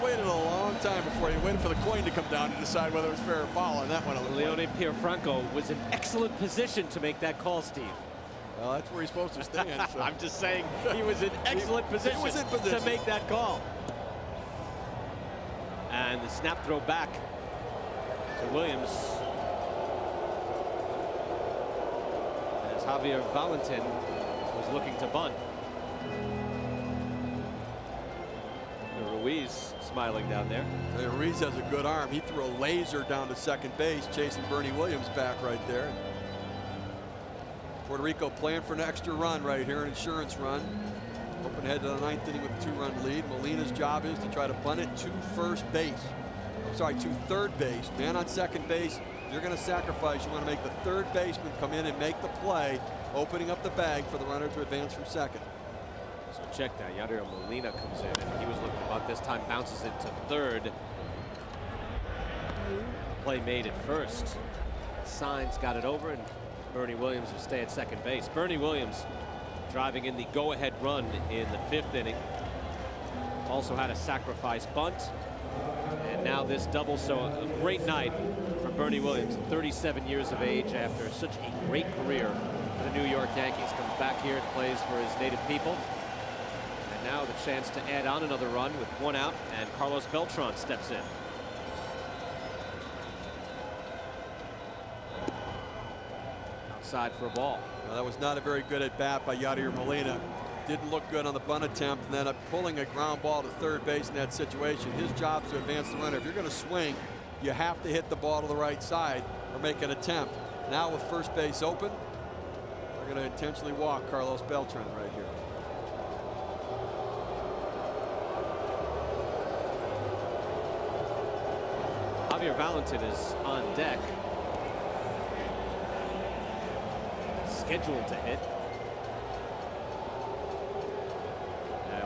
waited a long time before he waited for the coin to come down to decide whether it was fair or foul on that one. Leone Pierfranco was in excellent position to make that call, Steve. Well, that's where he's supposed to stand. So. I'm just saying he was in excellent position, he was in position to make that call. And the snap throw back to Williams. As Javier Valentin was looking to bunt. Ruiz smiling down there. Hey, Ruiz has a good arm. He threw a laser down to second base, chasing Bernie Williams back right there. Puerto Rico playing for an extra run right here, an insurance run. Open head to the 9th inning with a 2-run lead. Molina's job is to try to bunt it to first base. I'm sorry, to third base. Man on second base, you're going to sacrifice. You want to make the third baseman come in and make the play, opening up the bag for the runner to advance from second. So check that. Yadier Molina comes in, and he was looking to bunt. This time bounces it to third. Play made at first. Signs got it over, and Bernie Williams will stay at second base. Bernie Williams driving in the go-ahead run in the 5th inning. Also had a sacrifice bunt. And now this double, so a great night for Bernie Williams, 37 years of age after such a great career for the New York Yankees. Comes back here and plays for his native people. And now the chance to add on another run with 1 out, and Carlos Beltran steps in. Outside for a ball. Now, that was not a very good at bat by Yadier Molina. Didn't look good on the bunt attempt, and then pulling a ground ball to third base in that situation. His job is to advance the runner. If you're going to swing, you have to hit the ball to the right side or make an attempt. Now with first base open, they're going to intentionally walk Carlos Beltran right here. Javier Valentin is on deck. Scheduled to hit.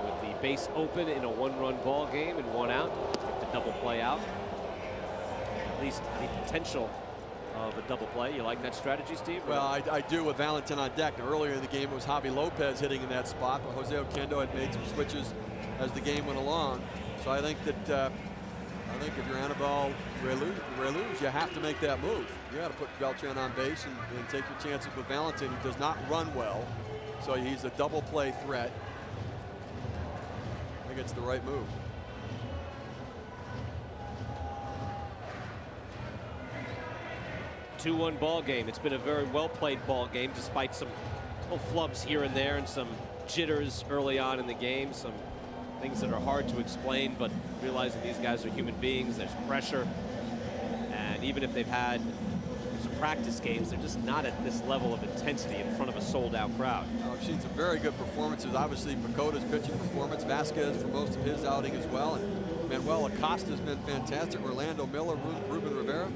With the base open in a 1-run ball game and 1 out, the double play out. At least the potential of a double play. You like that strategy, Steve? Well, I do with Valentin on deck. Now, earlier in the game, it was Javi Lopez hitting in that spot, but Jose Oquendo had made some switches as the game went along. So I think that if you're Anibal Reluz, you have to make that move. You got to put Beltran on base and take your chances with Valentin, who does not run well. So he's a double play threat. I think it's the right move. A 2-1 ball game. It's been a very well played ball game, despite some little flubs here and there and some jitters early on in the game. Some things that are hard to explain, but realizing these guys are human beings, there's pressure. And even if they've had some practice games, they're just not at this level of intensity in front of a sold-out crowd. I've seen some very good performances. Obviously, Pacota's pitching performance, Vasquez for most of his outing as well, and Manuel Acosta's been fantastic. Orlando Miller, Ruben Rivera.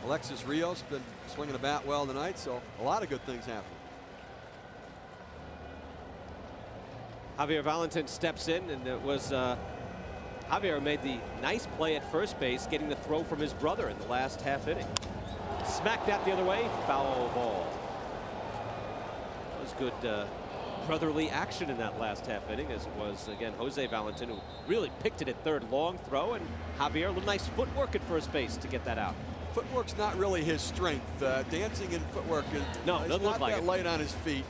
Alexis Rios been swinging the bat well tonight, so a lot of good things happening. Javier Valentin steps in, and it was Javier made the nice play at first base, getting the throw from his brother in the last half inning. Smacked that the other way, foul ball. It was good brotherly action in that last half inning, as it was, again, Jose Valentin, who really picked it at third, long throw, and Javier, a little nice footwork at first base to get that out. Footwork's not really his strength. Dancing in footwork is not that light on his feet.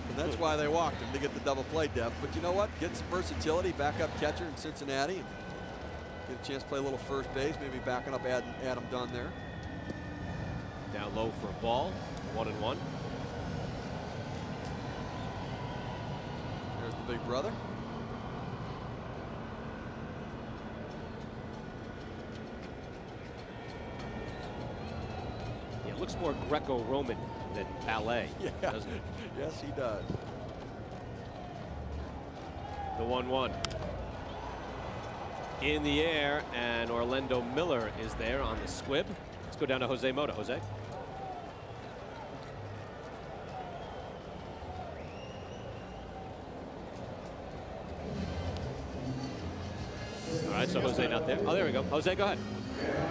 And that's why they walked him, to get the double play depth. But you know what? Get some versatility, backup catcher in Cincinnati, and get a chance to play a little first base, maybe backing up Adam Dunn there. Down low for a ball, 1-1. There's the big brother. Yeah, it looks more Greco-Roman than ballet, doesn't it? Yes, he does. The 1-1 in the air, and Orlando Miller is there on the squib. Let's go down to Jose Mota. Jose. All right, so Jose not there. Oh, there we go. Jose, go ahead.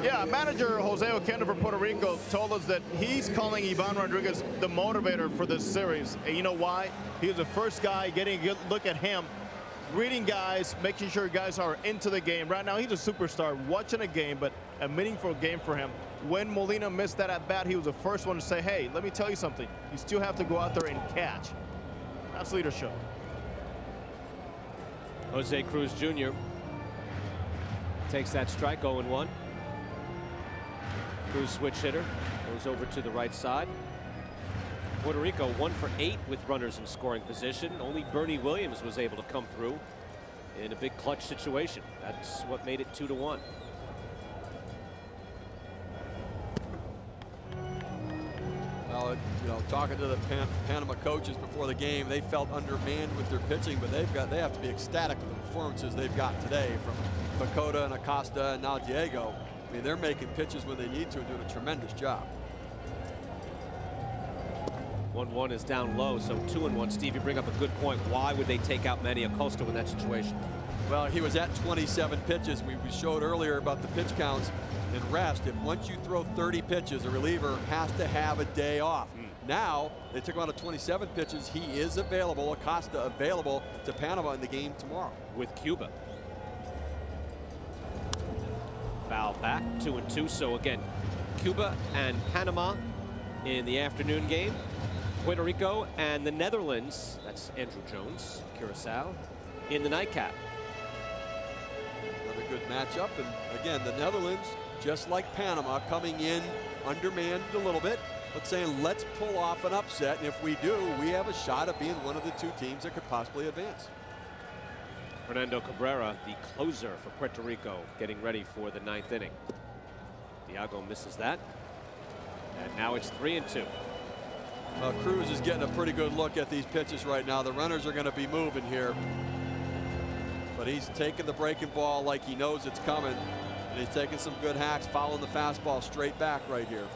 Yeah, manager Jose Oquendo for Puerto Rico told us that he's calling Ivan Rodriguez the motivator for this series. And you know why? He was the first guy getting a good look at him, reading guys, making sure guys are into the game. Right now, he's a superstar watching a game, but a meaningful game for him. When Molina missed that at bat, he was the first one to say, hey, let me tell you something. You still have to go out there and catch. That's leadership. Jose Cruz Jr. takes that strike, 0-1. Cruz switch hitter goes over to the right side. Puerto Rico 1 for 8 with runners in scoring position. Only Bernie Williams was able to come through in a big clutch situation. That's what made it 2-1. Well, you know, talking to the Panama coaches before the game, they felt undermanned with their pitching, but they have to be ecstatic with the performances they've got today from Pecota and Acosta and now Diego. I mean, they're making pitches when they need to and doing a tremendous job. 1-1 is down low, so 2-1. Steve, you bring up a good point. Why would they take out Manny Acosta in that situation? Well, he was at 27 pitches. We showed earlier about the pitch counts in rest. If once you throw 30 pitches, a reliever has to have a day off. Now, they took him out of 27 pitches. He is available, Acosta available to Panama in the game tomorrow. With Cuba. Foul back, 2-2. So again, Cuba and Panama in the afternoon game. Puerto Rico and the Netherlands, that's Andrew Jones, Curacao, in the nightcap. Another good matchup. And again, the Netherlands, just like Panama, coming in undermanned a little bit, but saying let's pull off an upset. And if we do, we have a shot at being one of the two teams that could possibly advance. Fernando Cabrera, the closer for Puerto Rico, getting ready for the 9th inning. Diego misses that. And now it's 3-2. Cruz is getting a pretty good look at these pitches right now. The runners are going to be moving here. But he's taking the breaking ball like he knows it's coming. And he's taking some good hacks, following the fastball straight back right here.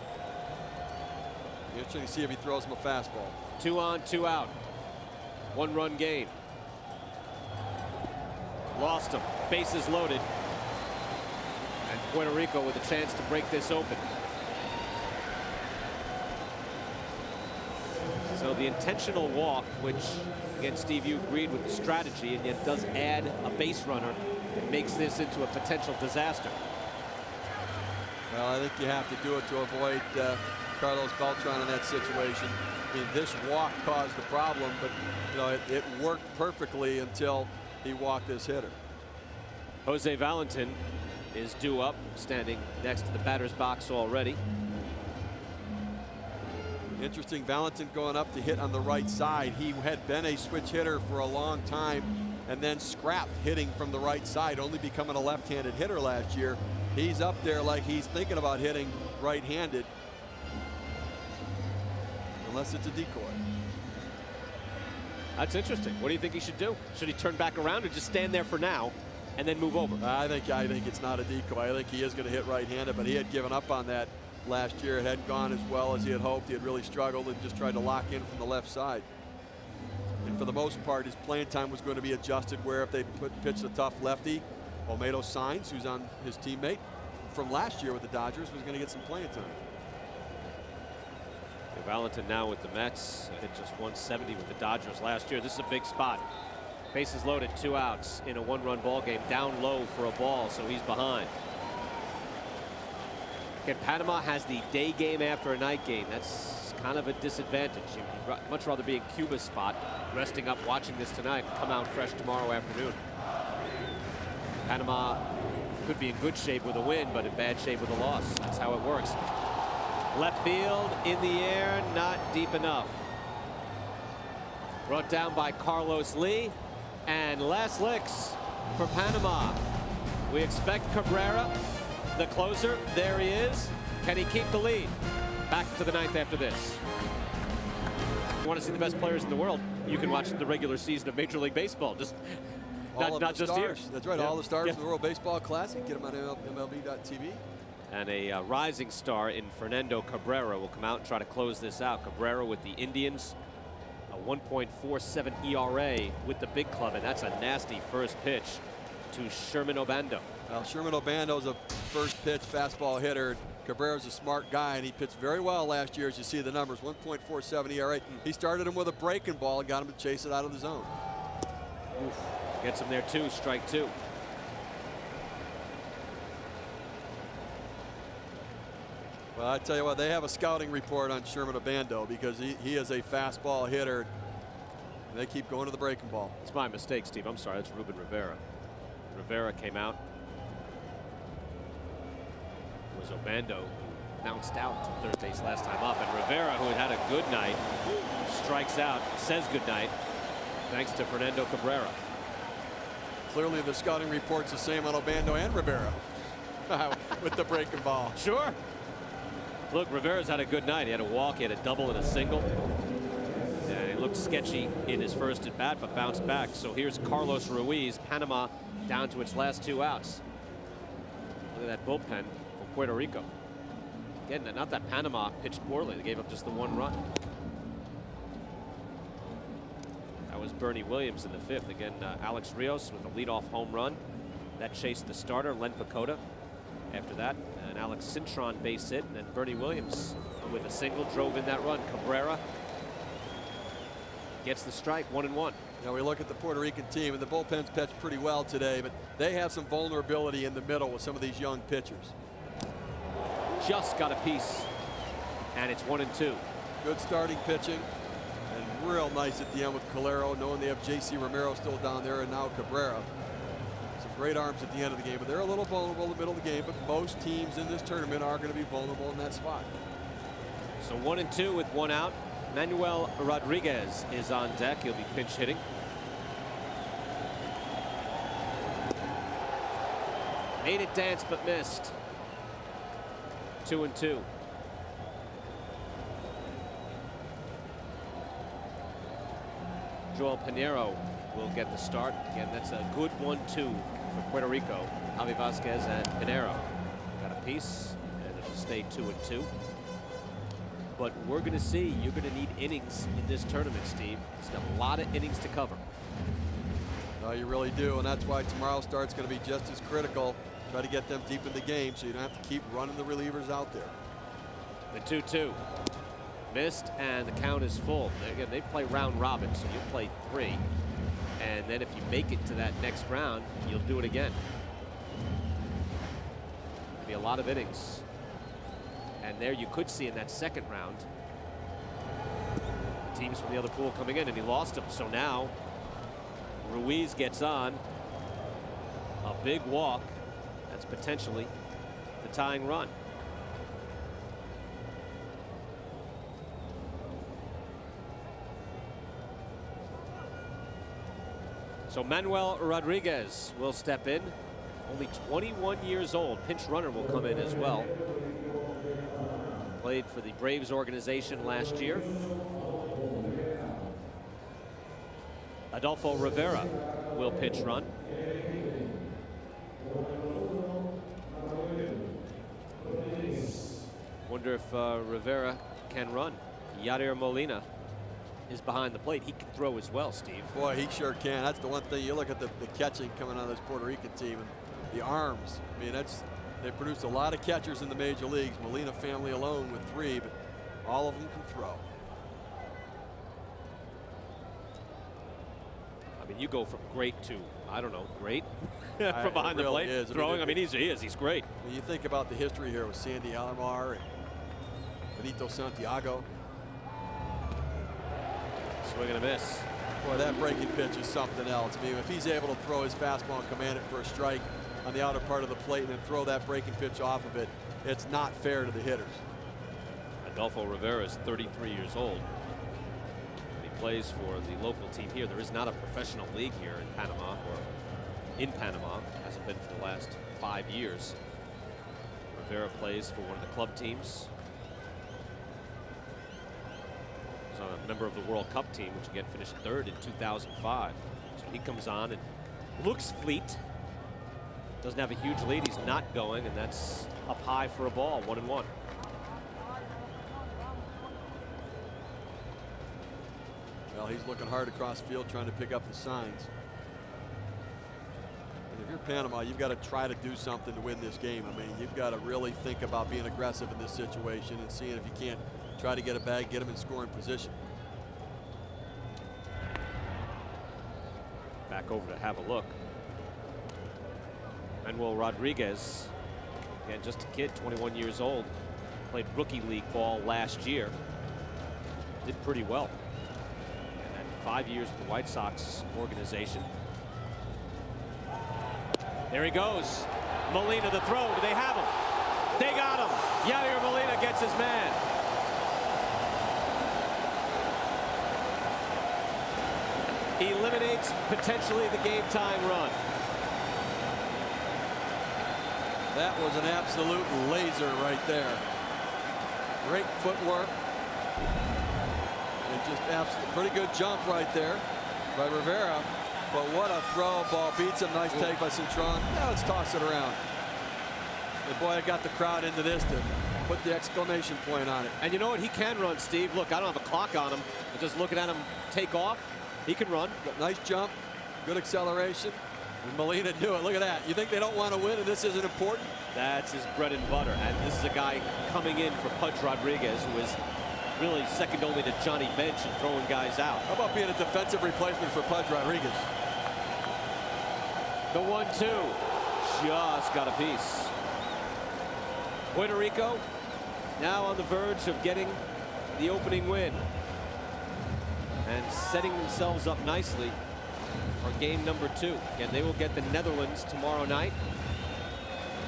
Interesting to see if he throws him a fastball. 2 on, 2 out. 1-run game. Lost him. Bases loaded. And Puerto Rico with a chance to break this open. So the intentional walk, which, again, Steve, you agreed with the strategy, and yet does add a base runner, and makes this into a potential disaster. Well, I think you have to do it to avoid Carlos Beltran in that situation. I mean, this walk caused the problem, but you know it worked perfectly until he walked this hitter. Jose Valentin is due up, standing next to the batter's box already. Interesting, Valentin going up to hit on the right side. He had been a switch hitter for a long time and then scrapped hitting from the right side, only becoming a left-handed hitter last year. He's up there like he's thinking about hitting right-handed, unless it's a decoy. That's interesting. What do you think he should do? Should he turn back around or just stand there for now and then move over? I think it's not a decoy. I think he is going to hit right-handed, but he had given up on that last year. It hadn't gone as well as he had hoped. He had really struggled and just tried to lock in from the left side. And for the most part, his playing time was going to be adjusted where if they pitched a tough lefty, Olmedo Sainz, who's on his teammate from last year with the Dodgers, was going to get some playing time. Valentin now with the Mets. Hit just 170 with the Dodgers last year. This is a big spot. Bases loaded, 2 outs in a 1-run ball game. Down low for a ball, so he's behind. Again, Panama has the day game after a night game. That's kind of a disadvantage. You'd much rather be in Cuba's spot, resting up, watching this tonight, come out fresh tomorrow afternoon. Panama could be in good shape with a win, but in bad shape with a loss. That's how it works. Left field, in the air, not deep enough. Brought down by Carlos Lee, and last licks for Panama. We expect Cabrera, the closer. There he is. Can he keep the lead? Back to the 9th after this. You want to see the best players in the world, you can watch the regular season of Major League Baseball. Just not just here. That's right. Yeah. All the stars in the World Baseball Classic. Get them on MLB.tv. And a rising star in Fernando Cabrera will come out and try to close this out. Cabrera with the Indians, a 1.47 ERA with the big club, and that's a nasty first pitch to Sherman Obando. Well, Sherman Obando's a first pitch fastball hitter. Cabrera's a smart guy, and he pitched very well last year, as you see the numbers, 1.47 ERA. He started him with a breaking ball and got him to chase it out of the zone. Oof. Gets him there too, strike 2. Well, I tell you what, they have a scouting report on Sherman Obando because he is a fastball hitter. And they keep going to the breaking ball. It's my mistake, Steve. I'm sorry. That's Ruben Rivera. Rivera came out. It was Obando who bounced out to third base last time up. And Rivera, who had a good night, strikes out, says good night, thanks to Fernando Cabrera. Clearly, the scouting report's the same on Obando and Rivera with the breaking ball. Sure. Look, Rivera's had a good night. He had a walk, he had a double and a single. And he looked sketchy in his first at bat, but bounced back. So here's Carlos Ruiz, Panama down to its last 2 outs. Look at that bullpen from Puerto Rico. Again, not that Panama pitched poorly. They gave up just the 1 run. That was Bernie Williams in the 5th. Again, Alex Rios with a leadoff home run. That chased the starter, Len Pacoda. After that, and Alex Cintron base hit, and then Bernie Williams with a single drove in that run. Cabrera gets the strike, 1-1. Now we look at the Puerto Rican team, and the bullpen's pitched pretty well today, but they have some vulnerability in the middle with some of these young pitchers. Just got a piece, and it's 1-2. Good starting pitching, and real nice at the end with Calero, knowing they have J.C. Romero still down there, and now Cabrera. Great arms at the end of the game, but they're a little vulnerable in the middle of the game, but most teams in this tournament are going to be vulnerable in that spot. So 1-2 with 1 out. Manuel Rodriguez is on deck. He'll be pinch hitting. Made it dance but missed. 2-2. Joel Pinheiro will get the start. Again, that's a good 1-2 for Puerto Rico. Javi Vasquez and Pinheiro got a piece, and it'll stay 2-2. But we're going to see, you're going to need innings in this tournament, Steve. It's got a lot of innings to cover. No, you really do, and that's why tomorrow's start's going to be just as critical. Try to get them deep in the game so you don't have to keep running the relievers out there. The 2-2. Missed, and the count is full. Again, they play round robin, so you play 3. And then if you make it to that next round, you'll do it again. Be a lot of innings. And there you could see in that second round, the teams from the other pool coming in, and he lost them. So now Ruiz gets on a big walk. That's potentially the tying run. So Manuel Rodriguez will step in. Only 21 years old. Pinch runner will come in as well. Played for the Braves organization last year. Adolfo Rivera will pinch run. Wonder if Rivera can run. Yadier Molina is behind the plate. He can throw as well, Steve. Boy, he sure can. That's the one thing. You look at the catching coming out of this Puerto Rican team, and the arms. I mean, they produced a lot of catchers in the major leagues. Molina family alone with 3, but all of them can throw. I mean, you go from great to, I don't know, great from behind the plate. Is. Throwing, I mean, he's great. When you think about the history here with Sandy Alomar and Benito Santiago. Swing and a miss. Boy, that breaking pitch is something else. I mean, if he's able to throw his fastball and command it for a strike on the outer part of the plate and then throw that breaking pitch off of it, it's not fair to the hitters. Adolfo Rivera is 33 years old. He plays for the local team here. There is not a professional league here in Panama, or in Panama. Hasn't been for the last 5 years. Rivera plays for one of the club teams. He's a member of the World Cup team, which again finished 3rd in 2005. So he comes on and looks fleet. Doesn't have a huge lead. He's not going, and that's up high for a ball, 1-1. Well, he's looking hard across the field trying to pick up the signs. And if you're Panama, you've got to try to do something to win this game. I mean, you've got to really think about being aggressive in this situation and seeing if you can't try to get a bag, get him in scoring position. Back over to have a look. Manuel Rodriguez, again, just a kid, 21 years old. Played rookie league ball last year. Did pretty well. And then 5 years with the White Sox organization. There he goes. Molina the throw. Do they have him? They got him. Yadier Molina gets his man. Eliminates potentially the game tying run. That was an absolute laser right there. Great footwork. And just absolutely pretty good jump right there by Rivera. But what a throw. Ball beats him. Nice take by Cintron. Now let's toss it around. And boy, I got the crowd into this to put the exclamation point on it. And you know what? He can run, Steve. Look, I don't have a clock on him. I'm just looking at him take off. He can run. Nice jump. Good acceleration. And Molina knew it. Look at that. You think they don't want to win and this isn't important? That's his bread and butter. And this is a guy coming in for Pudge Rodriguez, who is really second only to Johnny Bench and throwing guys out. How about being a defensive replacement for Pudge Rodriguez? The 1-2 just got a piece. Puerto Rico now on the verge of getting the opening win and setting themselves up nicely for game number 2. Again, they will get the Netherlands tomorrow night.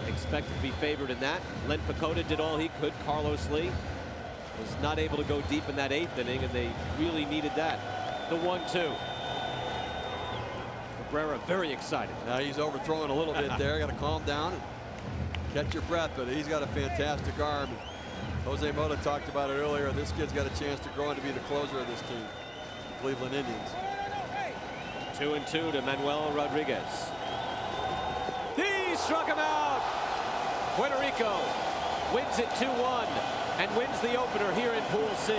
Expected to be favored in that. Len Pacoda did all he could. Carlos Lee was not able to go deep in that 8th inning, and they really needed that. The 1-2. Cabrera very excited. Now he's overthrowing a little bit there. Got to calm down and catch your breath, but he's got a fantastic arm. Jose Mota talked about it earlier. This kid's got a chance to grow into be the closer of this team, Cleveland Indians. 2-2 to Manuel Rodriguez. He struck him out. Puerto Rico wins it 2-1 and wins the opener here in Pool C.